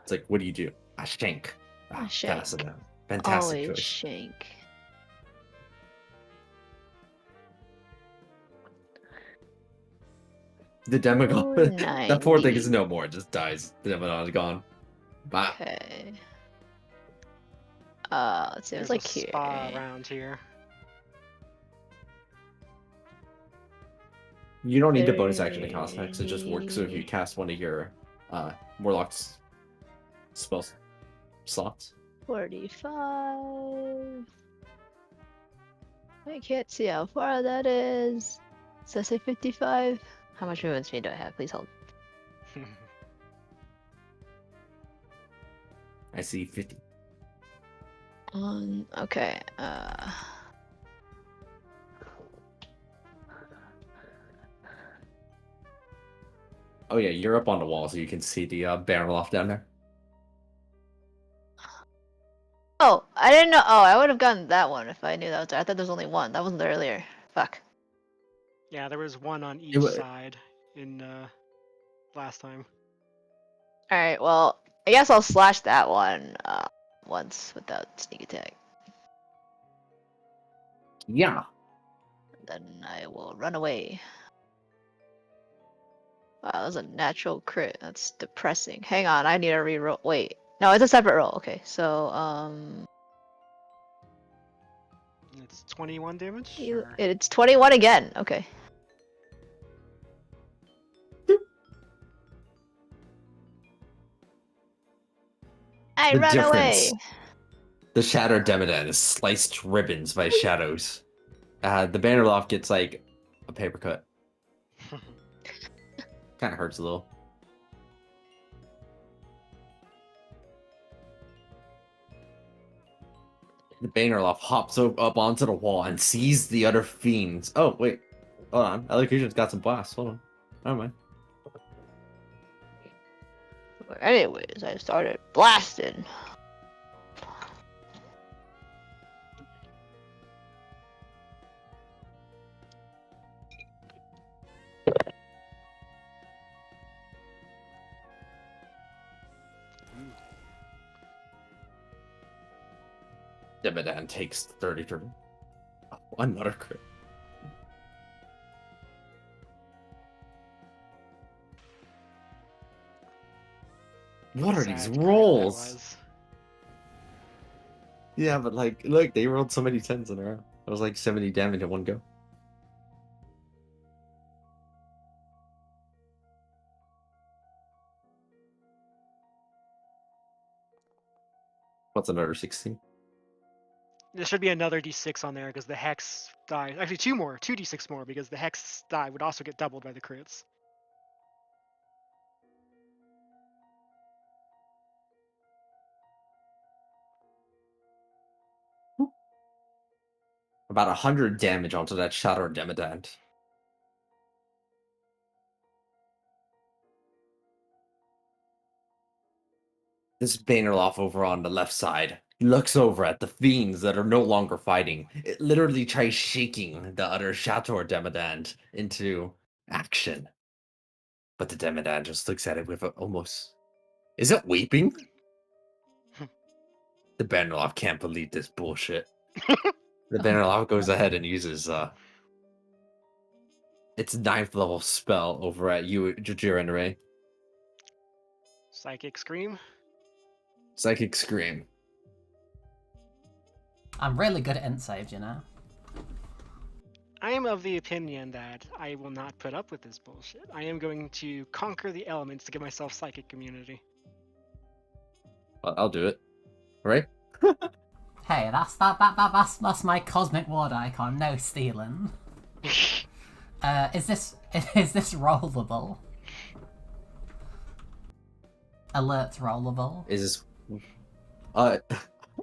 It's like, what do you do? A shank. A shank. Fantastic Always choice. shank. The Demogod. That poor thing is 90. no more. It just dies. The Demogod is gone. Bye. Okay. Let's see. It's There's like a here. spa around here. You don't need the bonus action to cast Hex. It just works if you cast one of your Warlock's spell slots. 45. I can't see how far that is. Does that say 55? How much movement speed do I have? Please hold. I see 50. Okay. Oh yeah, you're up on the wall, so you can see the barrel off down there. Oh, I didn't know. Oh, I would have gotten that one if I knew that was there. I thought there was only one. That wasn't there earlier. Fuck. Yeah, there was one on each wa- side in last time. Alright, well, I guess I'll slash that one once without sneak attack. Yeah. Then I will run away. Wow, that was a natural crit. That's depressing. Hang on, I need to reroll. Wait. No, it's a separate roll. Okay, so, It's 21 damage? Or... it's 21 again. Okay. I The run difference. away. The Shattered Demodan is sliced to ribbons by shadows. The Bannerloft gets like a paper cut. Kind of hurts a little. The Bannerloft hops up onto the wall and sees the other fiends. Oh, wait. Hold on. Elocution's got some blasts. Hold on. Never mind. Anyways, I started blasting. Demodan takes 33. Oh, another crit. What are these sad crit that rolls? was. Yeah, but like, look, they rolled so many 10s in a row. It was like 70 damage in one go. What's another 16? There should be another d6 on there because the hex die. Actually, two more, 2d6 more because the hex die would also get doubled by the crits. About 100 damage onto that Shattered Demodan. This Bannerloft over on the left side looks over at the fiends that are no longer fighting. It literally tries shaking the other Shattered Demodan into action. But the Demodan just looks at it with almost... Is it weeping? The Bannerloft can't believe this bullshit. The Bannerloft goes ahead and uses its 9th level spell over at you, Jujira and Ray. Psychic Scream. Psychic Scream. I'm really good at int saves, you know. I am of the opinion that I will not put up with this bullshit. I am going to conquer the elements to give myself psychic immunity. Well, I'll do it. Right? Hey, that's my cosmic ward icon. No stealing. Is this rollable? Alerts rollable. Is this...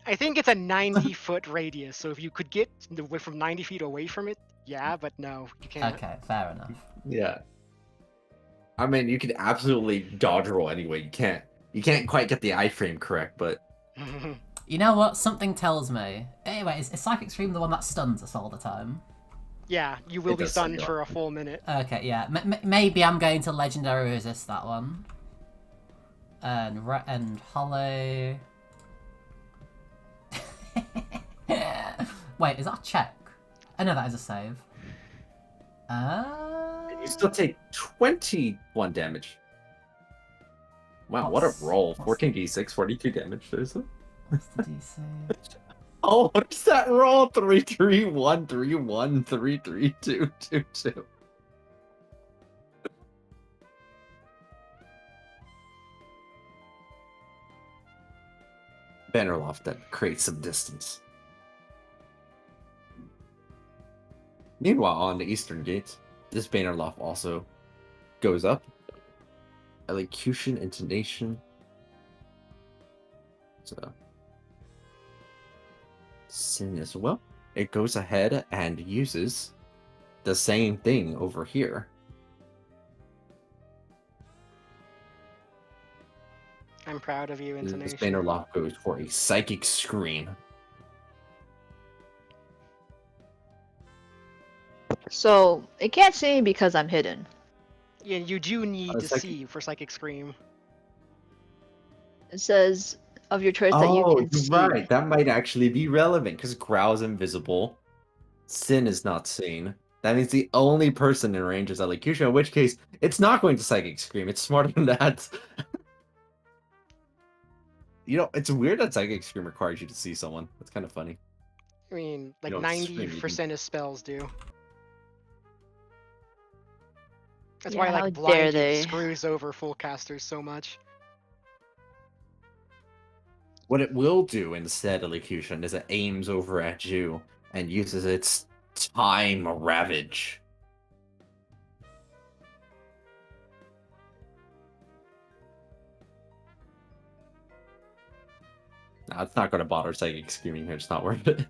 I think it's a 90-foot radius, so if you could get from 90 feet away from it, yeah, but no, you can't. Okay, fair enough. Yeah. I mean, you can absolutely dodge roll anyway. You can't quite get the iframe correct, but... You know what? Something tells me. Anyway, is Psychic Scream the one that stuns us all the time? Yeah, you will It be does stun stunned you for a full minute. Okay, yeah. Maybe I'm going to Legendary Resist that one. And Hollow... Wait, is that a check? Oh no, that is a save. You still take 21 damage. Wow, what a roll. 14d6, 42 damage. There's a... What's the DC? Oh, what is that roll? 3 3 1 3 1 3 3 2 2 2. banner loft that creates some distance. Meanwhile, on the eastern gate, this banner loft also goes up. Elocution, intonation. So, sin as well. It goes ahead and uses the same thing over here. I'm proud of you, This intonation. banner loft goes for a psychic scream. So it can't see me because I'm hidden. Yeah, you do need to psychic- see for Psychic Scream. It says of your choice that you Oh, can you're see. right. That might actually be relevant because Growl's invisible. Sin is not seen. That means the only person in range is Elocution, in which case it's not going to Psychic Scream. It's smarter than that. You know, it's weird that Psychic Scream requires you to see someone. That's kind of funny. I mean, like You don't scream, you 90% of spells do. That's Yeah, why how like dare Blind Youth they. screws over full casters so much. What it will do instead, Elocution, is it aims over at you and uses its Time Ravage. No, it's not going to bother Psychic Screaming here. It's not worth it.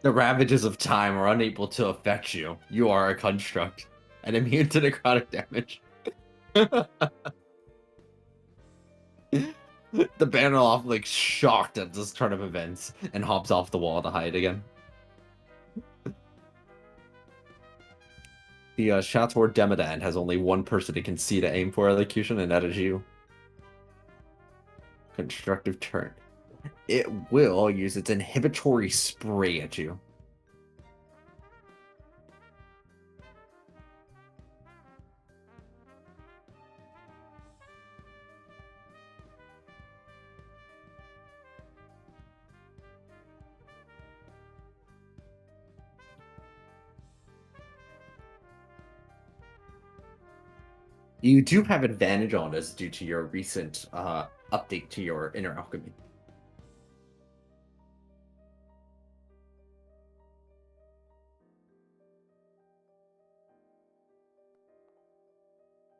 The ravages of time are unable to affect you. You are a construct and immune to necrotic damage. The banner off like shocked at this turn of events and hops off the wall to hide again. The Chateau Demadan has only one person it can see to aim for Elocution, and that is you. Constructive turn. It will use its inhibitory spray at you. You do have advantage on this due to your recent update to your inner alchemy.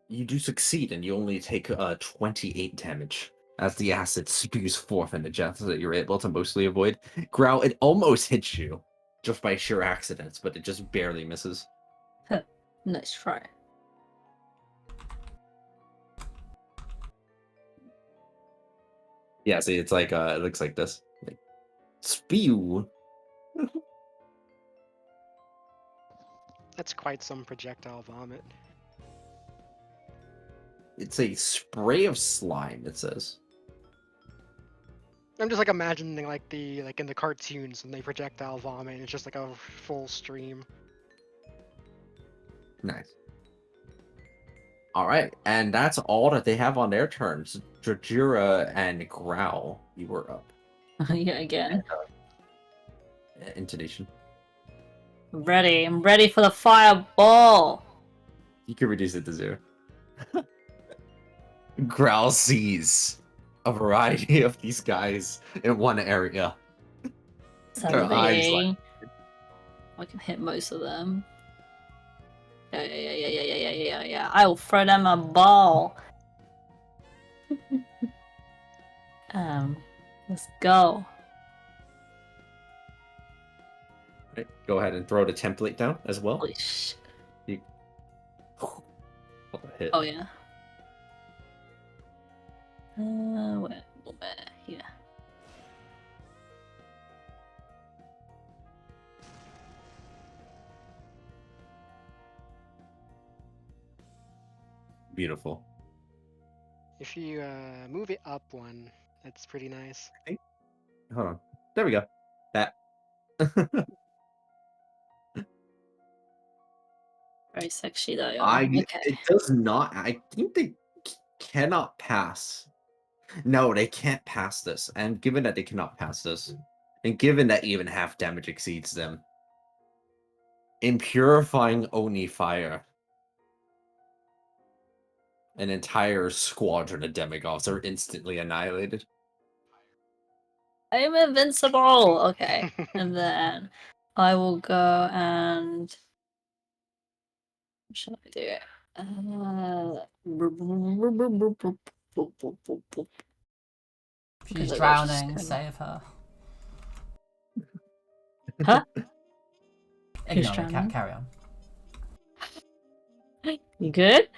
You do succeed, and you only take 28 damage as the acid spews forth in the jets that you're able to mostly avoid. Growl, it almost hits you just by sheer accidents, but it just barely misses. Nice try. Yeah, see, it's like it looks like this. Like, spew. That's quite some projectile vomit. It's a spray of slime, it says. I'm just like imagining like in the cartoons when they projectile vomit, it's just like a full stream. Nice. All right, and that's all that they have on their turns. Jajira and Growl, you were up. Yeah, again. Intonation. I'm ready. I'm ready for the fireball. You can reduce it to 0. Growl sees a variety of these guys in one area. Their eyes like... I can hit most of them. Yeah. I will throw them a ball. Let's go. Right, go ahead and throw the template down as well. Holy shit. Hit. Oh yeah. Where? Here. Beautiful. If you move it up one, that's pretty nice. Hold on. There we go. That. Very sexy though. It Okay. does not. I think they cannot pass. No, they can't pass this. And given that they cannot pass this, and given that even half damage exceeds them, Impurifying Oni fire. An entire squadron of demigods are instantly annihilated. I am invincible. Okay, and then I will go and what should I do? She's Okay, drowning. just Save her. Huh? Who's Ignore me. drowning? Carry on. You good?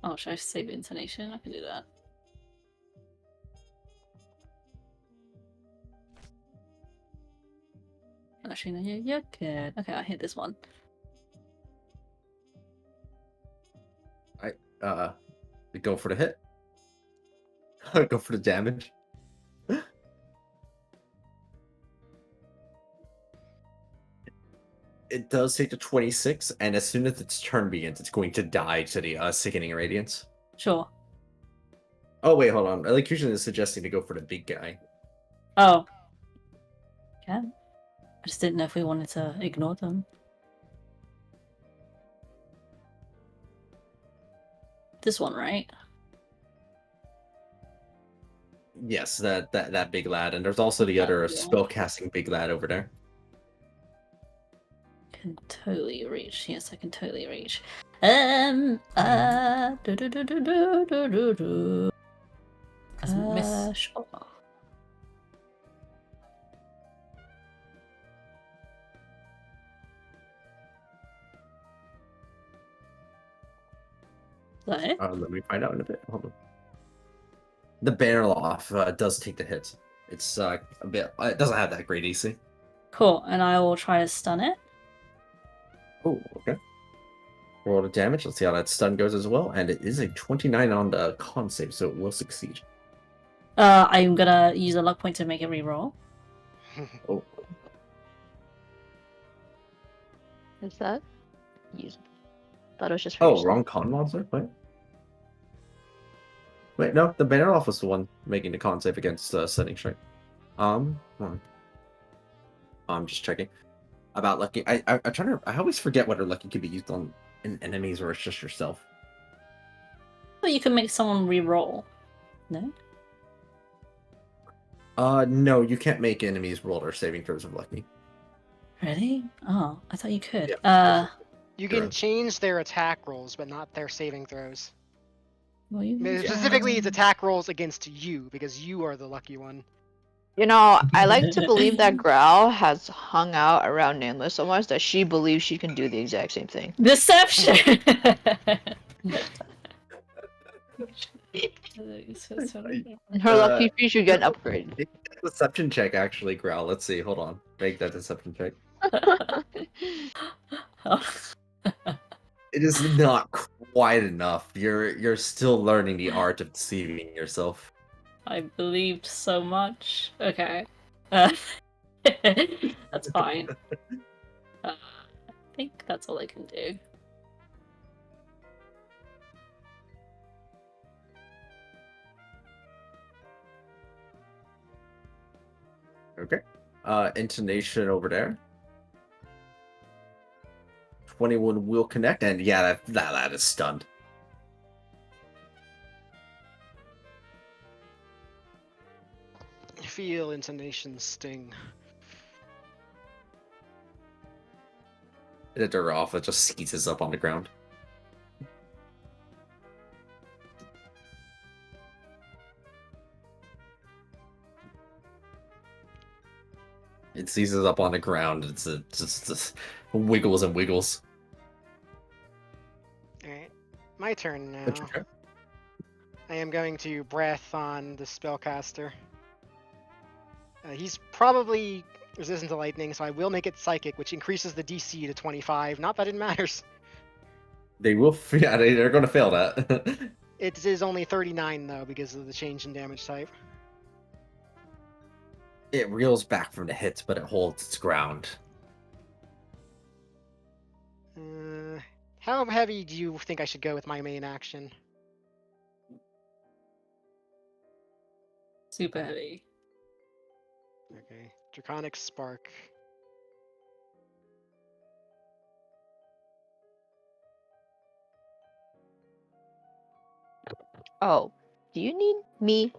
Oh, should I save intonation? I can do that. Actually, no, you're good. Okay, I hit this one. Go for the hit. Go for the damage. It does take to 26, and as soon as its turn begins, it's going to die to the sickening radiance. Sure. Oh wait, hold on. Elocution is suggesting to go for the big guy. Oh. Okay. I just didn't know if we wanted to ignore them. This one, right? Yes, that big lad, and there's also the other Yeah. spellcasting big lad over there. Can totally reach. Yes, I can totally reach. As Miss Sure. What? Let me find out in a bit. Hold on. The Bannerloff does take the hit. It's a bit. It doesn't have that great AC. Cool, and I will try to stun it. Oh, okay. Roll the damage. Let's see how that stun goes as well. And it is a 29 on the con save, so it will succeed. I'm gonna use a luck point to make it reroll. Oh, Is that? Use. Thought it was just for yourself. wrong con monster. Wait, no. The Bannerloff was the one making the con save against Stunning Strike. Hold on. I'm just checking about lucky. I'm trying to. I always forget whether lucky can be used on enemies or it's just yourself. Well, you can make someone reroll. No? No, you can't make enemies roll their saving throws of lucky. Really? Oh, I thought you could. You Sure. can change their attack rolls, but not their saving throws. Well, you I mean, can specifically, it's try. attack rolls against you, because you are the lucky one. You know, I like to believe that Growl has hung out around Nameless so much that she believes she can do the exact same thing. Deception! Her lucky tree should get an upgrade. Make that deception check, actually, Growl. Let's see. Hold on. Make that deception check. It is not quite enough. You're still learning the art of deceiving yourself. I believed so much. Okay. That's fine. I think that's all I can do. Okay. Intonation over there. 21 will connect, and yeah, that is stunned. Feel intonation sting. The Duralfa just seizes up on the ground. It seizes up on the ground. It's just wiggles and wiggles. Alright, my turn now. That's your turn. I am going to breath on the spellcaster. He's probably resistant to lightning, so I will make it psychic, which increases the DC to 25. Not that it matters. They will. Yeah, they're going to fail that. It is only 39 though, because of the change in damage type. It reels back from the hits, but it holds its ground. How heavy do you think I should go with my main action? super heavy. Okay. Draconic Spark. Oh, do you need me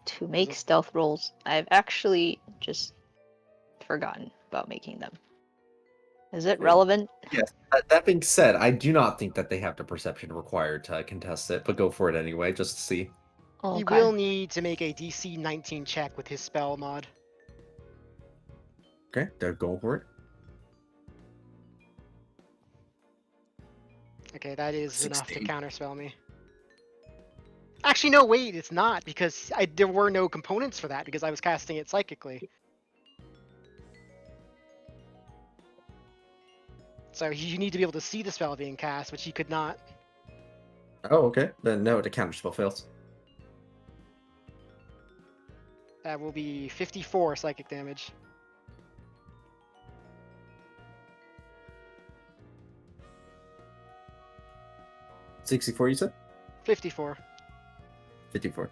to make it- stealth rolls? I've actually just forgotten about making them. Is it relevant? Yes. That being said, I do not think that they have the perception required to contest it, but go for it anyway, just to see. Oh, He okay. will need to make a DC 19 check with his spell mod. Okay, they're going for it. Okay, that is enough to 16. counterspell me. Actually, no, wait, it's not, because there were no components for that, because I was casting it psychically. So you need to be able to see the spell being cast, which he could not. Oh, okay. Then no, the counterspell fails. That will be 54 psychic damage. $64, you said? 54. 54.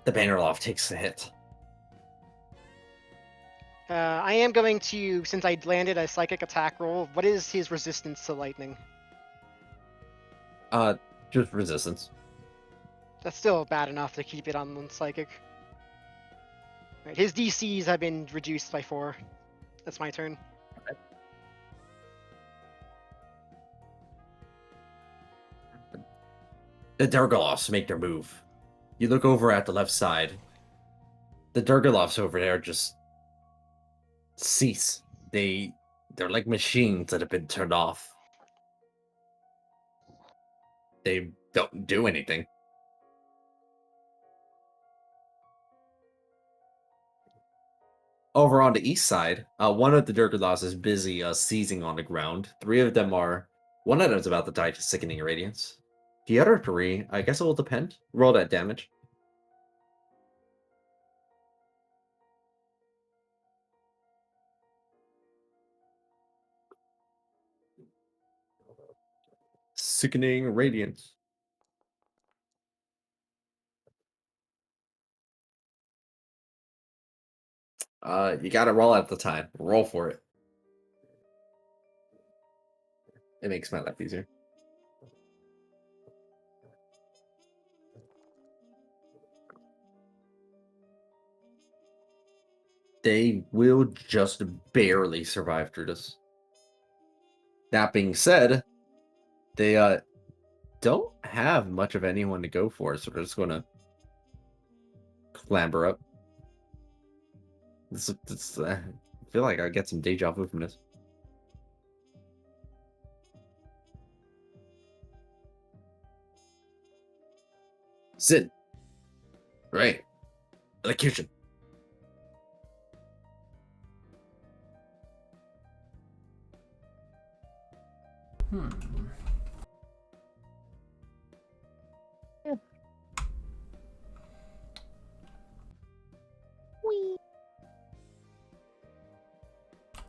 The Bannerloft takes the hit. I am going to, since I landed a psychic attack roll, what is his resistance to lightning? Just resistance. That's still bad enough to keep it on psychic. Right, his DCs have been reduced by 4. That's my turn. The Durgalofs make their move. You look over at the left side. The Durgalofs over there just cease. They're like machines that have been turned off. They don't do anything. Over on the east side, one of the Durgalofs is busy seizing on the ground. 3 of them are. One of them is about to die to sickening radiance. The other 3, I guess it will depend. Roll that damage. Sickening radiance. You gotta roll at the time. Roll for it. It makes my life easier. They will just barely survive through this. That being said, they don't have much of anyone to go for, so they're just gonna clamber up. I feel like I get some deja vu from this. Sit. Right. Elocution. Hmm.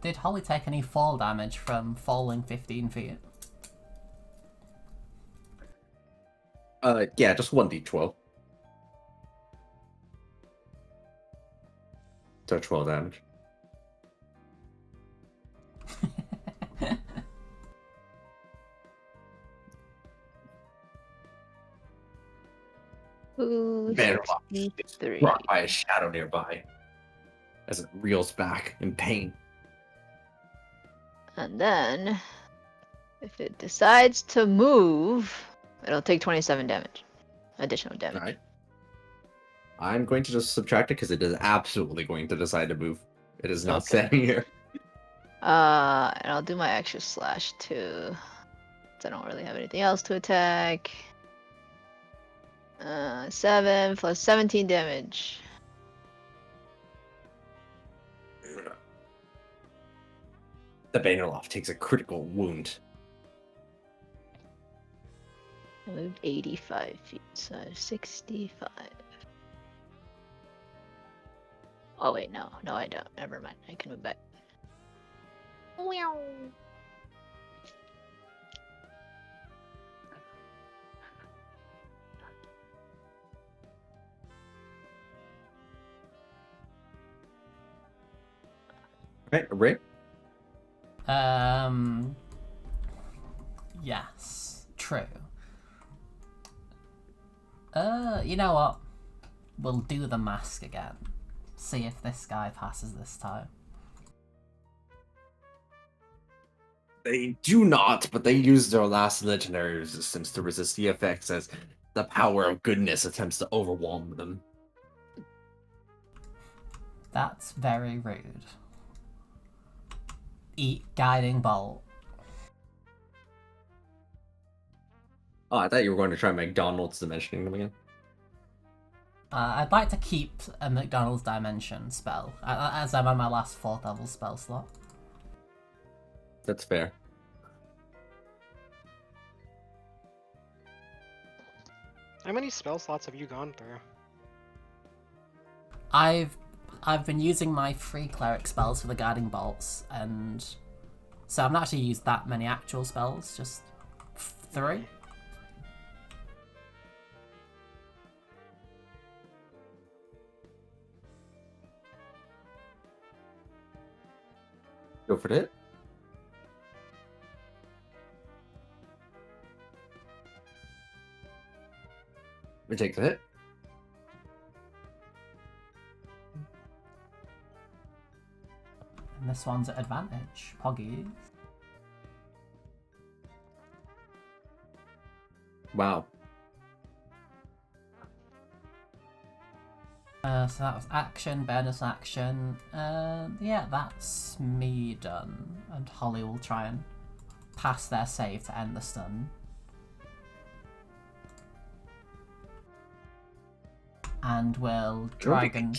Did Holly take any fall damage from falling 15 feet? Yeah, just 1d12. So 12 damage. Ooh, Bannerlock is 63. brought by a shadow nearby as it reels back in pain. And then, if it decides to move, it'll take 27 damage. Additional damage. Alright. I'm going to just subtract it because it is absolutely going to decide to move. It is not Okay. standing here. And I'll do my extra slash too. 'Cause I don't really have anything else to attack. 7 plus 17 damage. The Bannerloft takes a critical wound. I moved 85 feet, so 65. Oh wait, no, I don't. Never mind. I can move back. Right, Ray? Yes, true. You know what? We'll do the mask again. See if this guy passes this time. They do not, but they use their last legendary resistance to resist the effects as the power of goodness attempts to overwhelm them. That's very rude. Eat guiding bolt. Oh, I thought you were going to try McDonald's dimensioning them again. I'd like to keep a McDonald's dimension spell, as I'm on my last 4th level spell slot. That's fair. How many spell slots have you gone through? I've been using my free cleric spells for the guiding bolts, and so I've not actually used that many actual spells, just 3. Go for it. We take the hit. And this one's at advantage. Poggies. Wow. So that was action, bonus action. Yeah, that's me done. And Holly will try and pass their save to end the stun. And will dragon.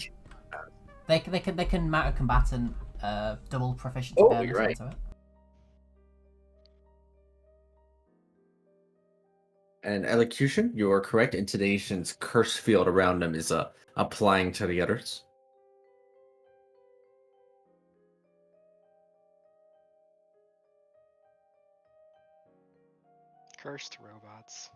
They can mount a combatant double proficiency bonus you're right. onto it. And elocution, you are correct. Intonation's curse field around them is applying to the others. Cursed robots.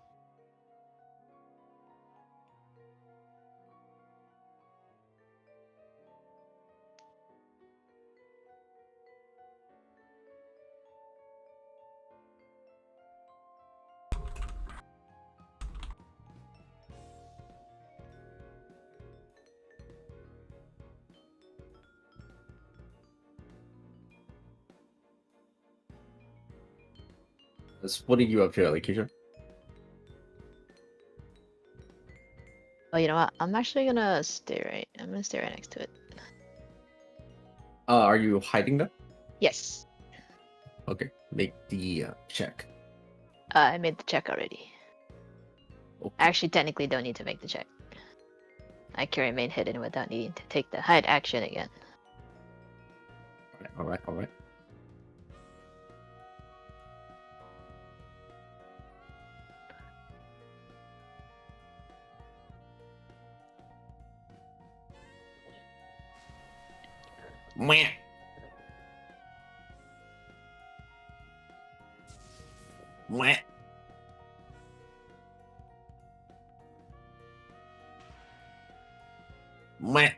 What are you up to, elocution? Oh, you know what? I'm actually gonna stay right. I'm gonna stay right next to it. Are you hiding them? Yes. Okay, make the check. I made the check already. Okay. I actually technically don't need to make the check. I can remain hidden without needing to take the hide action again. All right. Meh. Meh. Meh.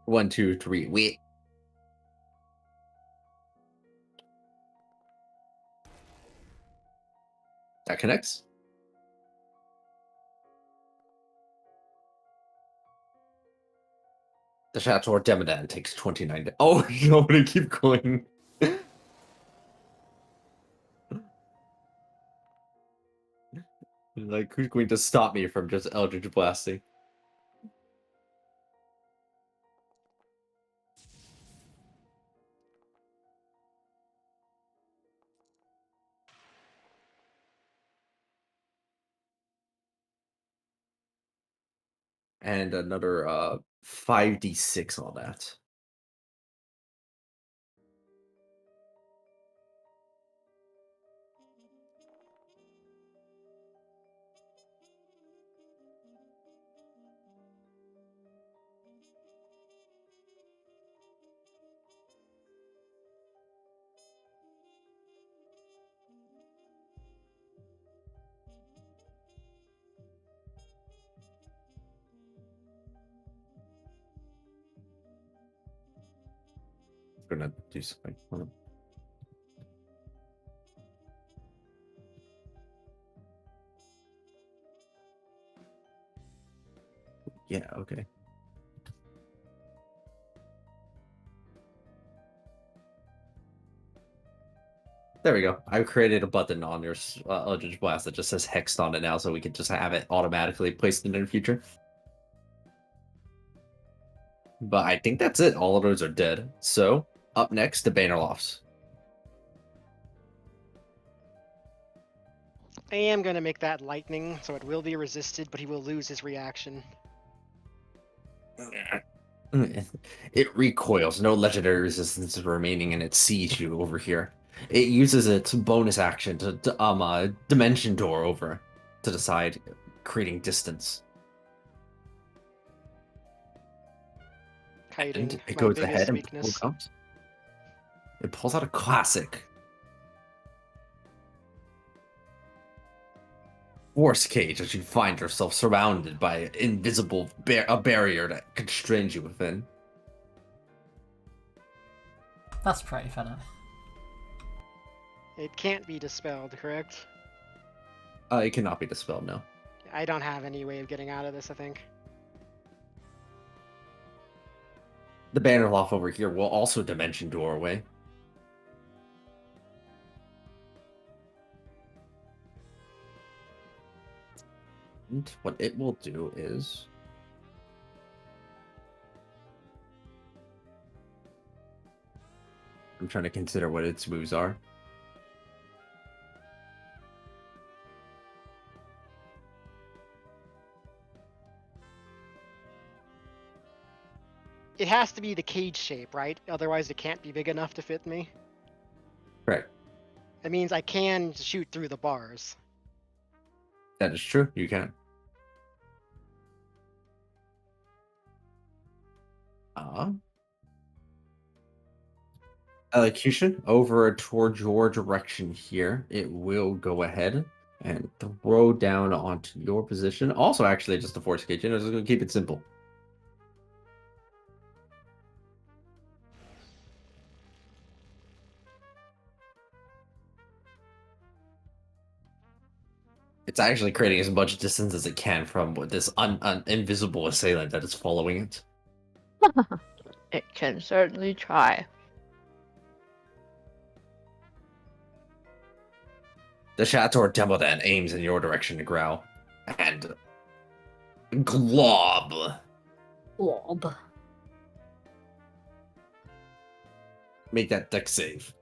One, two, three. Wait. That connects. The Chateau Demadan takes 29. Oh, no, they keep going. Like, who's going to stop me from just Eldritch Blasting? And another 5d6 on that. gonna do something. Hold on. Yeah, okay. There we go. I created a button on your Eldritch Blast that just says hexed on it now, so we can just have it automatically placed in the future. But I think that's it. All of those are dead. So, up next, the Bannerlofts. I am going to make that lightning, so it will be resisted, but he will lose his reaction. It recoils. No legendary resistance is remaining, and it sees you over here. It uses its bonus action to dimension door over to the side, creating distance. Kiting, And it my goes biggest ahead and weakness. it pulls out a classic. Force cage as you find yourself surrounded by an invisible barrier that constrains you within. That's pretty funny. It can't be dispelled, correct? It cannot be dispelled, no. I don't have any way of getting out of this, I think. The Bannerloft over here will also dimension doorway. And what it will do is... I'm trying to consider what its moves are. It has to be the cage shape, right? Otherwise it can't be big enough to fit me. Correct. That means I can shoot through the bars. That is true. You can. Elocution over towards your direction here. It will go ahead and throw down onto your position. Also, actually, just a force cage. Just gonna keep it simple. It's actually creating as much distance as it can from this invisible assailant that is following it. It can certainly try. The Shator Templeton aims in your direction to growl. And... glob! Blob. Make that deck save.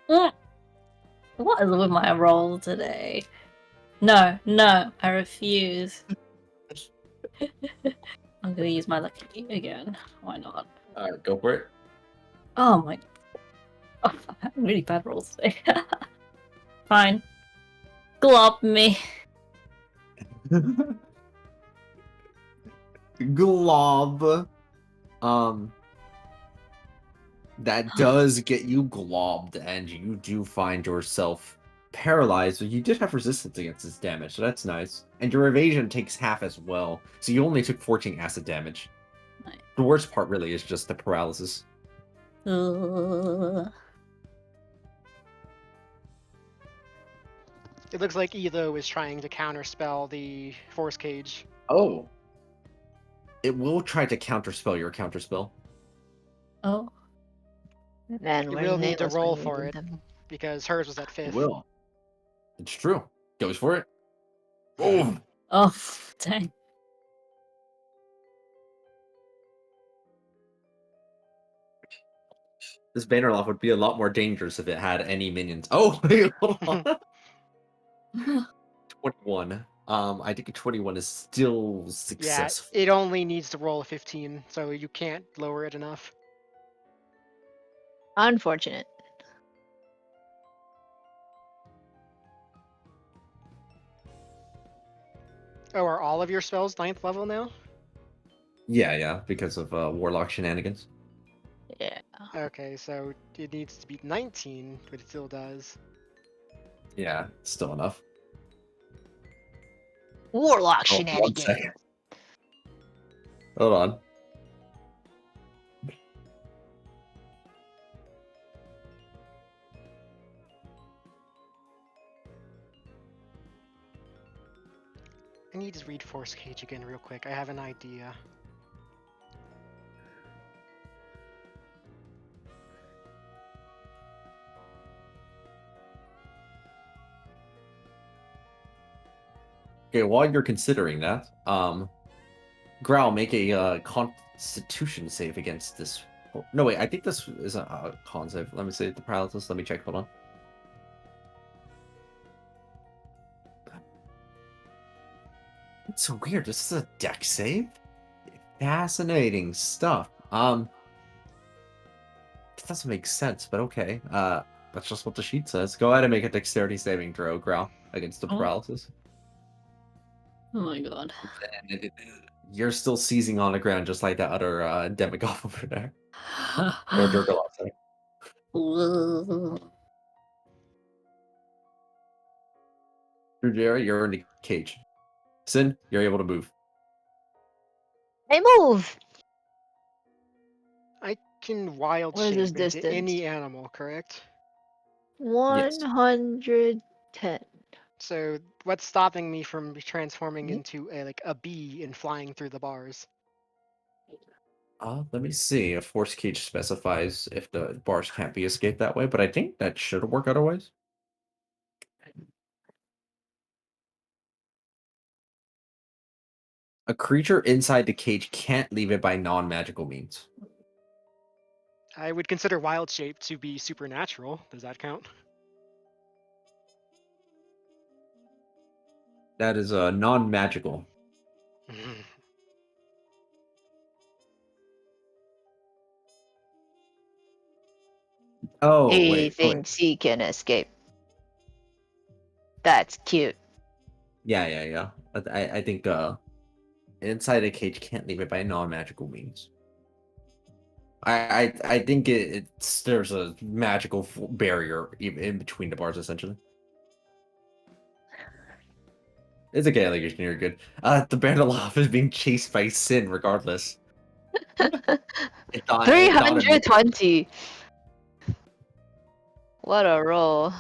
What is with my roll today? No, I refuse. I'm gonna use my lucky again. Why not? Alright, go for it. Oh my... Oh, I'm having really bad rolls today. Fine. Glob me. Glob. That does get you globbed, and you do find yourself paralyzed. But you did have resistance against this damage, so that's nice. And your evasion takes half as well, so you only took 14 acid damage. Nice. The worst part really is just the paralysis. It looks like Etho is trying to counterspell the force cage. Oh. It will try to counterspell your counterspell. Oh. Man, You we're will need to nameless when roll we for do it, them. because hers was at 5th. It will. It's true. Goes for it. Oh. Oh, dang. This Bannerloft would be a lot more dangerous if it had any minions. Oh, wait, hold on. 21. I think a 21 is still Yeah, successful. it only needs to roll a 15, so you can't lower it enough. Unfortunate. Oh, are all of your spells 9th level now? Yeah, because of Warlock shenanigans. Yeah. Okay, so it needs to be 19, but it still does. Yeah, still enough. Warlock Oh, 1 shenanigans. second. Hold on. I need to read Force Cage again real quick. I have an idea. Okay, while you're considering that, Growl, make a Constitution save against this. No, wait, I think this is a con save. Let me see the paralysis. Let me check. Hold on. It's so weird. This is a deck save. Fascinating stuff. It doesn't make sense, but okay. That's just what the sheet says. Go ahead and make a dexterity saving throw, Growl, against the Oh. paralysis. Oh my god. And you're still seizing on the ground, just like that other demigod over there. Or Durgalot, sorry. Jerry, you're in the cage. Sin, you're able to move. I move. I can wild What is shape this into distance? any animal, correct? 110. So what's stopping me from transforming Mhm. into a bee and flying through the bars? Let me see. A force cage specifies if the bars can't be escaped that way, but I think that should work otherwise. A creature inside the cage can't leave it by non-magical means. I would consider wild shape to be supernatural. Does that count? That is non-magical. Oh, He wait. thinks he can escape. That's cute. Yeah. I think inside a cage can't leave it by non-magical means. I think there's a magical barrier in between the bars, essentially. It's okay, allegation. You're good. The Bandaloff is being chased by Sin, regardless. It thought 320. What a roll.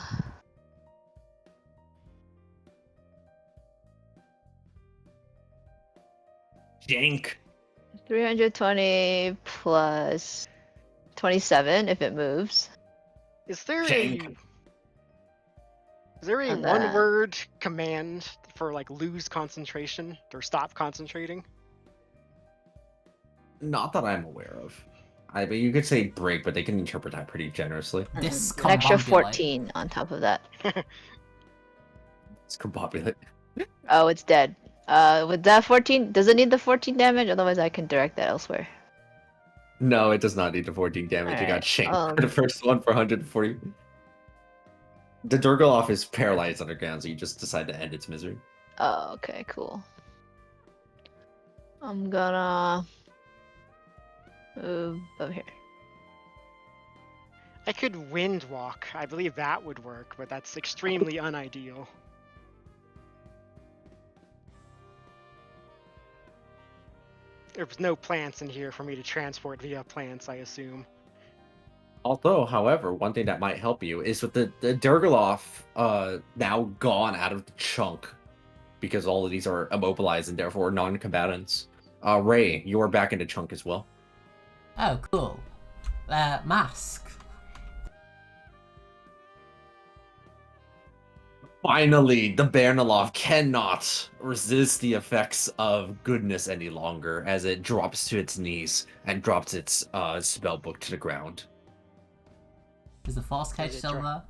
Jank. 320 plus 27 if it moves. Is there Jank. a And one then- word command for like lose concentration or stop concentrating? Not that I'm aware of. I mean, you could say break, but they can interpret that pretty generously. An extra Discombobulate. 14 on top of that. It's combobulate. Oh, it's dead. With that 14, does it need the 14 damage? Otherwise, I can direct that elsewhere. No, it does not need the 14 damage. It got Alright, shanked for the first one for 140. The Durgaloff is paralyzed underground, so you just decide to end its misery. Oh, okay, cool. I'm gonna move over here. I could wind walk. I believe that would work, but that's extremely unideal. There's no plants in here for me to transport via plants, I assume. Although, however, one thing that might help you is with the Durgaloff now gone out of the chunk because all of these are immobilized and therefore non-combatants. Ray, you are back in the chunk as well. Oh, cool. Mask. Finally, the Bernalov cannot resist the effects of goodness any longer as it drops to its knees and drops its spellbook to the ground. Is the force cage it still dry?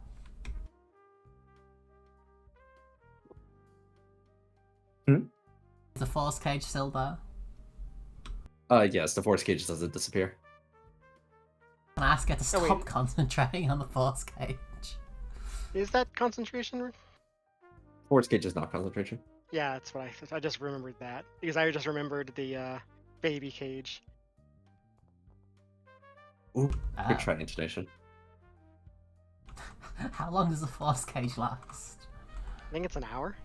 there? Hmm? Is the force cage still there? Yes, the force cage doesn't disappear. Can I ask her to Oh, stop wait. concentrating on the force cage? Is that concentration? Force cage is not concentration. Yeah, that's what I just remembered that because I just remembered the baby cage. Ooh, Ah. good try, intonation. How long does the force cage last? I think it's an hour.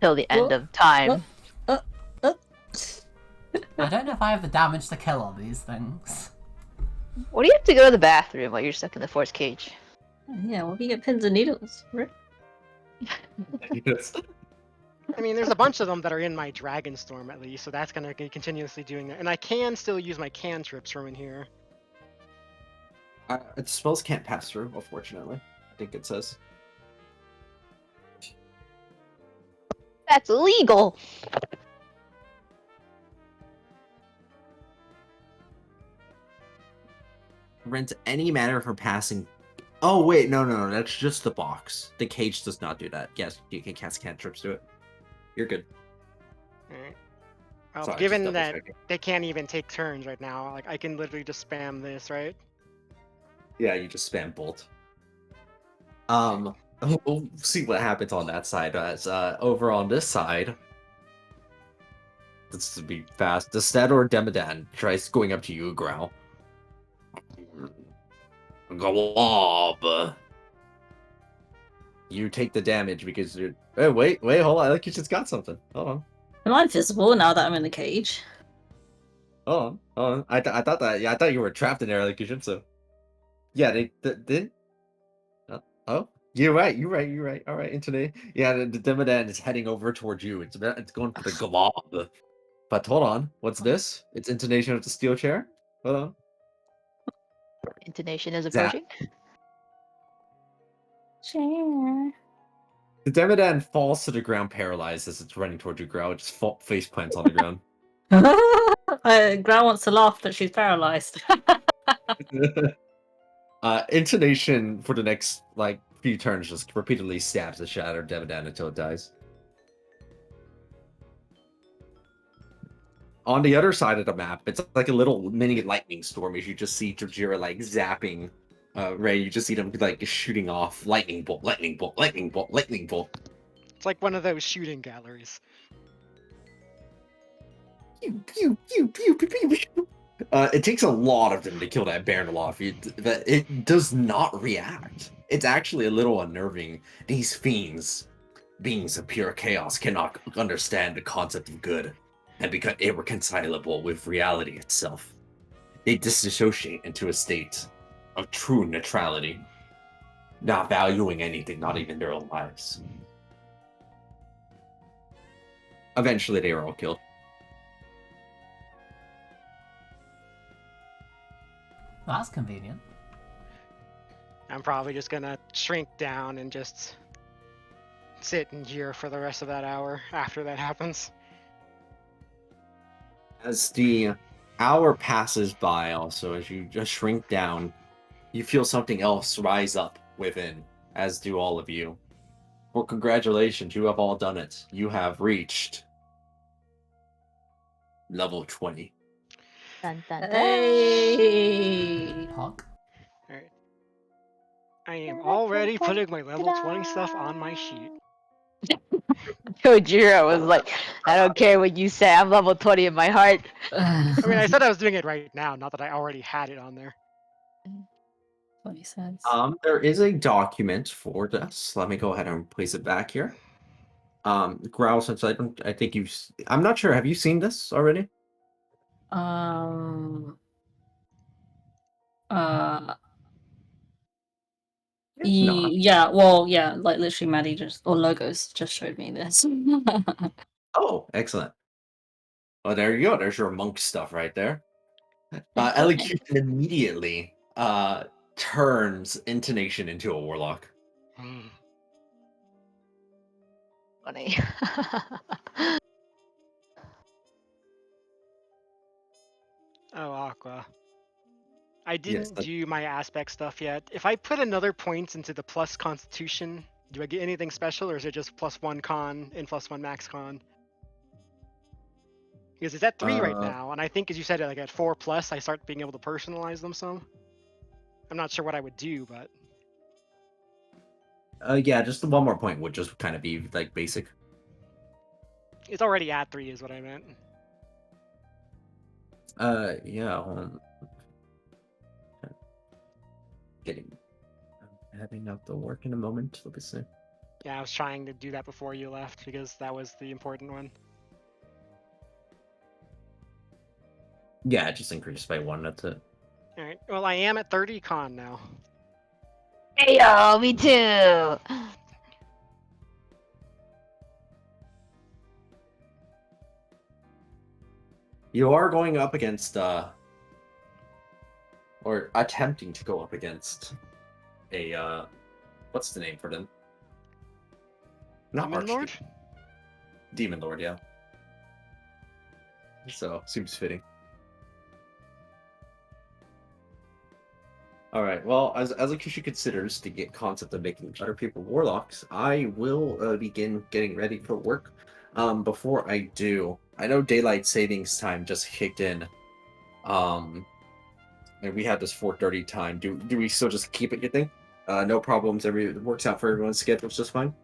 Till the end Well, of time. I don't know if I have the damage to kill all these things. What do you have to go to the bathroom while you're stuck in the force cage? Yeah, well, we get pins and needles, right? Yes. I mean, there's a bunch of them that are in my Dragon Storm at least, so that's gonna be continuously doing that. And I can still use my cantrips from in here. Spells can't pass through, unfortunately. I think it says. That's illegal. Rent any manner for passing. Oh wait, no, that's just the box. The cage does not do that. Yes, you can cast cantrips to it. You're good. Alright. Well, Sorry, just given double that checking. they can't even take turns right now, like I can literally just spam this, right? Yeah, you just spam bolt. We'll see what happens on that side. As over on this side, this to be fast. Destad or Demadan tries going up to you, growl. Glob. You take the damage because you're. Hey, wait, hold on. I think you just got something. Hold on. Am I visible now that I'm in the cage? Hold on. I thought that. Yeah, I thought you were trapped in there like Yujutsu. Yeah, they did. Oh, you're right. All right, Anthony. Yeah, the Demadan is heading over towards you. It's going for the glob. But hold on. What's this? It's intonation of the steel chair. Hold on. Intonation is Zap. approaching. Sure. The Demadan falls to the ground paralyzed as it's running towards you, Growl. It just face plants on the ground. Gra wants to laugh, but she's paralyzed. Intonation for the next few turns just repeatedly stabs the shattered Demadan until it dies. On the other side of the map, it's like a little mini lightning storm as you just see Tajira zapping Ray. You just see them shooting off lightning bolt, lightning bolt, lightning bolt, lightning bolt. It's like one of those shooting galleries. Pew, pew, pew, pew, pew, pew, pew. It takes a lot of them to kill that Baronoloff. It does not react. It's actually a little unnerving. These fiends, beings of pure chaos, cannot understand the concept of good and become irreconcilable with reality itself. They disassociate into a state of true neutrality, not valuing anything, not even their own lives. Eventually, they are all killed. That's convenient. I'm probably just gonna shrink down and just sit in here for the rest of that hour after that happens. As the hour passes by, also, as you just shrink down, you feel something else rise up within, as do all of you. Well, congratulations, you have all done it. You have reached level 20. Dun, dun, dun. Hey! Hawk. Alright. I am already putting my level 20 stuff on my sheet. Kojiro was like, I don't care what you say, I'm level 20 in my heart. I mean, I said I was doing it right now, not that I already had it on there. 20 cents. There is a document for this. Let me go ahead and place it back here. Growl, since I think I'm not sure. Have you seen this already? If not. Yeah, well, yeah, like literally Maddie or Logos just showed me this. Oh, excellent. Oh, there you go. There's your monk stuff right there. Elocution immediately turns intonation into a warlock. Hmm. Funny. Oh, Aqua. I Yes, didn't do my aspect stuff yet. If I put another point into the plus constitution, do I get anything special, or is it just +1 con and +1 max con? Because it's at 3 right now, and I think, as you said, like at 4+, I start being able to personalize them some. I'm not sure what I would do, but yeah, just the one more point would just kind of be like basic. it's already at 3 is what I meant. Yeah. I'm heading out to work in a moment. Let me see. Yeah, I was trying to do that before you left because that was the important one. Yeah, it just increased by 1. That's it. All right. Well, I am at 30 con now. Hey yo, me too. You are going up against, or attempting to go up against a, what's the name for them? Not Demon Lord? Archdemon. Demon Lord, yeah. So, seems fitting. Alright, well, as Lakeisha considers the concept of making better people warlocks, I will begin getting ready for work. Before I do, I know daylight savings time just kicked in. And we had this 4:30 time. Do we still just keep it, you think? No problems, it works out for everyone's schedules just fine?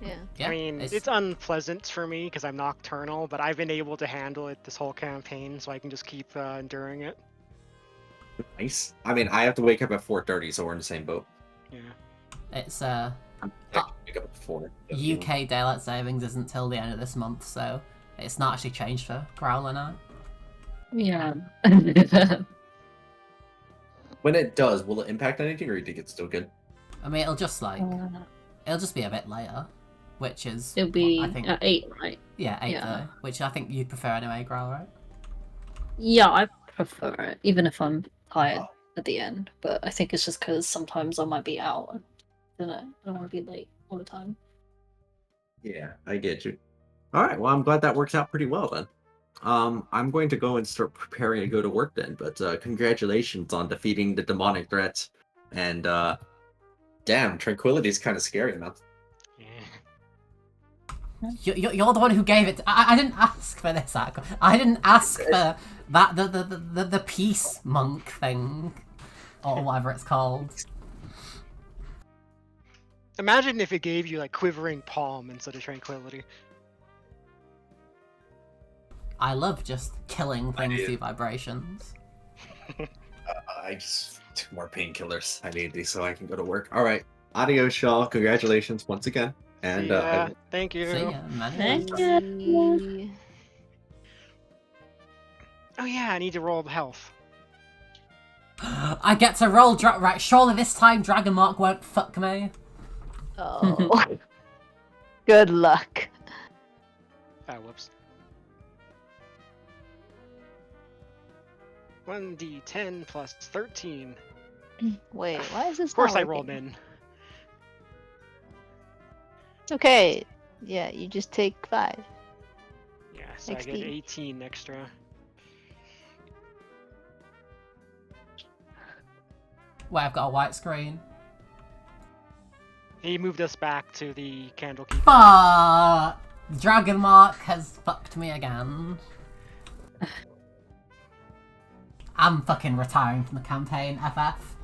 Yeah. Yeah, I mean, it's unpleasant for me because I'm nocturnal, but I've been able to handle it this whole campaign, so I can just keep enduring it. Nice. I mean, I have to wake up at 4:30, so we're in the same boat. Yeah. it's I can wake up at 4. UK daylight savings isn't till the end of this month, so it's not actually changed for Growler now. Yeah. When it does, will it impact anything, or do you think it's still good? I mean, it'll just be a bit later, which is It'll be I think at 8, right? 8:30, yeah. which I think you prefer anyway, Growler, right? Yeah, I prefer it, even if I'm tired at the end. But I think it's just because sometimes I might be out. I don't want to be late all the time. Yeah, I get you. All right, well, I'm glad that works out pretty well then. I'm going to go and start preparing to go to work then, but congratulations on defeating the demonic threat. And damn, tranquility is kind of scary, man. Yeah. You're the one who gave it. I didn't ask for this. I didn't ask for that the peace monk thing, or whatever it's called. Imagine if it gave you like quivering palm instead of tranquility. I love just killing things do. through vibrations. I just 2 more painkillers. I need these so I can go to work. All right, adios, y'all. Congratulations once again. And Yeah, thank you. See ya, man. Thank you. Oh yeah, I need to roll health. I get to roll right. Surely this time Dragon Mark won't fuck me. Oh. Good luck. Ah, whoops. 1d10 plus 13. Wait, why is this Of course not I rolled working? in. It's okay. Yeah, you just take 5. Yeah, so I get 16. 18 extra. Wait, I've got a white screen. He moved us back to the Candlekeep. Fuck! Dragon Mark has fucked me again. I'm fucking retiring from the campaign, FF.